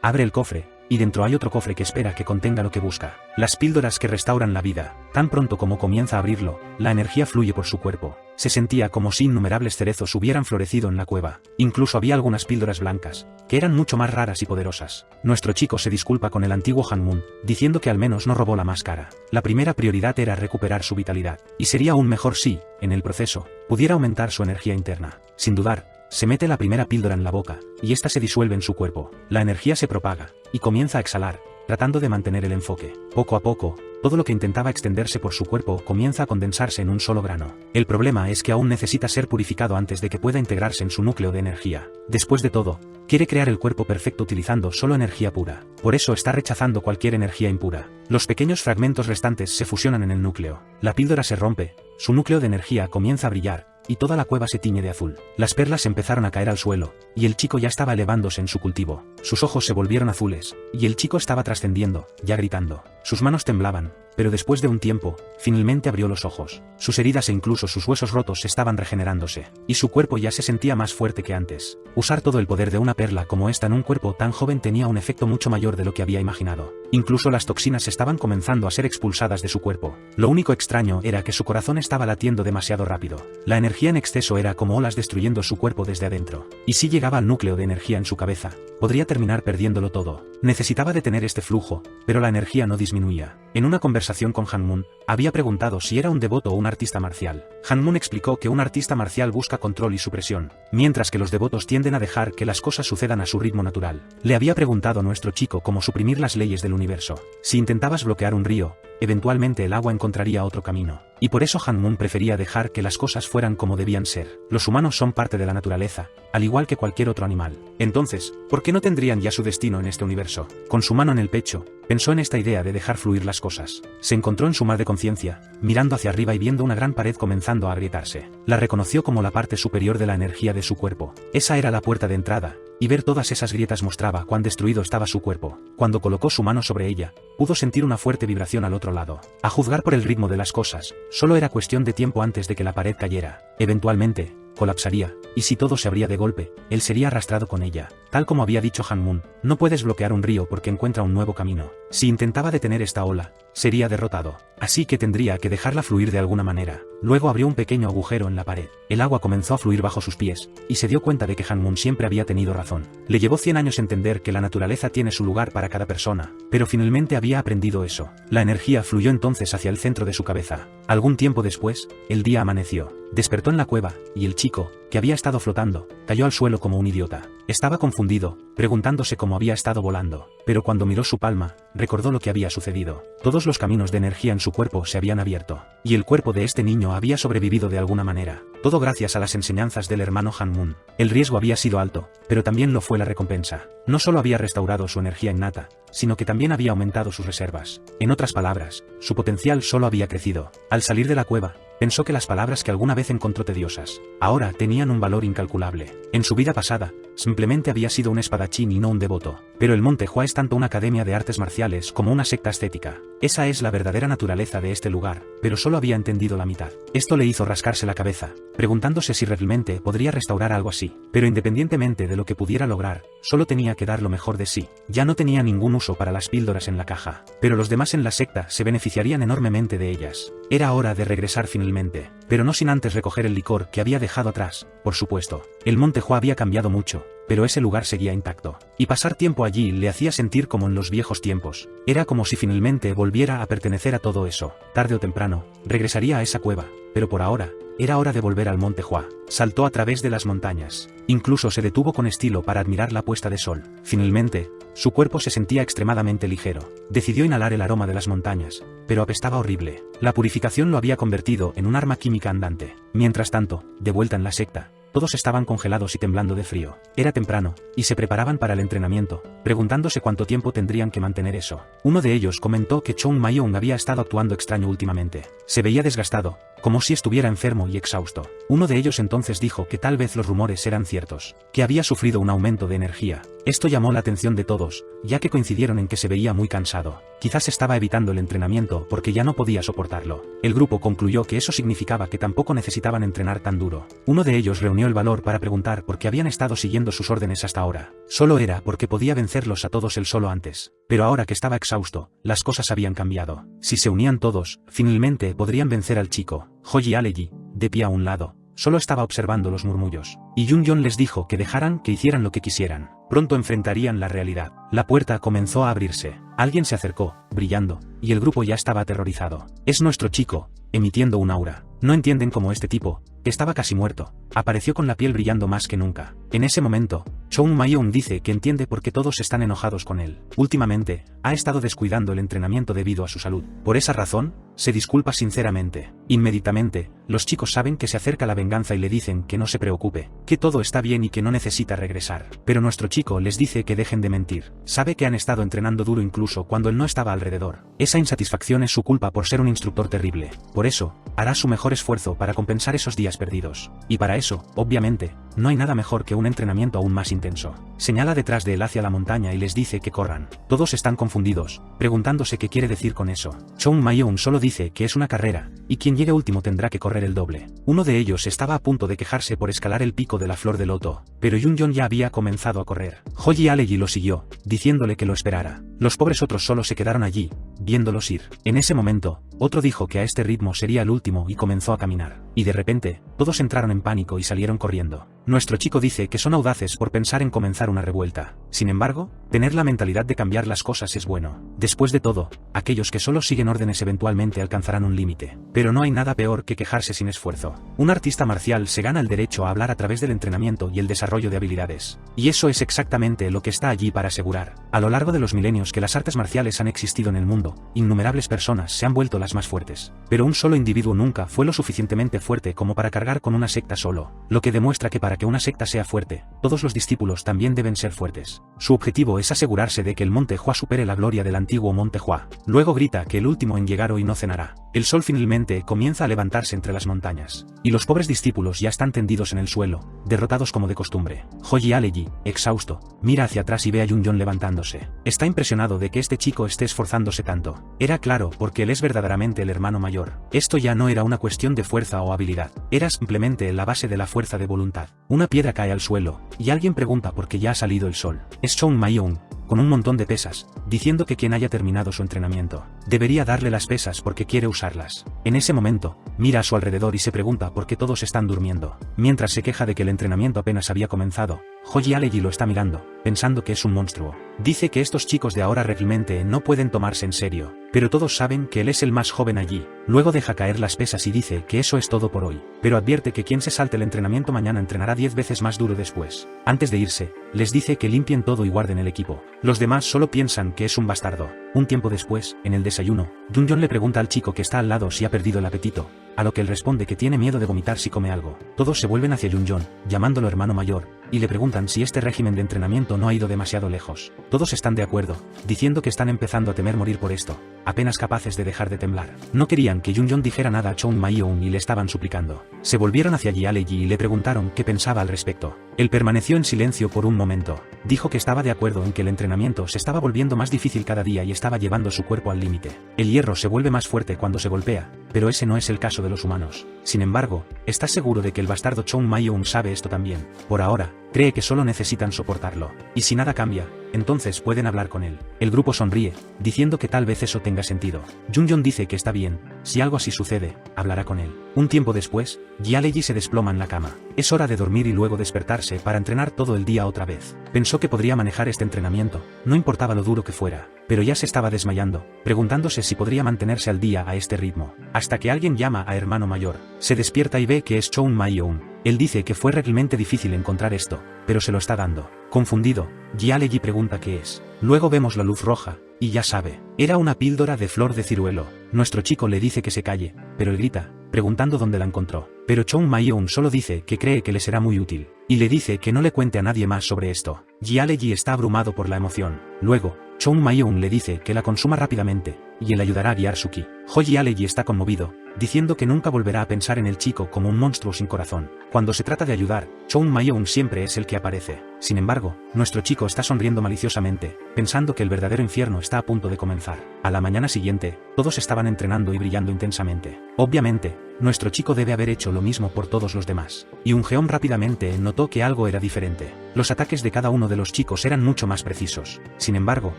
Abre el cofre, y dentro hay otro cofre que espera que contenga lo que busca. Las píldoras que restauran la vida. Tan pronto como comienza a abrirlo, la energía fluye por su cuerpo. Se sentía como si innumerables cerezos hubieran florecido en la cueva. Incluso había algunas píldoras blancas, que eran mucho más raras y poderosas. Nuestro chico se disculpa con el antiguo Han-Mun, diciendo que al menos no robó la máscara. La primera prioridad era recuperar su vitalidad, y sería aún mejor si, en el proceso, pudiera aumentar su energía interna. Sin dudar, se mete la primera píldora en la boca, y esta se disuelve en su cuerpo. La energía se propaga, y comienza a exhalar, tratando de mantener el enfoque. Poco a poco, todo lo que intentaba extenderse por su cuerpo comienza a condensarse en un solo grano. El problema es que aún necesita ser purificado antes de que pueda integrarse en su núcleo de energía. Después de todo, quiere crear el cuerpo perfecto utilizando solo energía pura. Por eso está rechazando cualquier energía impura. Los pequeños fragmentos restantes se fusionan en el núcleo. La píldora se rompe, su núcleo de energía comienza a brillar, y toda la cueva se tiñe de azul. Las perlas empezaron a caer al suelo, y el chico ya estaba elevándose en su cultivo. Sus ojos se volvieron azules, y el chico estaba trascendiendo, ya gritando. Sus manos temblaban, pero después de un tiempo, finalmente abrió los ojos. Sus heridas e incluso sus huesos rotos estaban regenerándose, y su cuerpo ya se sentía más fuerte que antes. Usar todo el poder de una perla como esta en un cuerpo tan joven tenía un efecto mucho mayor de lo que había imaginado. Incluso las toxinas estaban comenzando a ser expulsadas de su cuerpo. Lo único extraño era que su corazón estaba latiendo demasiado rápido. La energía en exceso era como olas destruyendo su cuerpo desde adentro. Y si llegaba al núcleo de energía en su cabeza, podría terminar perdiéndolo todo. Necesitaba detener este flujo, pero la energía no disminuía. En una conversación con Han-Mun, Había preguntado si era un devoto o un artista marcial. Han Mun explicó que un artista marcial busca control y supresión, mientras que los devotos tienden a dejar que las cosas sucedan a su ritmo natural. Le había preguntado a nuestro chico cómo suprimir las leyes del universo. Si intentabas bloquear un río, eventualmente el agua encontraría otro camino. Y por eso Han Mun prefería dejar que las cosas fueran como debían ser. Los humanos son parte de la naturaleza, al igual que cualquier otro animal. Entonces, ¿por qué no tendrían ya su destino en este universo? Con su mano en el pecho, pensó en esta idea de dejar fluir las cosas. Se encontró en su mar de conciencia, mirando hacia arriba y viendo una gran pared comenzando a agrietarse. La reconoció como la parte superior de la energía de su cuerpo. Esa era la puerta de entrada, y ver todas esas grietas mostraba cuán destruido estaba su cuerpo. Cuando colocó su mano sobre ella, pudo sentir una fuerte vibración al otro lado. A juzgar por el ritmo de las cosas, solo era cuestión de tiempo antes de que la pared cayera. Eventualmente, colapsaría, y si todo se abría de golpe, él sería arrastrado con ella. Tal como había dicho Han Mun, no puedes bloquear un río porque encuentra un nuevo camino. Si intentaba detener esta ola, sería derrotado. Así que tendría que dejarla fluir de alguna manera. Luego abrió un pequeño agujero en la pared. El agua comenzó a fluir bajo sus pies, y se dio cuenta de que Han Mun siempre había tenido razón. Le llevó 100 años entender que la naturaleza tiene su lugar para cada persona, pero finalmente había aprendido eso. La energía fluyó entonces hacia el centro de su cabeza. Algún tiempo después, el día amaneció. Despertó en la cueva, y el chico, que había estado flotando, cayó al suelo como un idiota. Estaba confundido, preguntándose cómo había estado volando, pero cuando miró su palma, recordó lo que había sucedido. Todos los caminos de energía en su cuerpo se habían abierto, y el cuerpo de este niño había sobrevivido de alguna manera. Todo gracias a las enseñanzas del hermano Han Mun. El riesgo había sido alto, pero también lo fue la recompensa. No solo había restaurado su energía innata, sino que también había aumentado sus reservas. En otras palabras, su potencial solo había crecido. Al salir de la cueva, pensó que las palabras que alguna vez encontró tediosas, ahora tenían un valor incalculable. En su vida pasada, simplemente había sido un espadachín y no un devoto. Pero el Monte Hua es tanto una academia de artes marciales como una secta ascética. Esa es la verdadera naturaleza de este lugar, pero solo había entendido la mitad. Esto le hizo rascarse la cabeza, preguntándose si realmente podría restaurar algo así. Pero independientemente de lo que pudiera lograr, solo tenía que dar lo mejor de sí. Ya no tenía ningún uso para las píldoras en la caja, pero los demás en la secta se beneficiarían enormemente de ellas. Era hora de regresar finalmente, pero no sin antes recoger el licor que había dejado atrás, por supuesto. El Monte Hua había cambiado mucho, pero ese lugar seguía intacto. Y pasar tiempo allí le hacía sentir como en los viejos tiempos. Era como si finalmente volviera a pertenecer a todo eso. Tarde o temprano, regresaría a esa cueva, pero por ahora, era hora de volver al Monte Hua. Saltó a través de las montañas. Incluso se detuvo con estilo para admirar la puesta de sol. Finalmente, su cuerpo se sentía extremadamente ligero. Decidió inhalar el aroma de las montañas, pero apestaba horrible. La purificación lo había convertido en un arma química andante. Mientras tanto, de vuelta en la secta, todos estaban congelados y temblando de frío. Era temprano, y se preparaban para el entrenamiento, preguntándose cuánto tiempo tendrían que mantener eso. Uno de ellos comentó que Chong Mayong había estado actuando extraño últimamente. Se veía desgastado, como si estuviera enfermo y exhausto. Uno de ellos entonces dijo que tal vez los rumores eran ciertos, que había sufrido un aumento de energía. Esto llamó la atención de todos, ya que coincidieron en que se veía muy cansado. Quizás estaba evitando el entrenamiento porque ya no podía soportarlo. El grupo concluyó que eso significaba que tampoco necesitaban entrenar tan duro. Uno de ellos reunió el valor para preguntar por qué habían estado siguiendo sus órdenes hasta ahora. Solo era porque podía vencerlos a todos él solo antes. Pero ahora que estaba exhausto, las cosas habían cambiado. Si se unían todos, finalmente podrían vencer al chico. Hoji Aleji, de pie a un lado, solo estaba observando los murmullos. Y Yun Yon les dijo que dejaran que hicieran lo que quisieran. Pronto enfrentarían la realidad. La puerta comenzó a abrirse. Alguien se acercó, brillando, y el grupo ya estaba aterrorizado. Es nuestro chico, emitiendo un aura. No entienden cómo este tipo, que estaba casi muerto, apareció con la piel brillando más que nunca. En ese momento, Chong Mayong dice que entiende por qué todos están enojados con él. Últimamente, ha estado descuidando el entrenamiento debido a su salud. Por esa razón, se disculpa sinceramente. Inmediatamente, los chicos saben que se acerca la venganza y le dicen que no se preocupe, que todo está bien y que no necesita regresar. Pero nuestro chico les dice que dejen de mentir. Sabe que han estado entrenando duro incluso cuando él no estaba alrededor. Esa insatisfacción es su culpa por ser un instructor terrible. Por eso, hará su mejor esfuerzo para compensar esos días perdidos. Y para eso, obviamente, no hay nada mejor que un entrenamiento aún más intenso. Señala detrás de él hacia la montaña y les dice que corran. Todos están confundidos, preguntándose qué quiere decir con eso. Chong Mayong solo dice que es una carrera, y quien llegue último tendrá que correr el doble. Uno de ellos estaba a punto de quejarse por escalar el pico de la flor de loto, pero Yun Yon ya había comenzado a correr. Hoji Aleji lo siguió, diciéndole que lo esperara. Los pobres otros solo se quedaron allí, viéndolos ir. En ese momento, Otro dijo que a este ritmo sería el último y comenzó a caminar. Y de repente, todos entraron en pánico y salieron corriendo. Nuestro chico dice que son audaces por pensar en comenzar una revuelta. Sin embargo, tener la mentalidad de cambiar las cosas es bueno. Después de todo, aquellos que solo siguen órdenes eventualmente alcanzarán un límite. Pero no hay nada peor que quejarse sin esfuerzo. Un artista marcial se gana el derecho a hablar a través del entrenamiento y el desarrollo de habilidades. Y eso es exactamente lo que está allí para asegurar. A lo largo de los milenios que las artes marciales han existido en el mundo, innumerables personas se han vuelto las más fuertes. Pero un solo individuo nunca fue lo suficientemente fuerte como para cargar con una secta solo, lo que demuestra que para que una secta sea fuerte, todos los discípulos también deben ser fuertes. Su objetivo es asegurarse de que el Monte Hua supere la gloria del antiguo Monte Hua. Luego grita que el último en llegar hoy no cenará. El sol finalmente comienza a levantarse entre las montañas, y los pobres discípulos ya están tendidos en el suelo, derrotados como de costumbre. Hoji Aleji, exhausto, mira hacia atrás y ve a Yun-Yon levantándose. Está impresionado de que este chico esté esforzándose tanto. Era claro porque él es verdaderamente el hermano mayor. Esto ya no era una cuestión de fuerza o habilidad, era simplemente la base de la fuerza de voluntad. Una piedra cae al suelo, y alguien pregunta por qué ya ha salido el sol. Es Chong Ma-young, con un montón de pesas, diciendo que quien haya terminado su entrenamiento debería darle las pesas porque quiere usarlas. En ese momento, mira a su alrededor y se pregunta por qué todos están durmiendo. Mientras se queja de que el entrenamiento apenas había comenzado, Hoji Aleji lo está mirando, pensando que es un monstruo. Dice que estos chicos de ahora realmente no pueden tomarse en serio, pero todos saben que él es el más joven allí. Luego deja caer las pesas y dice que eso es todo por hoy, pero advierte que quien se salte el entrenamiento mañana entrenará 10 veces más duro después. Antes de irse, les dice que limpien todo y guarden el equipo. Los demás solo piensan que es un bastardo. Un tiempo después, en el desayuno, Yun-Yon le pregunta al chico que está al lado si ha perdido el apetito, a lo que él responde que tiene miedo de vomitar si come algo. Todos se vuelven hacia Yun-Yon, llamándolo hermano mayor, y le preguntan si este régimen de entrenamiento no ha ido demasiado lejos. Todos están de acuerdo, diciendo que están empezando a temer morir por esto, apenas capaces de dejar de temblar. No querían que Yun-Yon dijera nada a Chong Ma-young y le estaban suplicando. Se volvieron hacia Ji Aleji y le preguntaron qué pensaba al respecto. Él permaneció en silencio por un momento. Dijo que estaba de acuerdo en que el entrenamiento se estaba volviendo más difícil cada día y estaba llevando su cuerpo al límite. El hierro se vuelve más fuerte cuando se golpea, pero ese no es el caso de los humanos. Sin embargo, está seguro de que el bastardo Chong Ma-young sabe esto también. Por ahora, cree que solo necesitan soportarlo. Y si nada cambia, entonces pueden hablar con él. El grupo sonríe, diciendo que tal vez eso tenga sentido. Yun-Yon dice que está bien, si algo así sucede, hablará con él. Un tiempo después, Ji Aleji se desploma en la cama. Es hora de dormir y luego despertarse para entrenar todo el día otra vez. Pensó que podría manejar este entrenamiento, no importaba lo duro que fuera, pero ya se estaba desmayando, preguntándose si podría mantenerse al día a este ritmo. Hasta que alguien llama a hermano mayor. Se despierta y ve que es Chong Ma-young. Él dice que fue realmente difícil encontrar esto, pero se lo está dando. Confundido, Ji Aleji pregunta qué es. Luego vemos la luz roja, y ya sabe. Era una píldora de flor de ciruelo. Nuestro chico le dice que se calle, pero él grita, preguntando dónde la encontró. Pero Chong Ma-young solo dice que cree que le será muy útil, y le dice que no le cuente a nadie más sobre esto. Ji Aleji está abrumado por la emoción. Luego, Chong Ma-young le dice que la consuma rápidamente, y él ayudará a guiar su ki. Hoji Aleji está conmovido, diciendo que nunca volverá a pensar en el chico como un monstruo sin corazón. Cuando se trata de ayudar, Chong Ma-young siempre es el que aparece. Sin embargo, nuestro chico está sonriendo maliciosamente, pensando que el verdadero infierno está a punto de comenzar. A la mañana siguiente, todos estaban entrenando y brillando intensamente. Obviamente, nuestro chico debe haber hecho lo mismo por todos los demás. Y Eun-geom rápidamente notó que algo era diferente. Los ataques de cada uno de los chicos eran mucho más precisos. Sin embargo,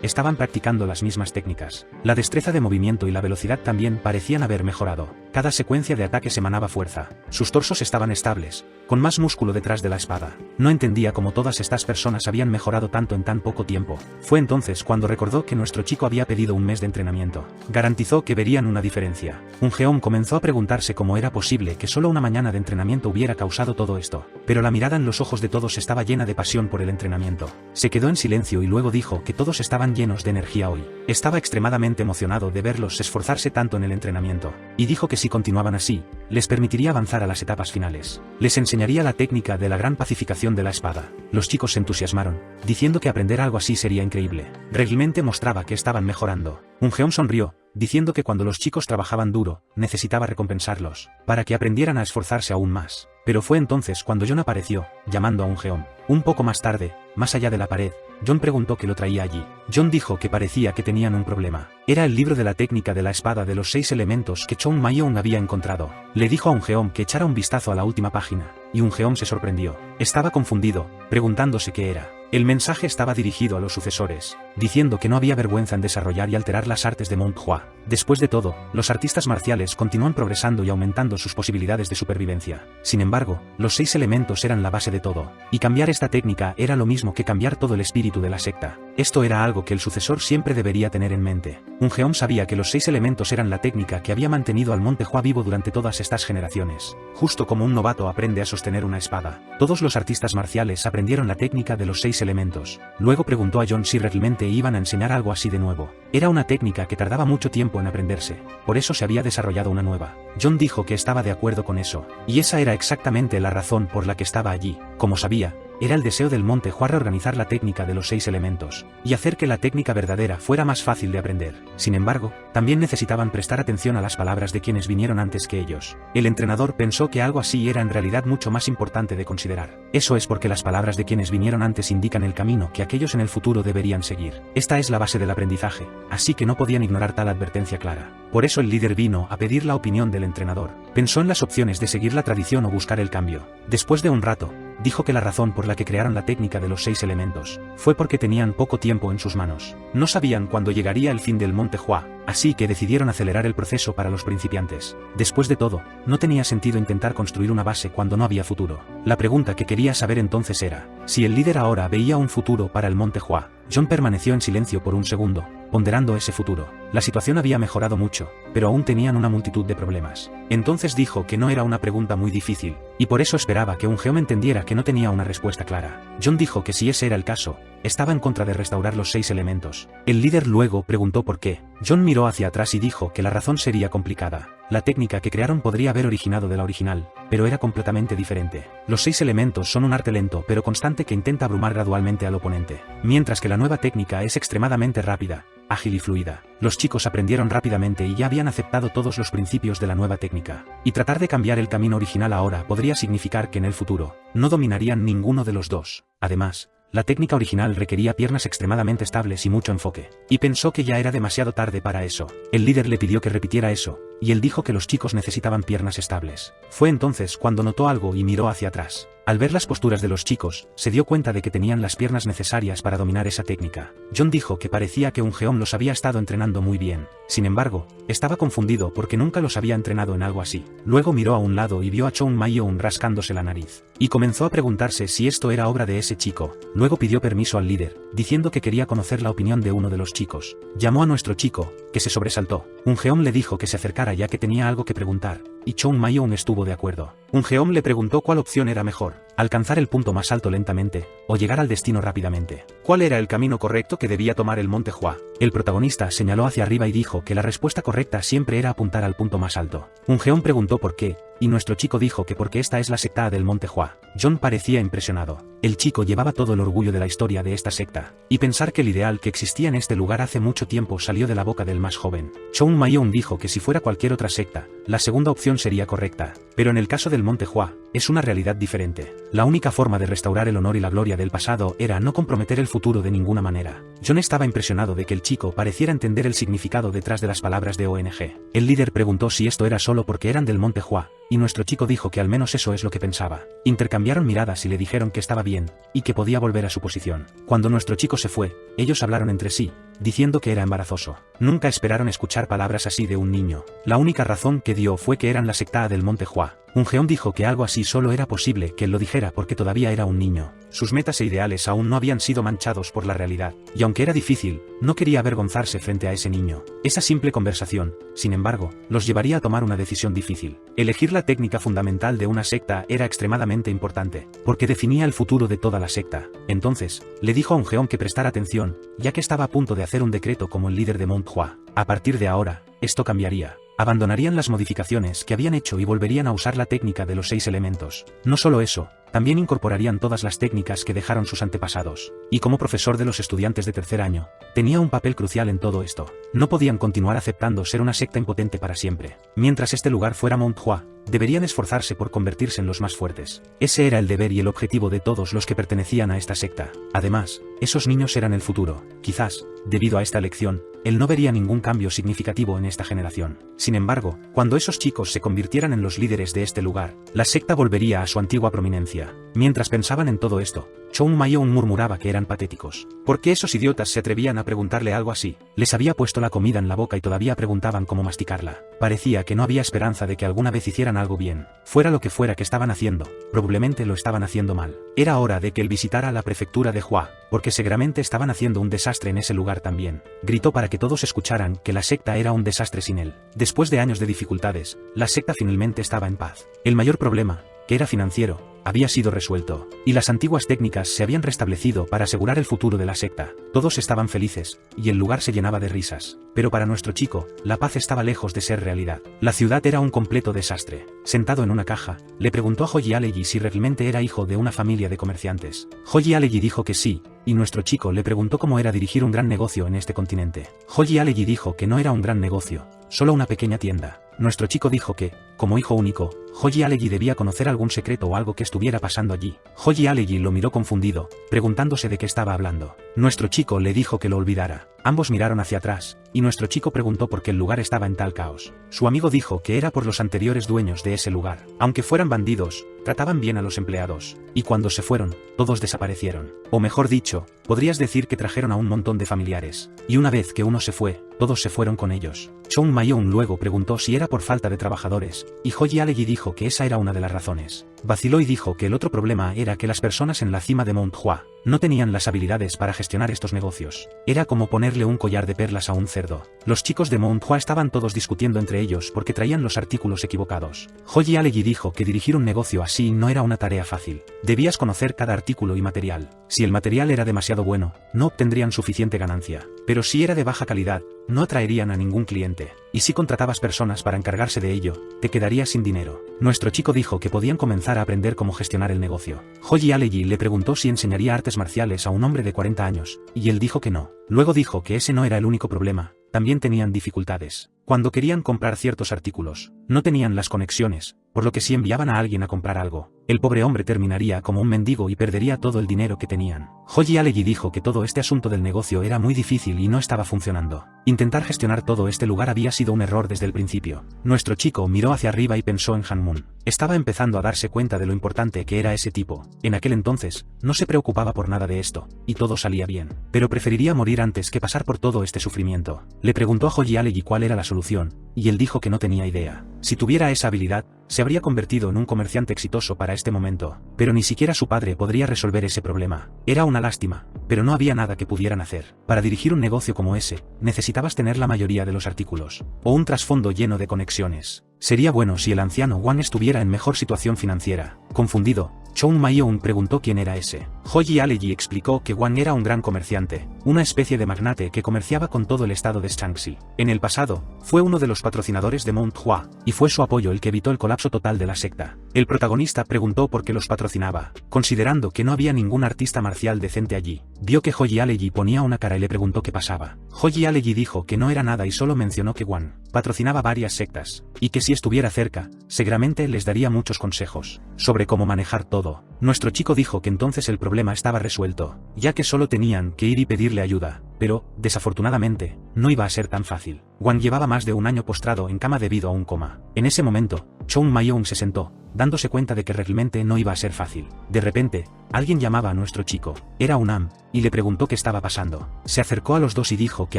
estaban practicando las mismas técnicas. La destreza de movimiento y la velocidad también parecían haber mejorado. Cada secuencia de ataques emanaba fuerza. Sus torsos estaban estables, con más músculo detrás de la espada. No entendía cómo todas estas personas habían mejorado tanto en tan poco tiempo. Fue entonces cuando recordó que nuestro chico había pedido un mes de entrenamiento. Garantizó que verían una diferencia. Eun-geom comenzó a preguntarse cómo era posible que solo una mañana de entrenamiento hubiera causado todo esto. Pero la mirada en los ojos de todos estaba llena de pasión por el entrenamiento. Se quedó en silencio y luego dijo que todos estaban llenos de energía hoy. Estaba extremadamente emocionado de verlos esforzarse tanto en el entrenamiento. Y dijo que si continuaban así, les permitiría avanzar a las etapas finales. Les enseñaría la técnica de la gran pacificación de la espada. Los chicos se entusiasmaron, diciendo que aprender algo así sería increíble. Realmente mostraba que estaban mejorando. Eun-geom sonrió, diciendo que cuando los chicos trabajaban duro, necesitaba recompensarlos, para que aprendieran a esforzarse aún más. Pero fue entonces cuando John apareció, llamando a Eun-geom. Un poco más tarde, más allá de la pared, John preguntó qué lo traía allí. John dijo que parecía que tenían un problema. Era el libro de la técnica de la espada de los 6 elementos que Chong Ma-young había encontrado. Le dijo a Eun-geom que echara un vistazo a la última página, y Eun-geom se sorprendió. Estaba confundido, preguntándose qué era. El mensaje estaba dirigido a los sucesores, diciendo que no había vergüenza en desarrollar y alterar las artes de Mount Hua. Después de todo, los artistas marciales continúan progresando y aumentando sus posibilidades de supervivencia. Sin embargo, los 6 elementos eran la base de todo, y cambiar esta técnica era lo mismo que cambiar todo el espíritu de la secta. Esto era algo que el sucesor siempre debería tener en mente. Un Geom sabía que los 6 elementos eran la técnica que había mantenido al Monte Hua vivo durante todas estas generaciones. Justo como un novato aprende a sostener una espada, todos los artistas marciales aprendieron la técnica de los 6 elementos. Luego preguntó a John si realmente iban a enseñar algo así de nuevo. Era una técnica que tardaba mucho tiempo en aprenderse, por eso se había desarrollado una nueva. John dijo que estaba de acuerdo con eso, y esa era exactamente la razón por la que estaba allí. Como sabía, era el deseo del Monte Hua reorganizar la técnica de los 6 elementos, y hacer que la técnica verdadera fuera más fácil de aprender. Sin embargo, también necesitaban prestar atención a las palabras de quienes vinieron antes que ellos. El entrenador pensó que algo así era en realidad mucho más importante de considerar. Eso es porque las palabras de quienes vinieron antes indican el camino que aquellos en el futuro deberían seguir. Esta es la base del aprendizaje, así que no podían ignorar tal advertencia clara. Por eso el líder vino a pedir la opinión del entrenador. Pensó en las opciones de seguir la tradición o buscar el cambio. Después de un rato, dijo que la razón por la que crearon la técnica de los 6 elementos fue porque tenían poco tiempo en sus manos. No sabían cuándo llegaría el fin del Monte Hua, así que decidieron acelerar el proceso para los principiantes. Después de todo, no tenía sentido intentar construir una base cuando no había futuro. La pregunta que quería saber entonces era, si el líder ahora veía un futuro para el Monte Hua. John permaneció en silencio por un segundo, ponderando ese futuro. La situación había mejorado mucho, pero aún tenían una multitud de problemas. Entonces dijo que no era una pregunta muy difícil, y por eso esperaba que un Geom entendiera que no tenía una respuesta clara. John dijo que si ese era el caso, estaba en contra de restaurar los 6 elementos. El líder luego preguntó por qué. John miró hacia atrás y dijo que la razón sería complicada. La técnica que crearon podría haber originado de la original, pero era completamente diferente. Los 6 elementos son un arte lento pero constante que intenta abrumar gradualmente al oponente, mientras que la nueva técnica es extremadamente rápida, ágil y fluida. Los chicos aprendieron rápidamente y ya habían aceptado todos los principios de la nueva técnica, y tratar de cambiar el camino original ahora podría significar que en el futuro, no dominarían ninguno de los dos. Además, la técnica original requería piernas extremadamente estables y mucho enfoque, y pensó que ya era demasiado tarde para eso. El líder le pidió que repitiera eso, y él dijo que los chicos necesitaban piernas estables. Fue entonces cuando notó algo y miró hacia atrás. Al ver las posturas de los chicos, se dio cuenta de que tenían las piernas necesarias para dominar esa técnica. John dijo que parecía que un Geom los había estado entrenando muy bien. Sin embargo, estaba confundido porque nunca los había entrenado en algo así. Luego miró a un lado y vio a Chong Mayeon rascándose la nariz, y comenzó a preguntarse si esto era obra de ese chico. Luego pidió permiso al líder, diciendo que quería conocer la opinión de uno de los chicos. Llamó a nuestro chico, que se sobresaltó. Un Geom le dijo que se acercara ya que tenía algo que preguntar, y Chong Mayeon estuvo de acuerdo. Un Geom le preguntó cuál opción era mejor, alcanzar el punto más alto lentamente, o llegar al destino rápidamente. ¿Cuál era el camino correcto que debía tomar el Monte Hua? El protagonista señaló hacia arriba y dijo que la respuesta correcta siempre era apuntar al punto más alto. Un Geom preguntó por qué, y nuestro chico dijo que porque esta es la secta del Monte Hua. John parecía impresionado. El chico llevaba todo el orgullo de la historia de esta secta, y pensar que el ideal que existía en este lugar hace mucho tiempo salió de la boca del más joven. Chong Mayeon dijo que si fuera cualquier otra secta, la segunda opción sería correcta, pero en el caso del Monte Hua, es una realidad diferente. La única forma de restaurar el honor y la gloria del pasado era no comprometer el futuro de ninguna manera. John estaba impresionado de que el chico pareciera entender el significado detrás de las palabras de ONG. El líder preguntó si esto era solo porque eran del Monte Hua, y nuestro chico dijo que al menos eso es lo que pensaba. Intercambiaron miradas y le dijeron que estaba bien, y que podía volver a su posición. Cuando nuestro chico se fue, ellos hablaron entre sí, diciendo que era embarazoso. Nunca esperaron escuchar palabras así de un niño. La única razón que dio fue que eran la secta del Monte Hua. Un Geom dijo que algo así solo era posible que él lo dijera porque todavía era un niño. Sus metas e ideales aún no habían sido manchados por la realidad, y aunque era difícil, no quería avergonzarse frente a ese niño. Esa simple conversación, sin embargo, los llevaría a tomar una decisión difícil. Elegir la técnica fundamental de una secta era extremadamente importante, porque definía el futuro de toda la secta. Entonces, le dijo a un Geom que prestara atención, ya que estaba a punto de hacer un decreto como el líder de Mount Hua. A partir de ahora, esto cambiaría. Abandonarían las modificaciones que habían hecho y volverían a usar la técnica de los 6 elementos. No solo eso, también incorporarían todas las técnicas que dejaron sus antepasados. Y como profesor de los estudiantes de tercer año, tenía un papel crucial en todo esto. No podían continuar aceptando ser una secta impotente para siempre. Mientras este lugar fuera Mount Hua, deberían esforzarse por convertirse en los más fuertes. Ese era el deber y el objetivo de todos los que pertenecían a esta secta. Además, esos niños eran el futuro. Quizás, debido a esta elección, él no vería ningún cambio significativo en esta generación. Sin embargo, cuando esos chicos se convirtieran en los líderes de este lugar, la secta volvería a su antigua prominencia. negocia. Mientras pensaban en todo esto, Chong Mayon murmuraba que eran patéticos. ¿Por qué esos idiotas se atrevían a preguntarle algo así? Les había puesto la comida en la boca y todavía preguntaban cómo masticarla. Parecía que no había esperanza de que alguna vez hicieran algo bien. Fuera lo que fuera que estaban haciendo, probablemente lo estaban haciendo mal. Era hora de que él visitara la prefectura de Hua, porque seguramente estaban haciendo un desastre en ese lugar también. Gritó para que todos escucharan que la secta era un desastre sin él. Después de años de dificultades, la secta finalmente estaba en paz. El mayor problema, que era financiero, había sido resuelto, y las antiguas técnicas se habían restablecido para asegurar el futuro de la secta. Todos estaban felices, y el lugar se llenaba de risas. Pero para nuestro chico, la paz estaba lejos de ser realidad. La ciudad era un completo desastre. Sentado en una caja, le preguntó a Joji Aleji si realmente era hijo de una familia de comerciantes. Joji Aleji dijo que sí, y nuestro chico le preguntó cómo era dirigir un gran negocio en este continente. Joji Aleji dijo que no era un gran negocio, solo una pequeña tienda. Nuestro chico dijo que, como hijo único, Joji Aleji debía conocer algún secreto o algo que estuviera pasando allí. Joji Aleji lo miró confundido, preguntándose de qué estaba hablando. Nuestro chico le dijo que lo olvidara. Ambos miraron hacia atrás, y nuestro chico preguntó por qué el lugar estaba en tal caos. Su amigo dijo que era por los anteriores dueños de ese lugar. Aunque fueran bandidos, trataban bien a los empleados, y cuando se fueron, todos desaparecieron. O mejor dicho, podrías decir que trajeron a un montón de familiares, y una vez que uno se fue, todos se fueron con ellos. Chong Mayon luego preguntó si era por falta de trabajadores, y Joji Aleji dijo que esa era una de las razones. Vaciló y dijo que el otro problema era que las personas en la cima de Mount Hua no tenían las habilidades para gestionar estos negocios. Era como ponerle un collar de perlas a un cerdo. Los chicos de Mount Hua estaban todos discutiendo entre ellos porque traían los artículos equivocados. Joji Aleji dijo que dirigir un negocio así no era una tarea fácil. Debías conocer cada artículo y material. Si el material era demasiado bueno, no obtendrían suficiente ganancia. Pero si era de baja calidad, no atraerían a ningún cliente. Y si contratabas personas para encargarse de ello, te quedarías sin dinero. Nuestro chico dijo que podían comenzar a aprender cómo gestionar el negocio. Joji Aleji le preguntó si enseñaría artes marciales a un hombre de 40 años, y él dijo que no. Luego dijo que ese no era el único problema, también tenían dificultades. Cuando querían comprar ciertos artículos, no tenían las conexiones, por lo que si enviaban a alguien a comprar algo, el pobre hombre terminaría como un mendigo y perdería todo el dinero que tenían. Joji Aleji dijo que todo este asunto del negocio era muy difícil y no estaba funcionando. Intentar gestionar todo este lugar había sido un error desde el principio. Nuestro chico miró hacia arriba y pensó en Han Mun. Estaba empezando a darse cuenta de lo importante que era ese tipo. En aquel entonces, no se preocupaba por nada de esto, y todo salía bien. Pero preferiría morir antes que pasar por todo este sufrimiento. Le preguntó a Joji Aleji cuál era la solución, y él dijo que no tenía idea. Si tuviera esa habilidad, se habría convertido en un comerciante exitoso para este momento, pero ni siquiera su padre podría resolver ese problema. Era una lástima, pero no había nada que pudieran hacer. Para dirigir un negocio como ese, necesitabas tener la mayoría de los artículos, o un trasfondo lleno de conexiones. Sería bueno si el anciano Wang estuviera en mejor situación financiera. Confundido, Chong Mayon preguntó quién era ese. Joji Aleji explicó que Wang era un gran comerciante, una especie de magnate que comerciaba con todo el estado de Shaanxi. En el pasado, fue uno de los patrocinadores de Mount Hua, y fue su apoyo el que evitó el colapso total de la secta. El protagonista preguntó por qué los patrocinaba, considerando que no había ningún artista marcial decente allí. Vio que Joji Aleji ponía una cara y le preguntó qué pasaba. Joji Aleji dijo que no era nada y solo mencionó que Wang patrocinaba varias sectas, y que si estuviera cerca, seguramente les daría muchos consejos sobre cómo manejar todo. Nuestro chico dijo que entonces el problema estaba resuelto, ya que solo tenían que ir y pedirle ayuda, pero, desafortunadamente, no iba a ser tan fácil. Wang llevaba más de un año postrado en cama debido a un coma. En ese momento, Chong Mayon se sentó, dándose cuenta de que realmente no iba a ser fácil. De repente, alguien llamaba a nuestro chico. Era Unam, y le preguntó qué estaba pasando. Se acercó a los dos y dijo que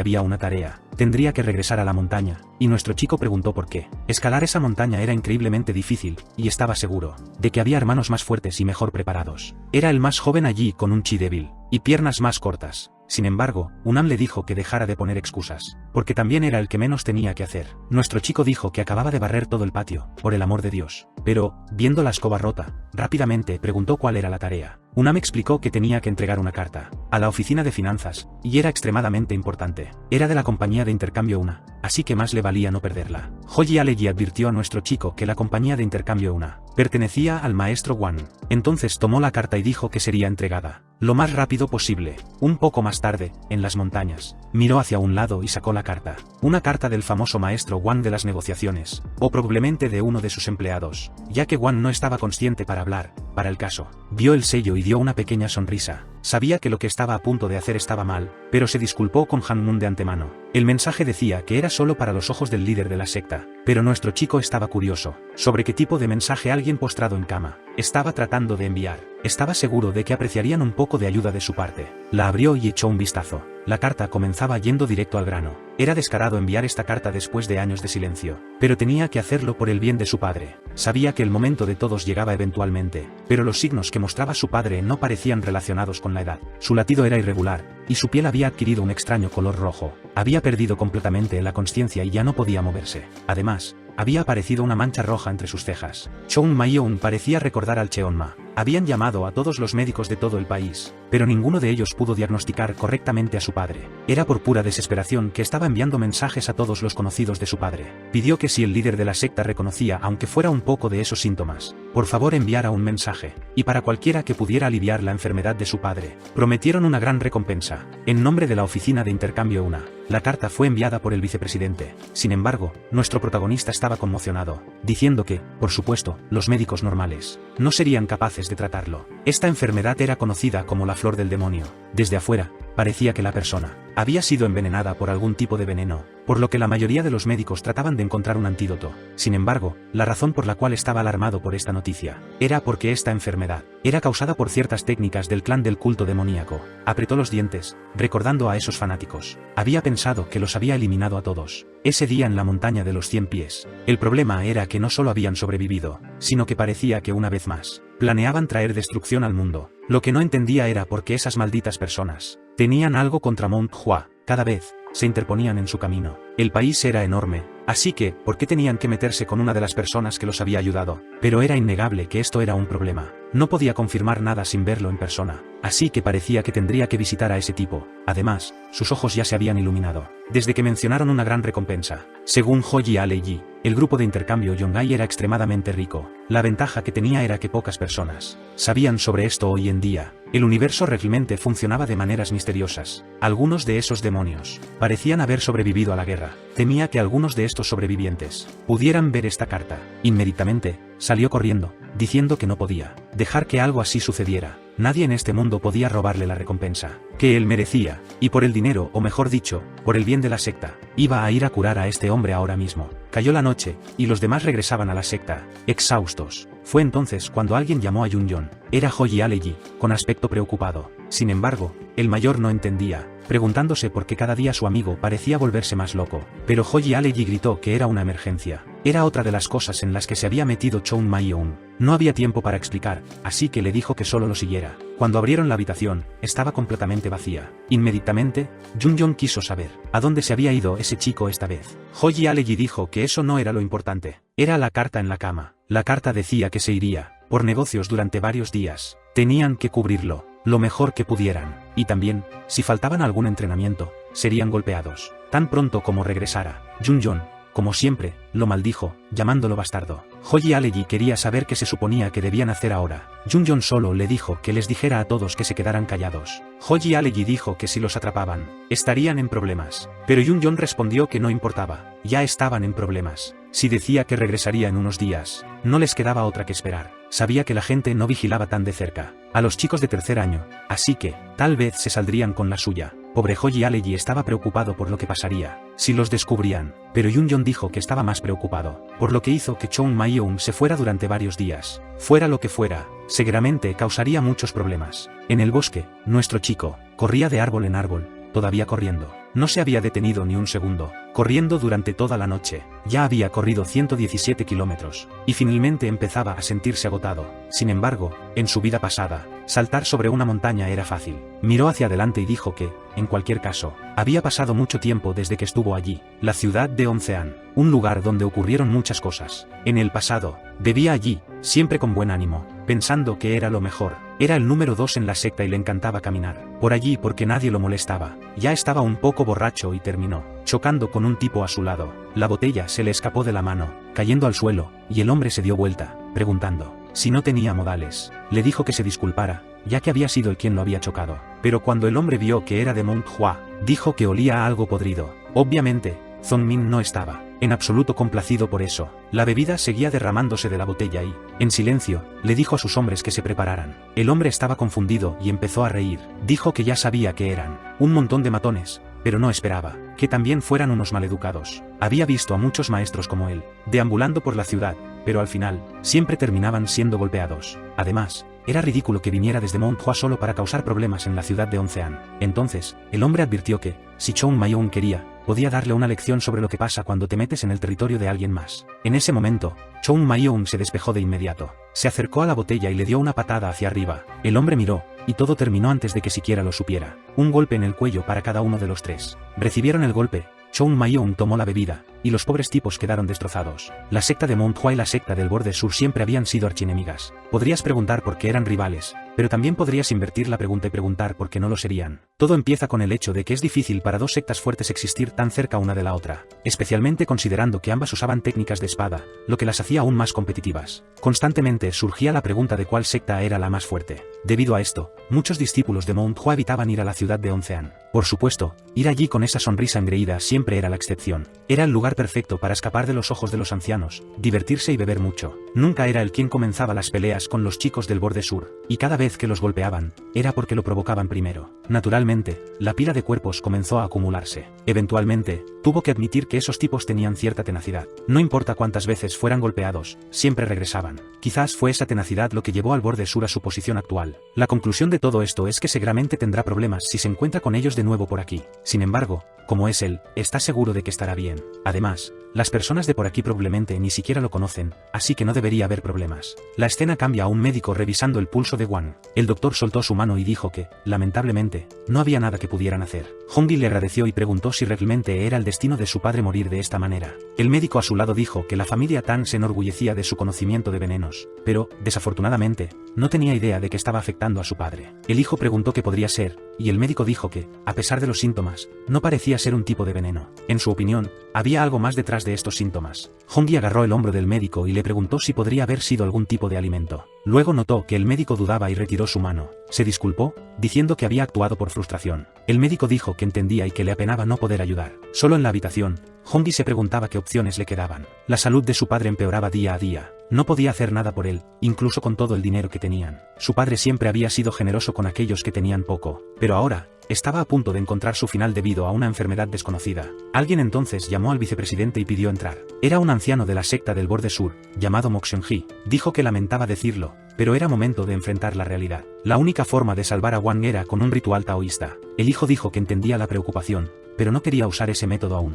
había una tarea. Tendría que regresar a la montaña, y nuestro chico preguntó por qué. Escalar esa montaña era increíblemente difícil, y estaba seguro de que había hermanos más fuertes y mejor preparados. Era el más joven allí con un chi débil, y piernas más cortas. Sin embargo, Unam le dijo que dejara de poner excusas, porque también era el que menos tenía que hacer. Nuestro chico dijo que acababa de barrer todo el patio, por el amor de Dios. Pero, viendo la escoba rota, rápidamente preguntó cuál era la tarea. Unam explicó que tenía que entregar una carta a la oficina de finanzas, y era extremadamente importante. Era de la compañía de intercambio UNA, así que más le valía no perderla. Joji Aleji advirtió a nuestro chico que la compañía de intercambio UNA pertenecía al maestro Wang. Entonces tomó la carta y dijo que sería entregada lo más rápido posible. Un poco más tarde, en las montañas, miró hacia un lado y sacó la carta. Una carta del famoso maestro Wang de las negociaciones, o probablemente de uno de sus empleados, ya que Wang no estaba consciente para hablar, para el caso. Vio el sello y dio una pequeña sonrisa. Sabía que lo que estaba a punto de hacer estaba mal, pero se disculpó con Han Mun de antemano. El mensaje decía que era solo para los ojos del líder de la secta, pero nuestro chico estaba curioso sobre qué tipo de mensaje alguien postrado en cama estaba tratando de enviar. Estaba seguro de que apreciarían un poco de ayuda de su parte. La abrió y echó un vistazo. La carta comenzaba yendo directo al grano. Era descarado enviar esta carta después de años de silencio, pero tenía que hacerlo por el bien de su padre. Sabía que el momento de todos llegaba eventualmente, pero los signos que mostraba su padre no parecían relacionados con la edad. Su latido era irregular, y su piel había adquirido un extraño color rojo. Había perdido completamente la consciencia y ya no podía moverse. Además, había aparecido una mancha roja entre sus cejas. Choung Mayong parecía recordar al Cheonma. Habían llamado a todos los médicos de todo el país, pero ninguno de ellos pudo diagnosticar correctamente a su padre. Era por pura desesperación que estaba enviando mensajes a todos los conocidos de su padre. Pidió que si el líder de la secta reconocía aunque fuera un poco de esos síntomas, por favor enviara un mensaje, y para cualquiera que pudiera aliviar la enfermedad de su padre. Prometieron una gran recompensa, en nombre de la oficina de intercambio UNA. La carta fue enviada por el vicepresidente. Sin embargo, nuestro protagonista estaba conmocionado, diciendo que, por supuesto, los médicos normales no serían capaces de tratarlo. Esta enfermedad era conocida como la flor del demonio. Desde afuera, parecía que la persona había sido envenenada por algún tipo de veneno, por lo que la mayoría de los médicos trataban de encontrar un antídoto. Sin embargo, la razón por la cual estaba alarmado por esta noticia era porque esta enfermedad era causada por ciertas técnicas del clan del culto demoníaco. Apretó los dientes, recordando a esos fanáticos. Había pensado que los había eliminado a todos ese día en la montaña de los 100 pies. El problema era que no solo habían sobrevivido, sino que parecía que una vez más planeaban traer destrucción al mundo. Lo que no entendía era por qué esas malditas personas tenían algo contra Mount Hua. Cada vez se interponían en su camino. El país era enorme, así que, ¿por qué tenían que meterse con una de las personas que los había ayudado? Pero era innegable que esto era un problema. No podía confirmar nada sin verlo en persona, así que parecía que tendría que visitar a ese tipo. Además, sus ojos ya se habían iluminado desde que mencionaron una gran recompensa. Según Hoyi Aleji, el grupo de intercambio Yong'ai era extremadamente rico. La ventaja que tenía era que pocas personas sabían sobre esto hoy en día. El universo realmente funcionaba de maneras misteriosas. Algunos de esos demonios parecían haber sobrevivido a la guerra. Temía que algunos de estos sobrevivientes pudieran ver esta carta. Inmediatamente, salió corriendo, diciendo que no podía dejar que algo así sucediera. Nadie en este mundo podía robarle la recompensa que él merecía, y por el dinero, o mejor dicho, por el bien de la secta, iba a ir a curar a este hombre ahora mismo. Cayó la noche, y los demás regresaban a la secta, exhaustos. Fue entonces cuando alguien llamó a Junyon. Era Hoyi Aleji, con aspecto preocupado. Sin embargo, el mayor no entendía, preguntándose por qué cada día su amigo parecía volverse más loco. Pero Hoyi Aleji gritó que era una emergencia. Era otra de las cosas en las que se había metido Choung Mayong. No había tiempo para explicar, así que le dijo que solo lo siguiera. Cuando abrieron la habitación, estaba completamente vacía. Inmediatamente, Junyon quiso saber a dónde se había ido ese chico esta vez. Hoyi Aleji dijo que eso no era lo importante. Era la carta en la cama. La carta decía que se iría por negocios durante varios días. Tenían que cubrirlo lo mejor que pudieran, y también, si faltaban algún entrenamiento, serían golpeados tan pronto como regresara. Junyon, como siempre, lo maldijo, llamándolo bastardo. Hoyi Aleji quería saber qué se suponía que debían hacer ahora. Junyon solo le dijo que les dijera a todos que se quedaran callados. Hoyi Aleji dijo que si los atrapaban, estarían en problemas. Pero Junyon respondió que no importaba, ya estaban en problemas. Si decía que regresaría en unos días, no les quedaba otra que esperar. Sabía que la gente no vigilaba tan de cerca a los chicos de tercer año, así que, tal vez se saldrían con la suya. Pobre Hoyi Aleji estaba preocupado por lo que pasaría si los descubrían, pero Junyon dijo que estaba más preocupado por lo que hizo que Choung Mayong se fuera durante varios días. Fuera lo que fuera, seguramente causaría muchos problemas. En el bosque, nuestro chico corría de árbol en árbol, todavía corriendo. No se había detenido ni un segundo, corriendo durante toda la noche. Ya había corrido 117 kilómetros, y finalmente empezaba a sentirse agotado. Sin embargo, en su vida pasada, saltar sobre una montaña era fácil. Miró hacia adelante y dijo que, en cualquier caso, había pasado mucho tiempo desde que estuvo allí. La ciudad de Oncean, un lugar donde ocurrieron muchas cosas. En el pasado, vivía allí, siempre con buen ánimo, pensando que era lo mejor. Era el número 2 en la secta y le encantaba caminar por allí porque nadie lo molestaba. Ya estaba un poco borracho y terminó chocando con un tipo a su lado. La botella se le escapó de la mano, cayendo al suelo, y el hombre se dio vuelta, preguntando si no tenía modales. Le dijo que se disculpara, ya que había sido él quien lo había chocado. Pero cuando el hombre vio que era de Mount Hua, dijo que olía a algo podrido. Obviamente, Zongmin no estaba en absoluto complacido por eso. La bebida seguía derramándose de la botella y, en silencio, le dijo a sus hombres que se prepararan. El hombre estaba confundido y empezó a reír. Dijo que ya sabía que eran un montón de matones, pero no esperaba que también fueran unos maleducados. Había visto a muchos maestros como él, deambulando por la ciudad, pero al final, siempre terminaban siendo golpeados. Además, era ridículo que viniera desde Mount Hua solo para causar problemas en la ciudad de Oncean. Entonces, el hombre advirtió que, si Chong Mayong quería, podía darle una lección sobre lo que pasa cuando te metes en el territorio de alguien más. En ese momento, Chong Mayong se despejó de inmediato. Se acercó a la botella y le dio una patada hacia arriba. El hombre miró, y todo terminó antes de que siquiera lo supiera. Un golpe en el cuello para cada uno de los tres. Recibieron el golpe. Chong Mayong tomó la bebida, y los pobres tipos quedaron destrozados. La secta de Mount Hua y la secta del Borde Sur siempre habían sido archienemigas. Podrías preguntar por qué eran rivales, pero también podrías invertir la pregunta y preguntar por qué no lo serían. Todo empieza con el hecho de que es difícil para dos sectas fuertes existir tan cerca una de la otra, especialmente considerando que ambas usaban técnicas de espada, lo que las hacía aún más competitivas. Constantemente surgía la pregunta de cuál secta era la más fuerte. Debido a esto, muchos discípulos de Mount Hua evitaban ir a la ciudad de Oncean. Por supuesto, ir allí con esa sonrisa engreída siempre era la excepción. Era el lugar perfecto para escapar de los ojos de los ancianos, divertirse y beber mucho. Nunca era él quien comenzaba las peleas con los chicos del Borde Sur, y cada vez que los golpeaban, era porque lo provocaban primero. Naturalmente, la pila de cuerpos comenzó a acumularse. Eventualmente, tuvo que admitir que esos tipos tenían cierta tenacidad. No importa cuántas veces fueran golpeados, siempre regresaban. Quizás fue esa tenacidad lo que llevó al Borde Sur a su posición actual. La conclusión de todo esto es que seguramente tendrá problemas si se encuentra con ellos de nuevo por aquí. Sin embargo, como es él, está seguro de que estará bien. Además, las personas de por aquí probablemente ni siquiera lo conocen, así que no debería haber problemas. La escena cambia a un médico revisando el pulso de Wang. El doctor soltó su mano y dijo que, lamentablemente, no había nada que pudieran hacer. Hongyi le agradeció y preguntó si realmente era el destino de su padre morir de esta manera. El médico a su lado dijo que la familia Tan se enorgullecía de su conocimiento de venenos, pero, desafortunadamente, no tenía idea de que estaba afectando a su padre. El hijo preguntó qué podría ser, y el médico dijo que, a pesar de los síntomas, no parecía ser un tipo de veneno. En su opinión, había algo más detrás de estos síntomas. Hongyi agarró el hombro del médico y le preguntó si podría haber sido algún tipo de alimento. Luego notó que el médico dudaba y retiró su mano. Se disculpó, diciendo que había actuado por frustración. El médico dijo que entendía y que le apenaba no poder ayudar. Solo en la habitación, Hongyi se preguntaba qué opciones le quedaban. La salud de su padre empeoraba día a día. No podía hacer nada por él, incluso con todo el dinero que tenían. Su padre siempre había sido generoso con aquellos que tenían poco, pero ahora, estaba a punto de encontrar su final debido a una enfermedad desconocida. Alguien entonces llamó al vicepresidente y pidió entrar. Era un anciano de la secta del Borde Sur, llamado Mo Xiongji. Dijo que lamentaba decirlo, pero era momento de enfrentar la realidad. La única forma de salvar a Wang era con un ritual taoísta. El hijo dijo que entendía la preocupación, pero no quería usar ese método aún.